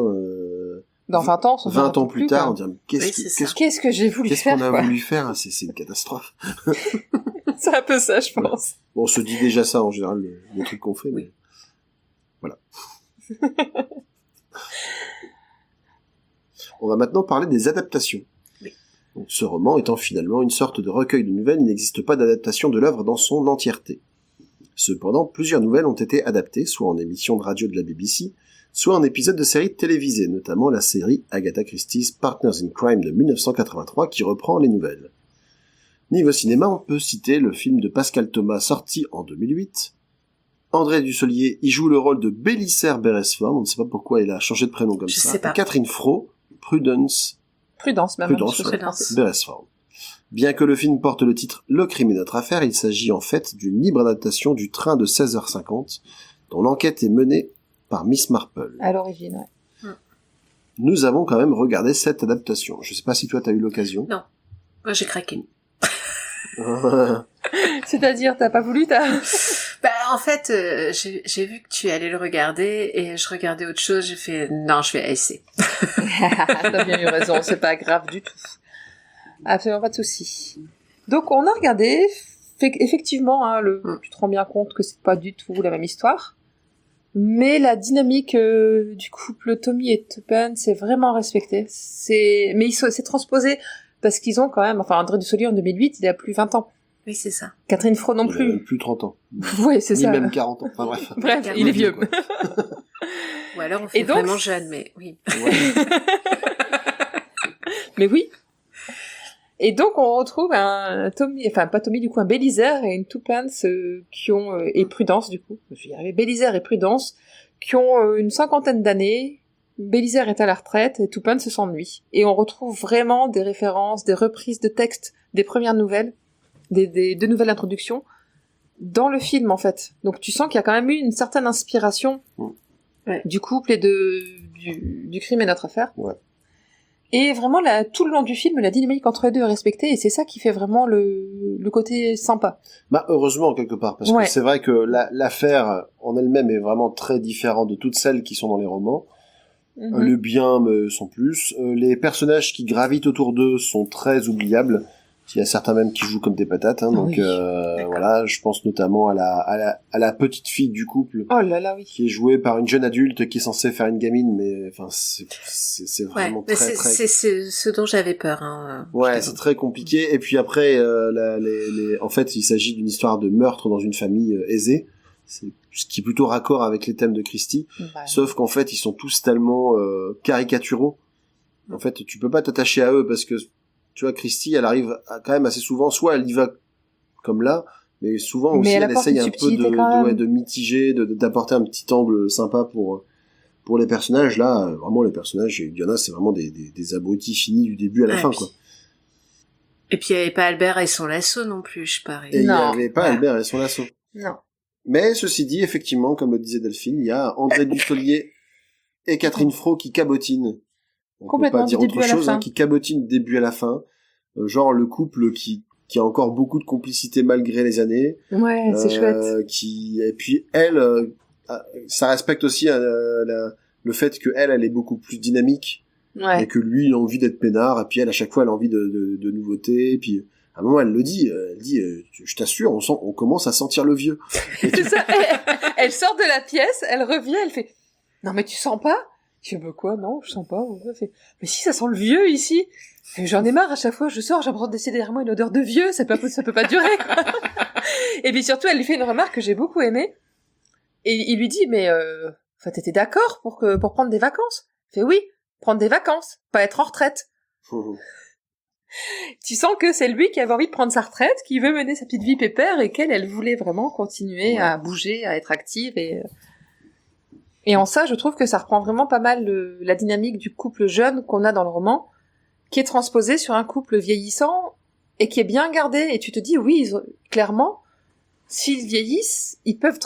dans 20 ans, 20 ans plus tard, on dirait, qu'est-ce que j'ai voulu faire, qu'est-ce qu'on a voulu faire? C'est une catastrophe. C'est un peu ça, je pense. Bon, on se dit déjà ça, en général, les trucs qu'on fait, mais... Voilà. On va maintenant parler des adaptations. Oui. Donc, ce roman étant finalement une sorte de recueil de nouvelles, il n'existe pas d'adaptation de l'œuvre dans son entièreté. Cependant, plusieurs nouvelles ont été adaptées, soit en émission de radio de la BBC, soit en épisode de séries télévisées, notamment la série Agatha Christie's Partners in Crime de 1983 qui reprend les nouvelles. Niveau cinéma, on peut citer le film de Pascal Thomas sorti en 2008. André Dussolier y joue le rôle de Bélisaire Beresford, on ne sait pas pourquoi il a changé de prénom comme ça. Sais pas. Catherine Fro, Prudence Beresford. Bien que le film porte le titre Le crime est notre affaire, il s'agit en fait d'une libre adaptation du train de 16h50, dont l'enquête est menée par Miss Marple. À l'origine, ouais. Nous avons quand même regardé cette adaptation. Je sais pas si toi t'as eu l'occasion. Non. Moi j'ai craqué. C'est-à-dire, t'as pas voulu, en fait, j'ai vu que tu allais le regarder, et je regardais autre chose, j'ai fait, non, je vais essayer. T'as bien eu raison, c'est pas grave du tout. Absolument pas de souci. Donc, on a regardé, effectivement, tu te rends bien compte que c'est pas du tout la même histoire, mais la dynamique du couple Tommy et Twopence c'est vraiment respecté. Mais c'est transposé, parce qu'ils ont quand même, André Dussolier en 2008, il a plus 20 ans. Oui, c'est ça. Catherine Fro non plus. Il a plus 30 ans. Oui, c'est ça. Ni même 40 ans. Enfin, bref. Bref, il est vieux. Ou alors on fait vraiment jeune, mais oui. Ouais. Mais oui. Et donc on retrouve un Bélisaire et une Twopence qui ont, et Prudence du coup, je vais y arriver, Bélisaire et Prudence, qui ont une 50aine d'années. Bélisaire est à la retraite et Twopence s'ennuie. Et on retrouve vraiment des références, des reprises de textes des premières nouvelles, des 2 nouvelles introductions, dans le film, en fait. Donc tu sens qu'il y a quand même eu une certaine inspiration du couple et du crime et notre affaire. Ouais. Et vraiment, tout le long du film, la dynamique entre les deux est respectée, et c'est ça qui fait vraiment le côté sympa. Bah, heureusement, quelque part, parce que c'est vrai que l'affaire en elle-même est vraiment très différente de toutes celles qui sont dans les romans. Le bien sans plus. Les personnages qui gravitent autour d'eux sont très oubliables. Il y a certains même qui jouent comme des patates, hein, donc voilà, je pense notamment à la petite fille du couple, qui est jouée par une jeune adulte qui est censée faire une gamine, mais enfin c'est vraiment très c'est ce dont j'avais peur. Hein, ouais, c'est très compliqué. Et puis après, en fait, il s'agit d'une histoire de meurtre dans une famille aisée, c'est ce qui est plutôt raccord avec les thèmes de Christie, sauf qu'en fait, ils sont tous tellement caricaturaux. En fait, tu peux pas t'attacher à eux parce que tu vois, Christie, elle arrive quand même assez souvent, soit elle y va comme là, mais souvent aussi elle essaye un peu de mitiger, d'apporter un petit angle sympa pour les personnages. Là, vraiment, les personnages, il y en a, c'est vraiment des abrutis finis du début à la fin, quoi. Et puis il n'y avait pas Albert et son lasso non plus, je parie. Et il n'y avait pas Albert et son lasso. Non. Mais ceci dit, effectivement, comme le disait Delphine, il y a André Dussolier et Catherine Fro qui cabotinent. On peut pas dire autre chose, qui cabotine du début à la fin. Genre le couple qui a encore beaucoup de complicité malgré les années. Ouais, c'est chouette. Et puis elle, ça respecte aussi le fait que elle est beaucoup plus dynamique. Ouais. Et que lui, il a envie d'être peinard. Et puis elle, à chaque fois, elle a envie de nouveautés. Et puis, à un moment, elle dit, je t'assure, on commence à sentir le vieux. C'est ça, elle sort de la pièce, elle revient, elle fait, non mais tu sens pas? Je fais, bah quoi, non, je sens pas. Fait, mais si, ça sent le vieux ici. J'en ai marre, à chaque fois je sors, j'ai l'impression de laisser derrière moi une odeur de vieux, ça peut pas durer, quoi. Et puis surtout, elle lui fait une remarque que j'ai beaucoup aimée. Et il lui dit, mais t'étais d'accord pour prendre des vacances? Il fait, oui, prendre des vacances, pas être en retraite. Tu sens que c'est lui qui avait envie de prendre sa retraite, qui veut mener sa petite vie pépère, et elle voulait vraiment continuer à bouger, à être active, et en ça, je trouve que ça reprend vraiment pas mal la dynamique du couple jeune qu'on a dans le roman, qui est transposée sur un couple vieillissant et qui est bien gardé. Et tu te dis, oui, clairement, s'ils vieillissent, ils peuvent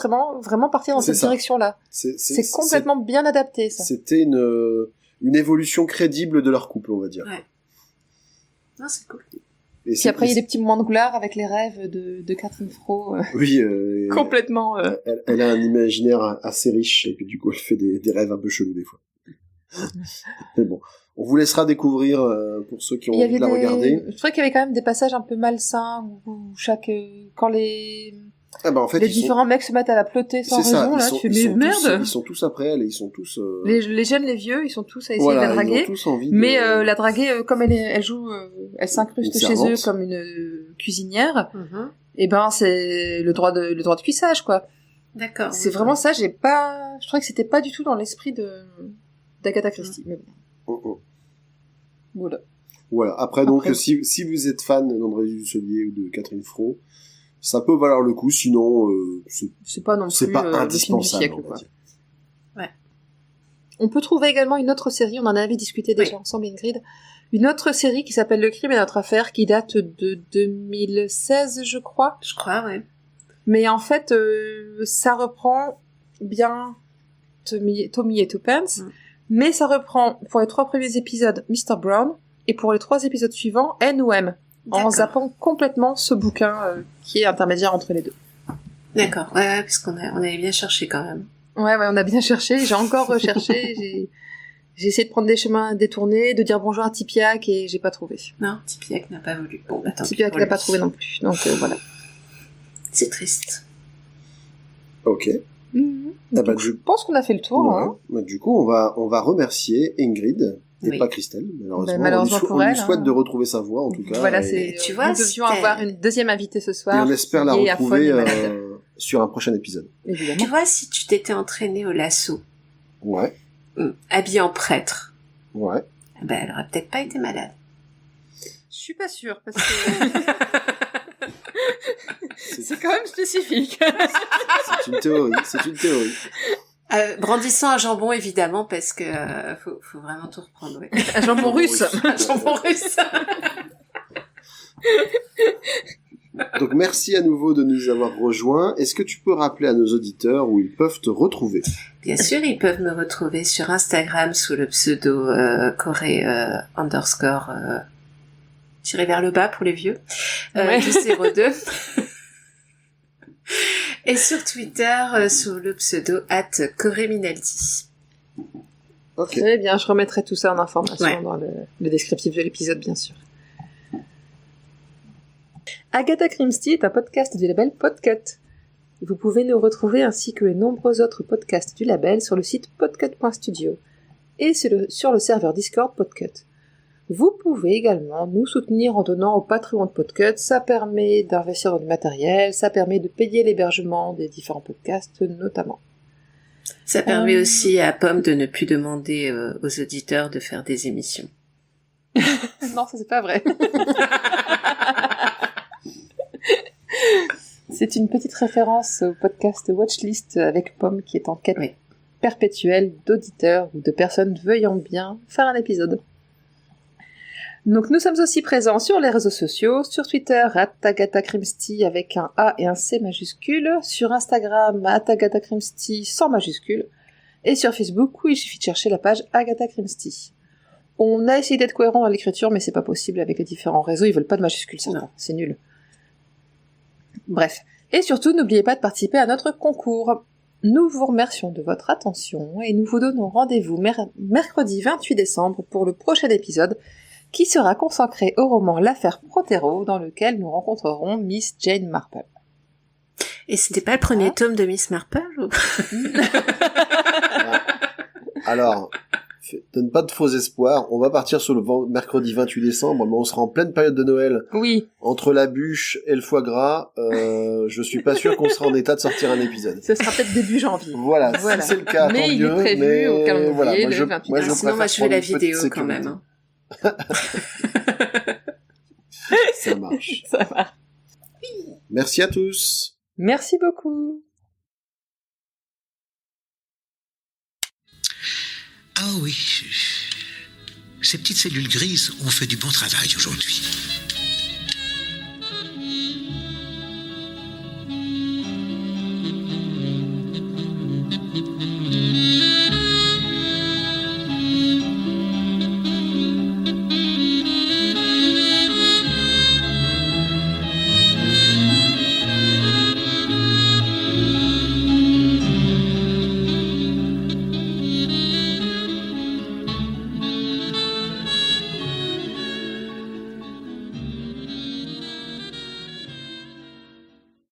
vraiment partir dans cette direction-là. C'est complètement bien adapté, ça. C'était une évolution crédible de leur couple, on va dire. Ouais. Non, c'est cool. Et puis après, il y a des petits moments de gloire avec les rêves de Catherine Fro. Oui. Complètement. Elle a un imaginaire assez riche, et puis du coup, elle fait des rêves un peu chelous des fois. Mais bon, on vous laissera découvrir pour ceux qui ont envie de la regarder. Je trouvais qu'il y avait quand même des passages un peu malsains où quand les différents mecs se mettent à la ploter sans raison, là, tu fais merde. Ils sont tous après elle, et ils sont tous les jeunes, les vieux, ils sont tous à essayer de la draguer. Ils ont tous envie mais la draguer, comme elle joue, elle s'incruste chez eux comme une cuisinière. Et ben c'est le droit de cuissage, quoi. D'accord. C'est vraiment ça. Je trouvais que c'était pas du tout dans l'esprit d'Agatha Christie. Mais bon. Voilà. Après, donc, si vous êtes fan d'André Dussolier ou de Catherine Fro, ça peut valoir le coup, sinon c'est pas non plus c'est pas indispensable, siècle, quoi. Ouais. On peut trouver également une autre série, on en avait discuté déjà ensemble, Ingrid, une autre série qui s'appelle Le crime et notre affaire, qui date de 2016, je crois. Je crois, ouais. Mais en fait, ça reprend bien Tommy et Tuppence, mais ça reprend pour les 3 premiers épisodes Mr. Brown, et pour les 3 épisodes suivants, N ou M. En zappant complètement ce bouquin qui est intermédiaire entre les deux. D'accord, ouais, parce qu'on avait bien cherché quand même. Ouais, on a bien cherché, j'ai encore recherché, j'ai essayé de prendre des chemins détournés, de dire bonjour à Tipiak, et j'ai pas trouvé. Non, Tipiak n'a pas voulu. Bon, attends. Tipiak l'a pas trouvé non plus, donc voilà. C'est triste. Ok. Je pense qu'on a fait le tour. Ouais. Hein. Bah, du coup, on va remercier Ingrid. Et pas Christelle, malheureusement. Pour elle, on lui souhaite de retrouver sa voix, en tout cas. Voilà, tu vois, nous devions avoir une deuxième invitée ce soir. Et on espère la retrouver sur un prochain épisode. Évidemment. Tu vois, si tu t'étais entraîné au lasso. Ouais. Habillé en prêtre. Ouais. Ben, elle aurait peut-être pas été malade. Je suis pas sûre, parce que... c'est quand même spécifique. C'est une théorie. Brandissant un jambon, évidemment, parce que faut vraiment tout reprendre. Ouais. Un jambon russe. Un jambon russe. Donc merci à nouveau de nous avoir rejoints. Est-ce que tu peux rappeler à nos auditeurs où ils peuvent te retrouver? Bien sûr, ils peuvent me retrouver sur Instagram sous le pseudo Corée _ tiré vers le bas pour les vieux, du 02. Et sur Twitter sous le pseudo @CoréMinaldi. Ok. Très bien, je remettrai tout ça en information dans le descriptif de l'épisode, bien sûr. Agatha Christie est un podcast du label Podcut. Vous pouvez nous retrouver ainsi que les nombreux autres podcasts du label sur le site podcut.studio et sur le serveur Discord Podcut. Vous pouvez également nous soutenir en donnant au Patreon de Podcut, ça permet d'investir dans du matériel, ça permet de payer l'hébergement des différents podcasts notamment. Ça permet aussi à Pomme de ne plus demander aux auditeurs de faire des émissions. Non, ça c'est pas vrai. C'est une petite référence au podcast Watchlist avec Pomme qui est en quête perpétuelle d'auditeurs ou de personnes veuillant bien faire un épisode. Donc nous sommes aussi présents sur les réseaux sociaux, sur Twitter @AgathaCrimsty avec un A et un C majuscule, sur Instagram @AgathaCrimsty sans majuscule, et sur Facebook où il suffit de chercher la page Agatha Christie. On a essayé d'être cohérent dans l'écriture, mais c'est pas possible avec les différents réseaux, ils veulent pas de majuscules, certains, c'est nul. Bref. Et surtout, n'oubliez pas de participer à notre concours. Nous vous remercions de votre attention et nous vous donnons rendez-vous mercredi 28 décembre pour le prochain épisode qui sera consacré au roman L'affaire Prothero dans lequel nous rencontrerons Miss Jane Marple. Et c'était pas le premier tome de Miss Marple ou... Alors, donne pas de faux espoirs. On va partir sur le mercredi 28 décembre, mais on sera en pleine période de Noël. Oui. Entre la bûche et le foie gras, je suis pas sûr qu'on sera en état de sortir un épisode. Ce sera peut-être début janvier. Voilà. Si c'est le cas, tant mieux. Mais il est prévu au calendrier voilà, le 28 décembre. Sinon, moi, je fais la vidéo quand même. Hein. Ça marche. Ça marche. Merci à tous. Merci beaucoup. Ah oui, ces petites cellules grises ont fait du bon travail aujourd'hui.